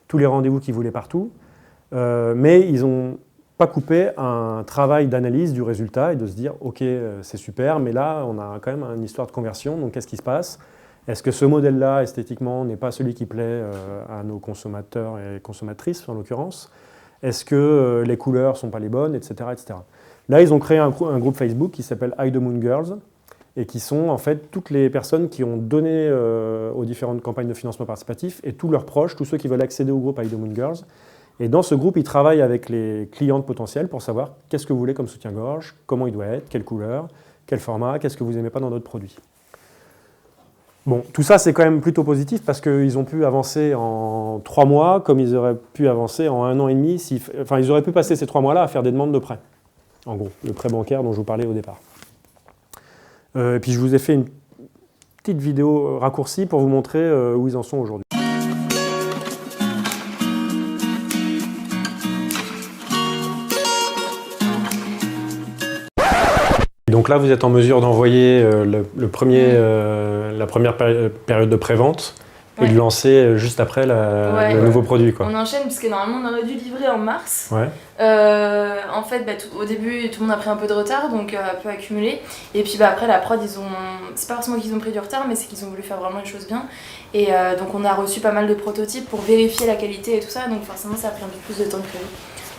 A: tous les rendez-vous qu'ils voulaient partout. Mais ils n'ont pas coupé un travail d'analyse du résultat et de se dire « Ok, c'est super, mais là, on a quand même une histoire de conversion, donc qu'est-ce qui se passe ? Est-ce que ce modèle-là, esthétiquement, n'est pas celui qui plaît à nos consommateurs et consommatrices, en l'occurrence ? Est-ce que les couleurs ne sont pas les bonnes, etc., etc. » Là, ils ont créé un groupe Facebook qui s'appelle Hide-the-Moon Girls, et qui sont en fait toutes les personnes qui ont donné aux différentes campagnes de financement participatif et tous leurs proches, tous ceux qui veulent accéder au groupe Hide-the-Moon Girls. Et dans ce groupe, ils travaillent avec les clientes potentielles pour savoir qu'est-ce que vous voulez comme soutien-gorge, comment il doit être, quelle couleur, quel format, qu'est-ce que vous n'aimez pas dans notre produit. Bon, tout ça, c'est quand même plutôt positif parce qu'ils ont pu avancer en 3 mois comme ils auraient pu avancer en 1 an et demi. Enfin, ils auraient pu passer ces 3 mois-là à faire des demandes de prêt. En gros, le prêt bancaire dont je vous parlais au départ. Et puis je vous ai fait une petite vidéo raccourcie pour vous montrer où ils en sont aujourd'hui. Donc là, vous êtes en mesure d'envoyer la première période de prévente et de lancer juste après le nouveau produit, quoi.
P: On enchaîne parce que normalement on aurait dû livrer en mars.
A: Ouais.
P: En fait, au début, tout le monde a pris un peu de retard, donc un peu accumulé. Et puis après, la prod, c'est pas forcément qu'ils ont pris du retard, mais c'est qu'ils ont voulu faire vraiment les choses bien. Et donc on a reçu pas mal de prototypes pour vérifier la qualité et tout ça, donc forcément ça a pris un peu plus de temps que prévu.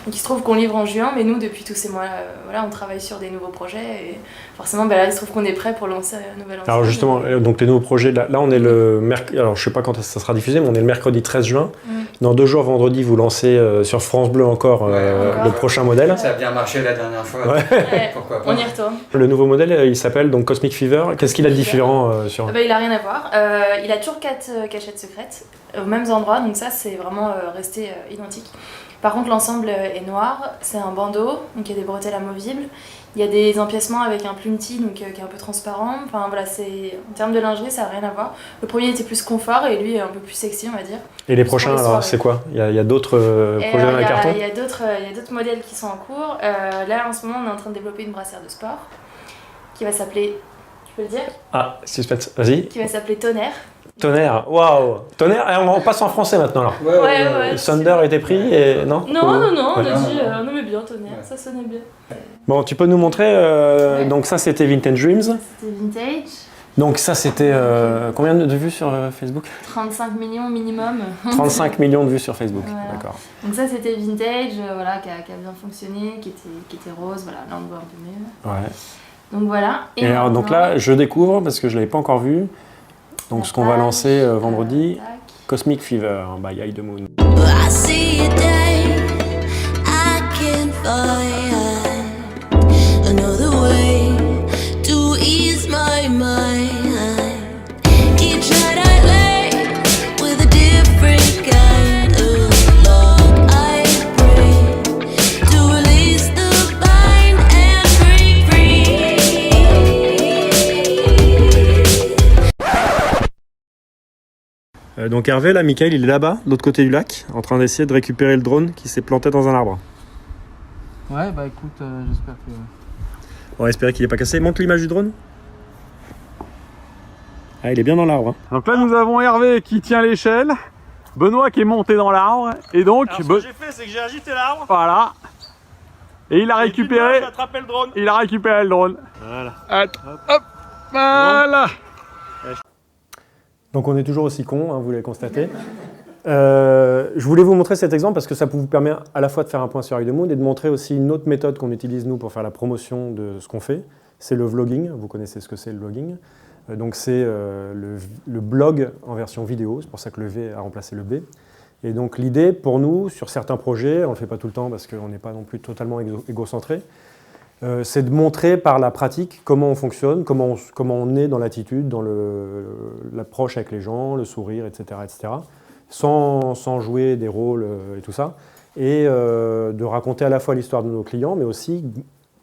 P: Donc il se trouve qu'on livre en juin, mais nous depuis tous ces mois, voilà, on travaille sur des nouveaux projets et forcément là il se trouve qu'on est prêt pour lancer un nouvel enseigne.
A: Alors justement, donc les nouveaux projets, là on est le mercredi, alors je sais pas quand ça sera diffusé, mais on est le mercredi 13 juin. Dans 2 jours, vendredi, vous lancez sur France Bleu encore le prochain modèle.
Q: Ça a bien marché la dernière fois, pourquoi pas.
P: On y retourne.
A: Le nouveau modèle, il s'appelle donc Cosmic Fever. Qu'est-ce qu'il a de différent sur...
P: Il a rien à voir. Il a toujours 4 cachettes secrètes aux mêmes endroits, donc ça c'est vraiment resté identique. Par contre, l'ensemble est noir, c'est un bandeau, donc il y a des bretelles amovibles. Il y a des empiècements avec un plumty, donc qui est un peu transparent. Enfin voilà, en termes de lingerie, ça n'a rien à voir. Le premier était plus confort et lui est un peu plus sexy, on va dire.
A: Et les prochains, alors c'est quoi? Il y a d'autres projets dans la carton?
P: Il y a d'autres modèles qui sont en cours. Là, en ce moment, on est en train de développer une brassière de sport qui va s'appeler, tu peux le dire?
A: Ah, suspense, vas-y.
P: Qui va s'appeler Tonnerre.
A: Tonnerre, waouh! Tonnerre, on passe en français maintenant alors.
P: Ouais.
A: Thunder était pris et non?
P: Non, on a dit, on aimait bien Tonnerre, ça sonnait bien.
A: Bon, tu peux nous montrer, donc ça c'était Vintage Dreams.
P: C'était Vintage.
A: Donc ça c'était, combien de vues sur Facebook?
P: 35 millions minimum.
A: 35 millions de vues sur Facebook,
P: voilà.
A: D'accord.
P: Donc ça c'était Vintage, voilà, qui a bien fonctionné, qui était rose, voilà, là on voit un peu mieux.
A: Ouais.
P: Donc voilà.
A: Et alors donc là, je découvre, parce que je ne l'avais pas encore vu, donc ce qu'on va lancer vendredi, Cosmic Fever by Eye the Moon.
R: I see a day I can find another way to ease my mind. Each night I lay with a different kind of love. I pray to release the bind and break free.
A: Donc Hervé, là, Michael, il est là-bas, de l'autre côté du lac, en train d'essayer de récupérer le drone qui s'est planté dans un arbre.
S: Ouais, bah écoute, j'espère que...
A: On va espérer qu'il n'est pas cassé. Montre l'image du drone. Ah, il est bien dans l'arbre. Hein.
E: Donc là, nous avons Hervé qui tient l'échelle, Benoît qui est monté dans l'arbre, et donc...
M: Alors, ce que j'ai fait, c'est que j'ai agité l'arbre.
E: Voilà. Et il a récupéré...
M: J'ai attrapé le drone.
E: Il a récupéré le drone.
M: Voilà.
E: Hop, voilà.
A: Donc on est toujours aussi con, hein, vous l'avez constaté. Je voulais vous montrer cet exemple parce que ça vous permet à la fois de faire un point sur Eye the Moon et de montrer aussi une autre méthode qu'on utilise nous pour faire la promotion de ce qu'on fait. C'est le vlogging, vous connaissez ce que c'est le vlogging. Donc c'est le blog en version vidéo, c'est pour ça que le V a remplacé le B. Et donc l'idée pour nous, sur certains projets, on ne le fait pas tout le temps parce qu'on n'est pas non plus totalement égocentré, c'est de montrer par la pratique comment on fonctionne, comment on est dans l'attitude, dans l'approche avec les gens, le sourire, etc. Sans jouer des rôles et tout ça. Et de raconter à la fois l'histoire de nos clients, mais aussi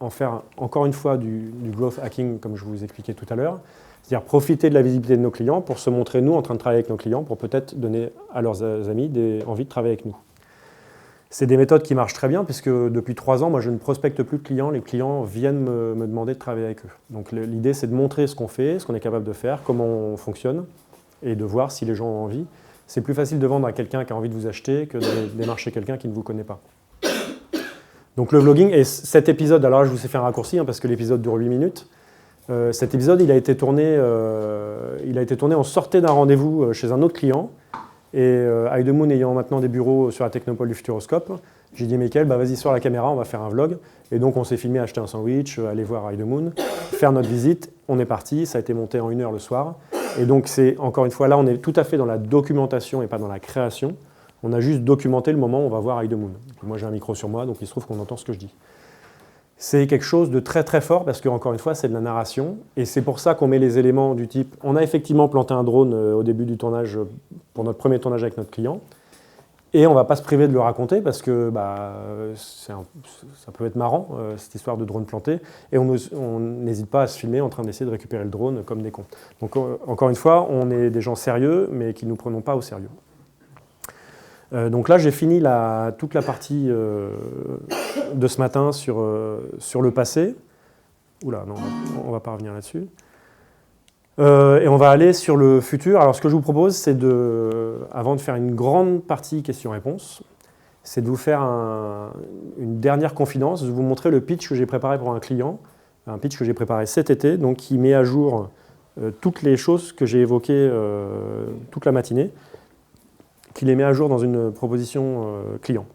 A: en faire encore une fois du growth hacking, comme je vous expliquais tout à l'heure. C'est-à-dire profiter de la visibilité de nos clients pour se montrer nous en train de travailler avec nos clients, pour peut-être donner à leurs amis envie de travailler avec nous. C'est des méthodes qui marchent très bien puisque depuis 3 ans, moi je ne prospecte plus de clients, les clients viennent me demander de travailler avec eux. Donc l'idée c'est de montrer ce qu'on fait, ce qu'on est capable de faire, comment on fonctionne et de voir si les gens ont envie. C'est plus facile de vendre à quelqu'un qui a envie de vous acheter que de démarcher quelqu'un qui ne vous connaît pas. Donc le vlogging, et cet épisode, alors là je vous ai fait un raccourci parce que l'épisode dure 8 minutes. Cet épisode il a été tourné, on sortait d'un rendez-vous chez un autre client. Et Eye the Moon ayant maintenant des bureaux sur la Technopole du Futuroscope, j'ai dit Michael, vas-y sur la caméra, on va faire un vlog. Et donc on s'est filmé, acheter un sandwich, aller voir Eye the Moon, faire notre visite, on est parti, ça a été monté en 1 heure le soir. Et donc c'est, encore une fois, là on est tout à fait dans la documentation et pas dans la création. On a juste documenté le moment où on va voir Eye the Moon. Moi j'ai un micro sur moi, donc il se trouve qu'on entend ce que je dis. C'est quelque chose de très très fort parce que, encore une fois, c'est de la narration. Et c'est pour ça qu'on met les éléments du type... On a effectivement planté un drone au début du tournage, pour notre premier tournage avec notre client. Et on ne va pas se priver de le raconter parce que ça peut être marrant, cette histoire de drone planté. Et on n'hésite pas à se filmer en train d'essayer de récupérer le drone comme des cons. Donc, encore une fois, on est des gens sérieux, mais qui ne nous prenons pas au sérieux. Donc là, j'ai fini toute la partie de ce matin sur le passé. Oula, non, on ne va pas revenir là-dessus. Et on va aller sur le futur. Alors ce que je vous propose, c'est avant de faire une grande partie questions-réponses, c'est de vous faire une dernière confidence, de vous montrer le pitch que j'ai préparé pour un client, un pitch que j'ai préparé cet été, donc qui met à jour toutes les choses que j'ai évoquées toute la matinée, qui les met à jour dans une proposition client.